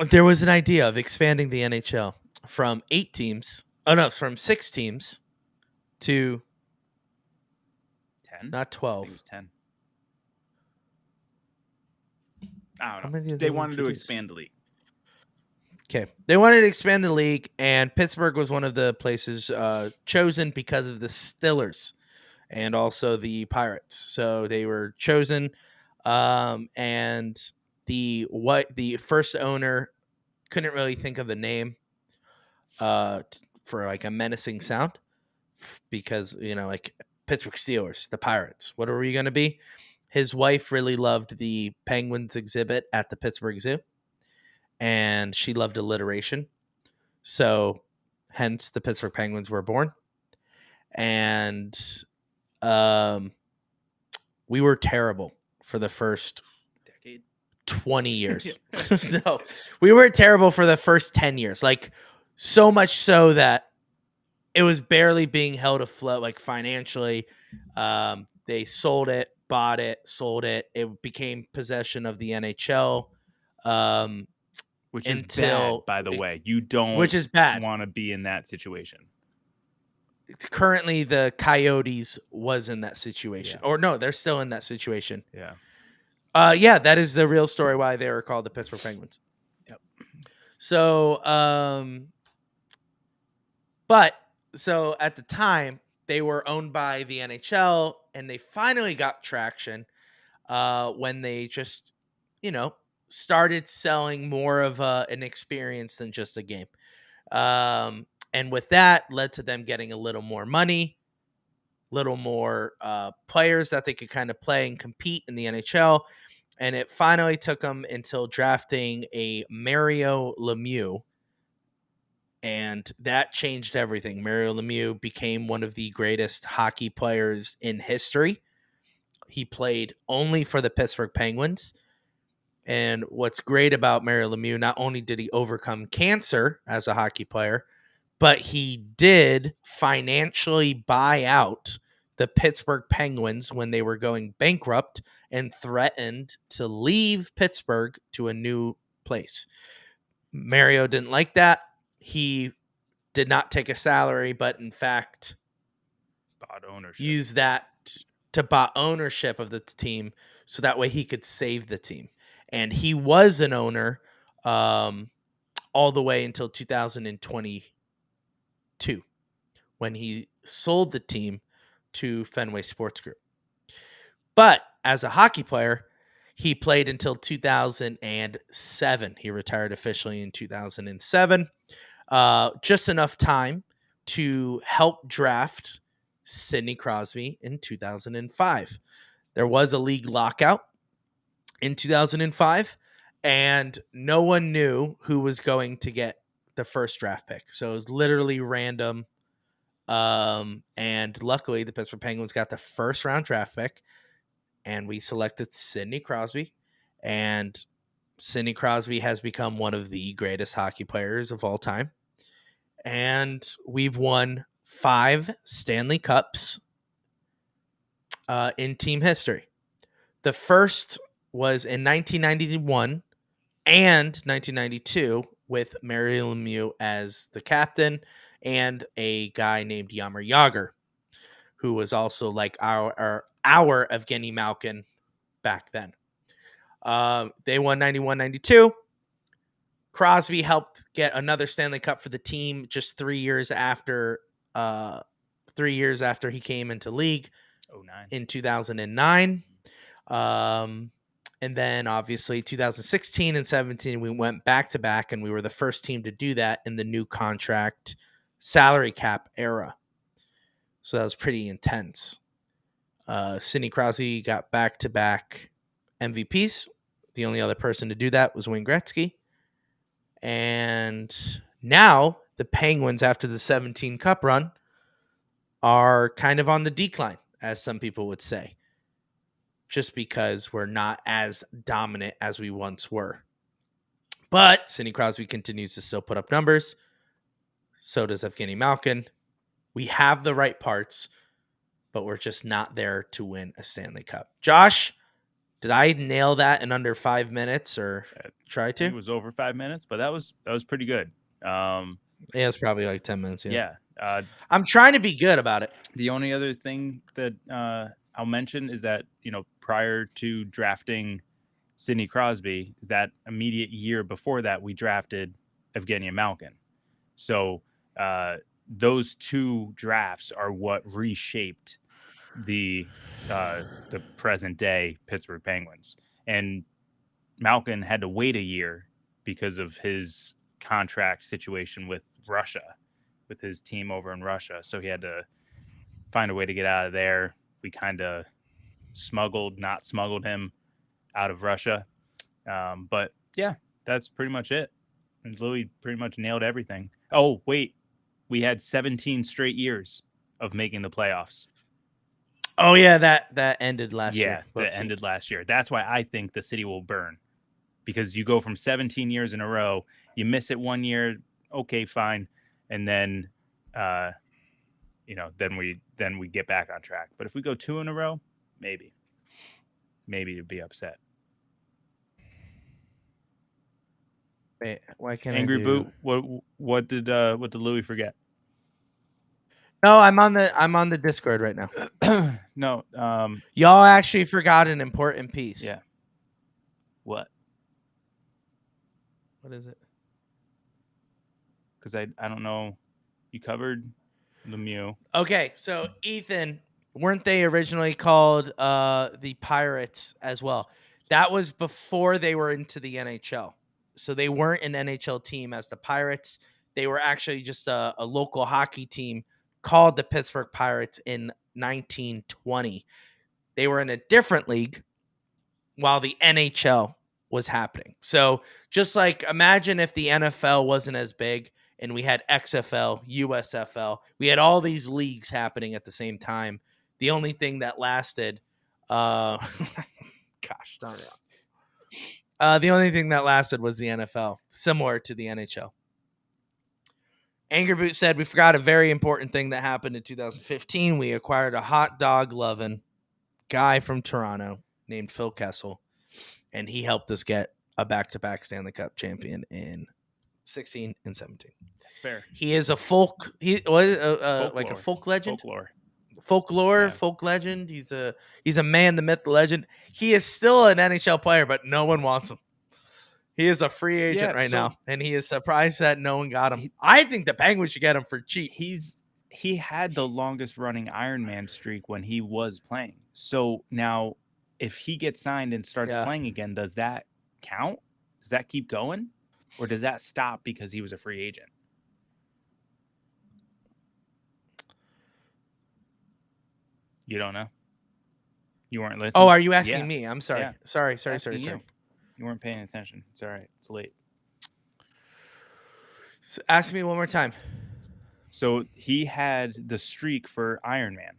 There was an idea of expanding the NHL from 8 teams. Oh, no, from 6 teams to 10? Not 12. I think it was 10. I don't know. They wanted to expand the league. Okay. They wanted to expand the league, and Pittsburgh was one of the places chosen because of the Steelers and also the Pirates. So they were chosen, and the first owner couldn't really think of the name for like a menacing sound because, like Pittsburgh Steelers, the Pirates. What are we going to be? His wife really loved the Penguins exhibit at the Pittsburgh Zoo, and she loved alliteration. So hence the Pittsburgh Penguins were born. And we were terrible for the first 20 years. No, we were terrible for the first 10 years. Like, so much so that it was barely being held afloat, like financially. They sold it, bought it, sold it. It became possession of the NHL. Which is bad, by the way. You don't which is bad. Want to be in that situation. It's currently the Coyotes was in that situation. Yeah. Or no, they're still in that situation. Yeah. Yeah, that is the real story why they were called the Pittsburgh Penguins. Yep. So, so at the time, they were owned by the NHL, and they finally got traction when they just, started selling more of an experience than just a game. And with that, led to them getting a little more money, little more players that they could kind of play and compete in the NHL. And it finally took them until drafting a Mario Lemieux And that changed everything. Mario Lemieux became one of the greatest hockey players in history. He played only for the Pittsburgh Penguins. And what's great about Mario Lemieux, not only did he overcome cancer as a hockey player, but he did financially buy out the Pittsburgh Penguins when they were going bankrupt and threatened to leave Pittsburgh to a new place. Mario didn't like that. He did not take a salary, but in fact, bought ownership. Used that to buy ownership of the team so that way he could save the team. And he was an owner all the way until 2022 when he sold the team to Fenway Sports Group. But as a hockey player, he played until 2007. He retired officially in 2007. Just enough time to help draft Sidney Crosby in 2005. There was a league lockout in 2005, and no one knew who was going to get the first draft pick. So it was literally random. And luckily, the Pittsburgh Penguins got the first round draft pick, and we selected Sidney Crosby. And Sidney Crosby has become one of the greatest hockey players of all time. And we've won 5 Stanley Cups in team history. The first was in 1991 and 1992 with Mario Lemieux as the captain and a guy named Jaromir Jagr, who was also like our Evgeny Malkin back then. They won 91-92. Crosby helped get another Stanley Cup for the team just 3 years after he came into league. 2009. In 2009. And then obviously 2016 and 17, we went back to back, and we were the first team to do that in the new contract salary cap era. So that was pretty intense. Sidney Crosby got back to back MVPs. The only other person to do that was Wayne Gretzky. And now the Penguins, after the 17 Cup run, are kind of on the decline, as some people would say, just because we're not as dominant as we once were. But Sidney Crosby continues to still put up numbers. So does Evgeny Malkin. We have the right parts, but we're just not there to win a Stanley Cup. Josh, did I nail that in under 5 minutes, or try to? It was over 5 minutes, but that was pretty good. Yeah, it's probably like 10 minutes. Yeah. I'm trying to be good about it. The only other thing that I'll mention is that, prior to drafting Sidney Crosby, that immediate year before that, we drafted Evgeny Malkin. So those 2 drafts are what reshaped the present day Pittsburgh Penguins. And Malkin had to wait a year because of his contract situation with Russia, with his team over in Russia. So he had to find a way to get out of there. We kind of not smuggled him out of Russia. But yeah, that's pretty much it. And Louie pretty much nailed everything. Oh, wait. We had 17 straight years of making the playoffs. Oh, yeah, that ended last year. Yeah, that ended last year. That's why I think the city will burn. Because you go from 17 years in a row, you miss it 1 year, okay, fine. And then then we get back on track. But if we go 2 in a row, maybe you'd be upset. Wait, why can't Angry I do... Boot? What did Louie forget? No, I'm on the Discord right now. No, y'all actually forgot an important piece. Yeah. What is it? Because I don't know. You covered Lemieux. Okay, so Ethan, weren't they originally called the Pirates as well? That was before they were into the NHL. So they weren't an NHL team as the Pirates. They were actually just a local hockey team called the Pittsburgh Pirates in 1920. They were in a different league while the NHL was happening. So just like imagine if the NFL wasn't as big and we had XFL, USFL. We had all these leagues happening at the same time. The only thing that lasted, gosh darn it. The only thing that lasted was the NFL, similar to the NHL. Angry Boot said, we forgot a very important thing that happened in 2015. We acquired a hot dog loving guy from Toronto named Phil Kessel, and he helped us get a back-to-back Stanley Cup champion in 16 and 17. That's fair. He is a folk like a folk legend. Folk legend. He's a man, the myth, the legend. He is still an NHL player, but no one wants him. He is a free agent right now, and he is surprised that no one got him. I think the Penguins should get him for cheap. He had the longest running Ironman streak when he was playing. So now, if he gets signed and starts playing again, does that count? Does that keep going, or does that stop because he was a free agent? You don't know. You weren't listening. Oh, are you asking me? I'm sorry. Yeah. Sorry. You weren't paying attention. It's all right. It's late. So ask me one more time. So he had the streak for Ironman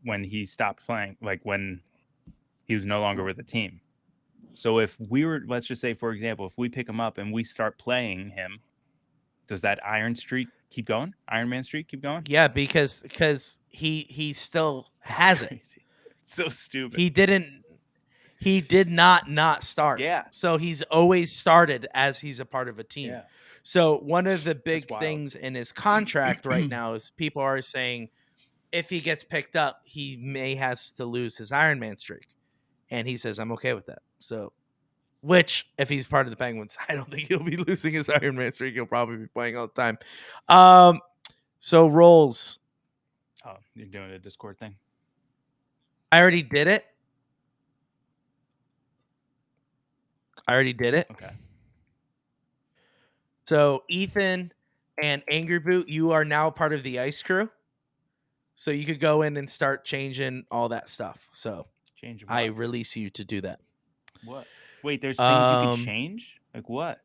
when he stopped playing, like when he was no longer with the team. So if we were, let's just say, for example, if we pick him up and we start playing him, does that Iron streak keep going? Ironman streak keep going? Yeah, because he still has it. It's so stupid. He did not start. Yeah. So he's always started as he's a part of a team. Yeah. So one of the big things in his contract right now is people are saying if he gets picked up, he may has to lose his Ironman streak. And he says, I'm okay with that. So, which if he's part of the Penguins, I don't think he'll be losing his Ironman streak. He'll probably be playing all the time. So roles. Oh, you're doing a Discord thing? I already did it. Okay. So Ethan and Angry Boot, you are now part of the Ice Crew. So you could go in and start changing all that stuff. So I release you to do that. What? Wait, there's things you can change? Like what?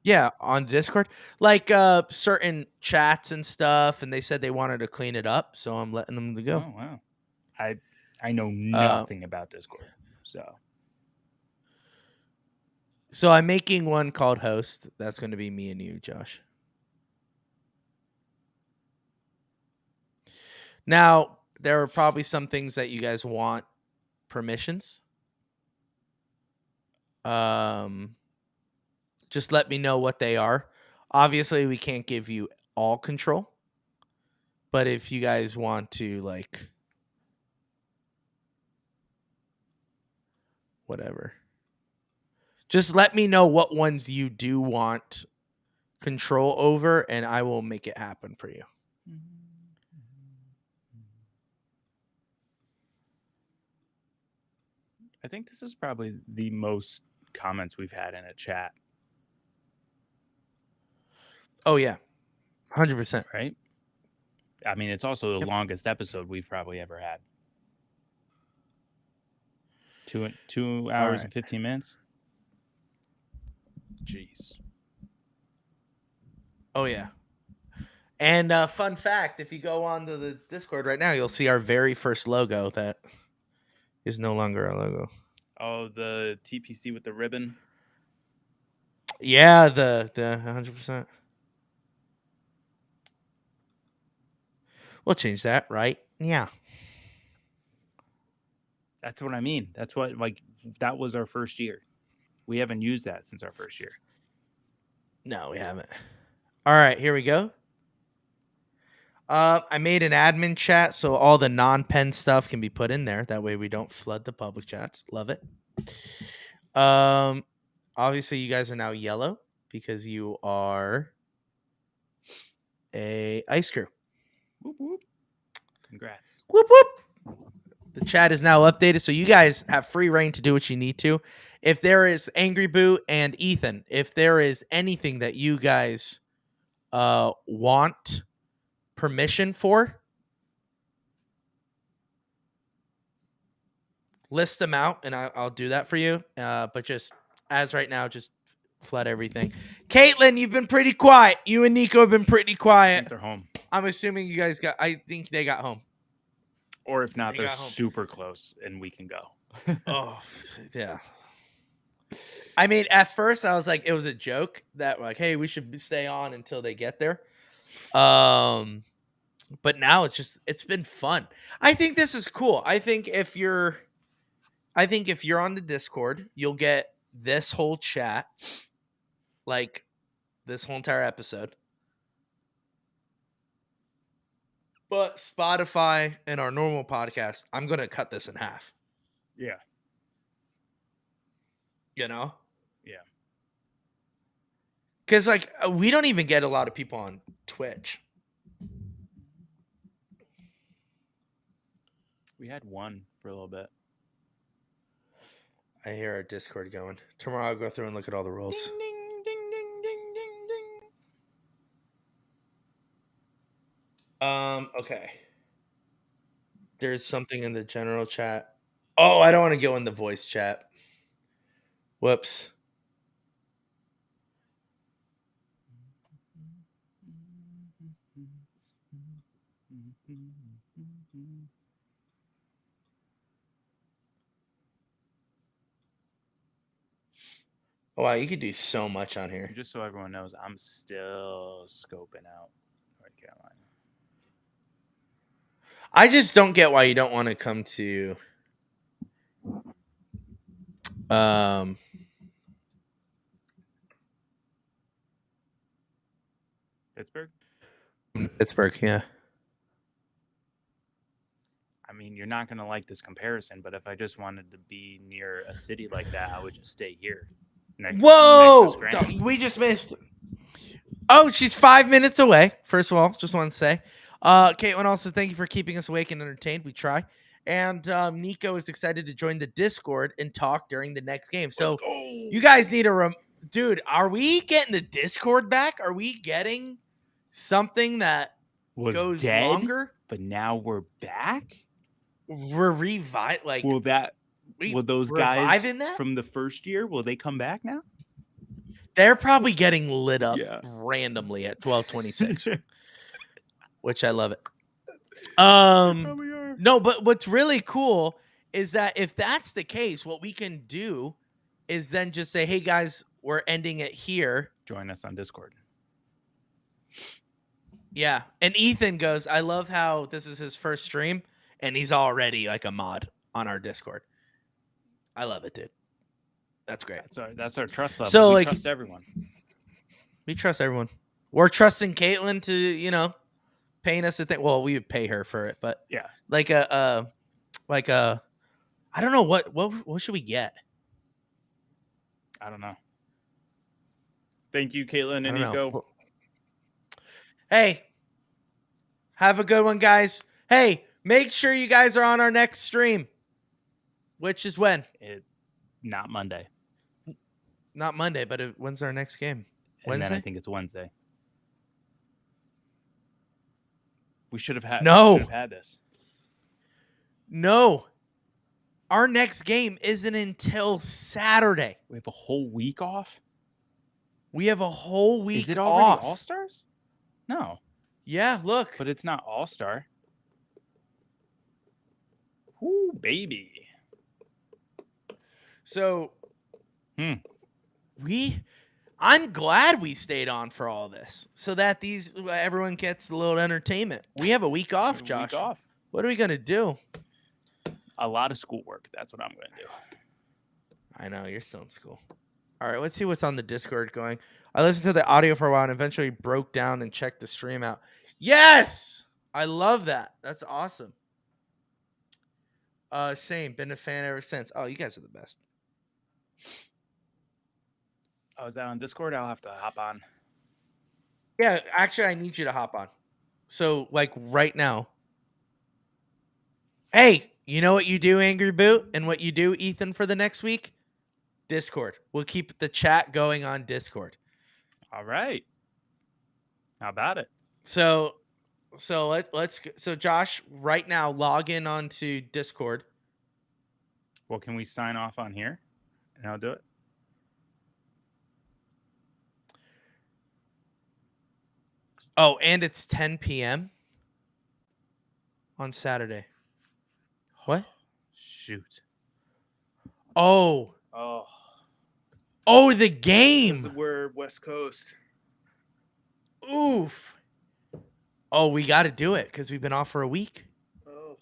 Yeah, on Discord. Like certain chats and stuff, and they said they wanted to clean it up, so I'm letting them go. Oh, wow. I know nothing about Discord, So I'm making one called Host. That's going to be me and you, Josh. Now, there are probably some things that you guys want permissions. Just let me know what they are. Obviously, we can't give you all control. But if you guys want to, like, whatever. Just let me know what ones you do want control over, and I will make it happen for you. I think this is probably the most comments we've had in a chat. Oh, yeah. 100%. Right? I mean, it's also the longest episode we've probably ever had. 2 hours and 15 minutes? Jeez. Oh, yeah. And fun fact, if you go on to the Discord right now, you'll see our very first logo that is no longer our logo. Oh, the TPC with the ribbon? Yeah, the 100%. We'll change that, right? Yeah. That's what I mean. That's what, like, that was our first year. We haven't used that since our first year. No, we haven't. All right, here we go. I made an admin chat so all the non-pen stuff can be put in there. That way we don't flood the public chats. Love it. Obviously you guys are now yellow because you are a Ice Crew. Whoop, whoop. Congrats. Whoop, whoop. The chat is now updated, so you guys have free reign to do what you need to. If there is Angry Boot and Ethan, if there is anything that you guys want permission for, list them out, and I'll do that for you. But just as right now, just flood everything. Caitlin, you've been pretty quiet. You and Nico have been pretty I quiet. think they're home. I'm assuming you guys I think they got home. Or if not, they're super close and we can go. Oh, yeah. I mean, at first I was like, it was a joke that like, hey, we should stay on until they get there. But now it's been fun. I think this is cool. I think if you're on the Discord, you'll get this whole chat, like this whole entire episode. But Spotify and our normal podcast, I'm going to cut this in half. Yeah. You know? Yeah. Because, like, we don't even get a lot of people on Twitch. We had one for a little bit. I hear our Discord going. Tomorrow I'll go through and look at all the rules. Ding, ding, ding, ding, ding, ding, ding. Okay. There's something in the general chat. Oh, I don't want to go in the voice chat. Whoops. Oh, wow, you could do so much on here. Just so everyone knows, I'm still scoping out North Carolina. I just don't get why you don't want to come to Pittsburgh? Pittsburgh, yeah. I mean, you're not going to like this comparison, but if I just wanted to be near a city like that, I would just stay here. Whoa! We just missed. Oh, she's 5 minutes away. First of all, just want to say. Caitlin, also thank you for keeping us awake and entertained. We try. And Nico is excited to join the Discord and talk during the next game. So you guys need a dude, are we getting the Discord back? Are we getting something that goes dead, longer? But now we're back? We're will those guys from the first year, will they come back now? They're probably getting lit up randomly at 12:26, which I love it. No, but what's really cool is that if that's the case, what we can do is then just say, hey guys, we're ending it here. Join us on Discord. Yeah. And Ethan goes, I love how this is his first stream and he's already like a mod on our Discord. I love it, dude. That's great. That's our trust level. So, we trust everyone. We trust everyone. We're trusting Caitlin to, paying us a thing. Well, we would pay her for it, but yeah, I don't know what should we get? I don't know. Thank you, Caitlin and Nico. Hey, have a good one, guys. Hey, make sure you guys are on our next stream, which is when? Not Monday. Not Monday, but when's our next game? Wednesday? And then I think it's Wednesday. We should have had this. No. Our next game isn't until Saturday. We have a whole week off? We have a whole week off. Is it already All-Stars? No. Yeah, look. But it's not All-Star. Ooh, baby. So, I'm glad we stayed on for all this so that everyone gets a little entertainment. We have a week off, Josh. What are we going to do? A lot of schoolwork. That's what I'm going to do. I know. You're still in school. All right. Let's see what's on the Discord going. I listened to the audio for a while and eventually broke down and checked the stream out. Yes! I love that. That's awesome. Same. Been a fan ever since. Oh, you guys are the best. Oh, is that on Discord? I'll have to hop on. Yeah, actually, I need you to hop on. So, like, right now. Hey, you know what you do, Angry Boot, and what you do, Ethan, for the next week? Discord. We'll keep the chat going on Discord. All right. How about it? So Josh, right now, log in onto Discord. Well, can we sign off on here? And I'll do it. Oh, and it's 10 p.m. on Saturday. What? Shoot. Oh, the game. We're West Coast. Oof. Oh, we got to do it because we've been off for a week. Oh.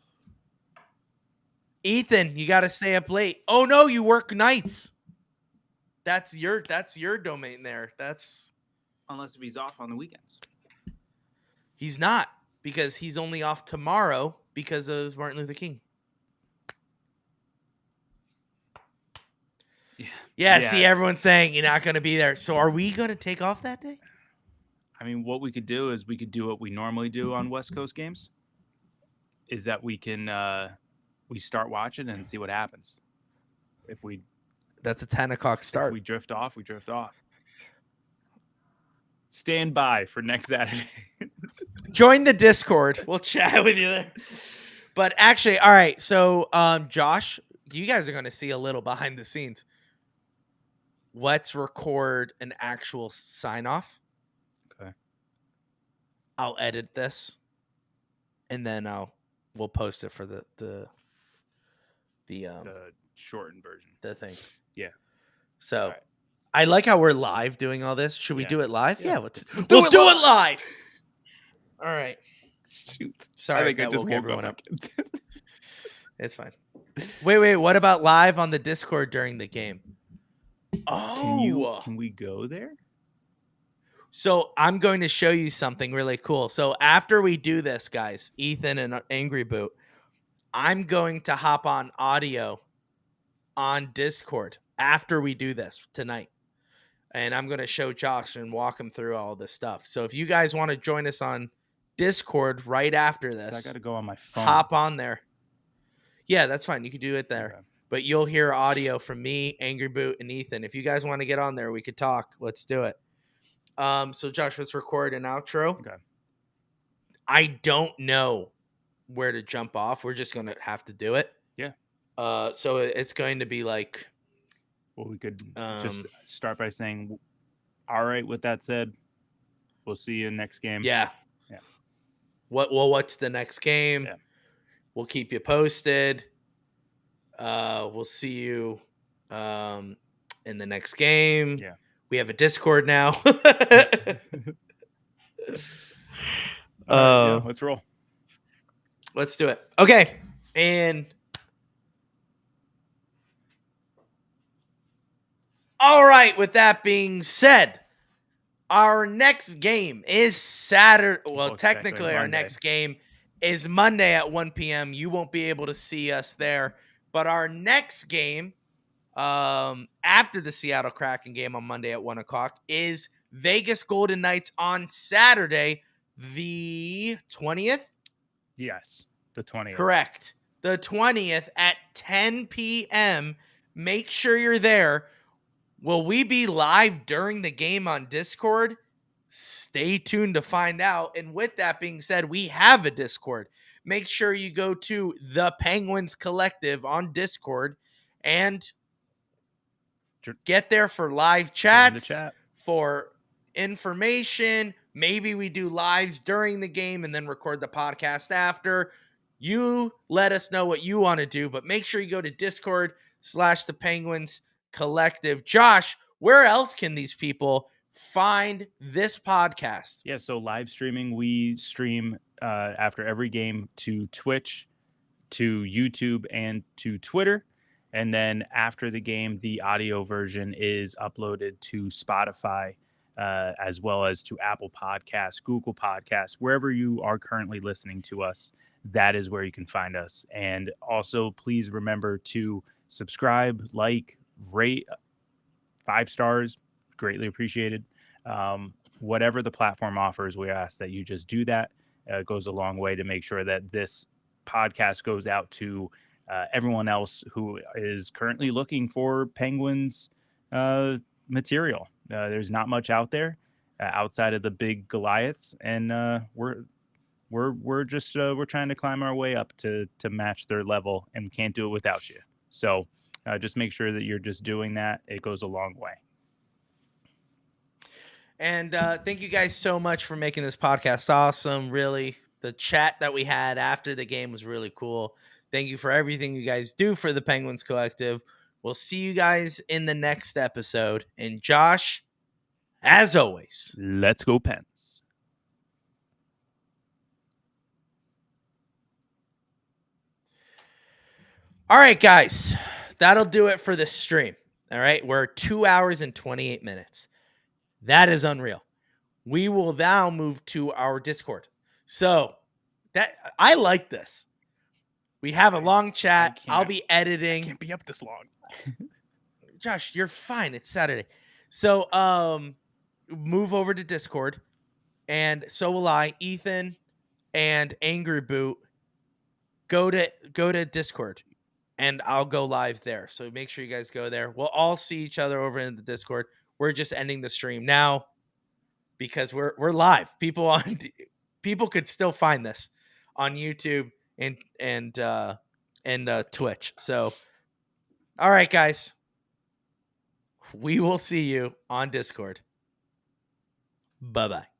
Ethan, you got to stay up late. Oh no, you work nights. That's your domain there. That's unless if he's off on the weekends. He's not, because he's only off tomorrow because of Martin Luther King. Yeah. See, everyone's saying you're not going to be there. So are we going to take off that day? I mean, what we could do is we could do what we normally do on West Coast games. Is that we can we start watching and see what happens. That's a 10 o'clock start. If we drift off, we drift off. Stand by for next Saturday. Join the Discord. We'll chat with you there. But actually, all right. So, Josh, you guys are going to see a little behind the scenes. Let's record an actual sign off. Okay. I'll edit this, and then we'll post it for the shortened version. The thing. Yeah. So, right. I like how we're live doing all this. Should we do it live? Yeah. We'll do it live. All right. Shoot. Sorry, I think I just woke everyone up. It's fine. Wait. What about live on the Discord during the game? Oh, can we go there? So I'm going to show you something really cool. So after we do this, guys, Ethan and Angry Boot, I'm going to hop on audio on Discord after we do this tonight. And I'm going to show Josh and walk him through all this stuff. So if you guys want to join us on Discord right after this, I got to go on my phone. Hop on there. Yeah, that's fine. You can do it there. Okay. But you'll hear audio from me, Angry Boot, and Ethan. If you guys want to get on there, we could talk. Let's do it. So Josh, let's record an outro. Okay. I don't know where to jump off. We're just going to have to do it. Yeah. So it's going to be like... Well, we could just start by saying, all right, with that said, we'll see you next game. Yeah. What's the next game? Yeah. We'll keep you posted. We'll see you in the next game. Yeah. We have a Discord now. Let's roll. Let's do it. Okay. And all right, with that being said, our next game is Saturday. Well, technically our next game is Monday at 1 p.m. You won't be able to see us there. But our next game, after the Seattle Kraken game on Monday at 1 o'clock, is Vegas Golden Knights on Saturday, the 20th? Yes, the 20th. Correct. The 20th at 10 p.m. Make sure you're there. Will we be live during the game on Discord? Stay tuned to find out. And with that being said, we have a Discord. Make sure you go to the Penguins Collective on Discord and get there for live chats, for information. Maybe we do lives during the game and then record the podcast after. You let us know what you want to do, but make sure you go to Discord/the Penguins Collective. Josh, where else can these people find this podcast? Yeah, so live streaming, we stream after every game to Twitch, to YouTube, and to Twitter. And then after the game, the audio version is uploaded to Spotify, as well as to Apple Podcasts, Google Podcasts, wherever you are currently listening to us. That is where you can find us. And also, please remember to subscribe, like, rate, 5 stars, greatly appreciated. Whatever the platform offers, we ask that you just do that. It goes a long way to make sure that this podcast goes out to everyone else who is currently looking for Penguins material. There's not much out there outside of the big Goliaths, and we're just trying to climb our way up to match their level, and can't do it without you. So just make sure that you're just doing that. It goes a long way. And thank you guys so much for making this podcast awesome. Really, the chat that we had after the game was really cool. Thank you for everything you guys do for the Penguins Collective. We'll see you guys in the next episode. And Josh, as always, let's go Pens. All right, guys, that'll do it for this stream. All right, we're 2 hours and 28 minutes. That is unreal. We will now move to our Discord. So that I like this. We have a long chat. I'll be editing. I can't be up this long. Josh, you're fine. It's Saturday. So move over to Discord. And so will I. Ethan and Angry Boot go to Discord. And I'll go live there. So make sure you guys go there. We'll all see each other over in the Discord. We're just ending the stream now because we're live. People could still find this on YouTube and Twitch. So all right, guys. We will see you on Discord. Bye-bye.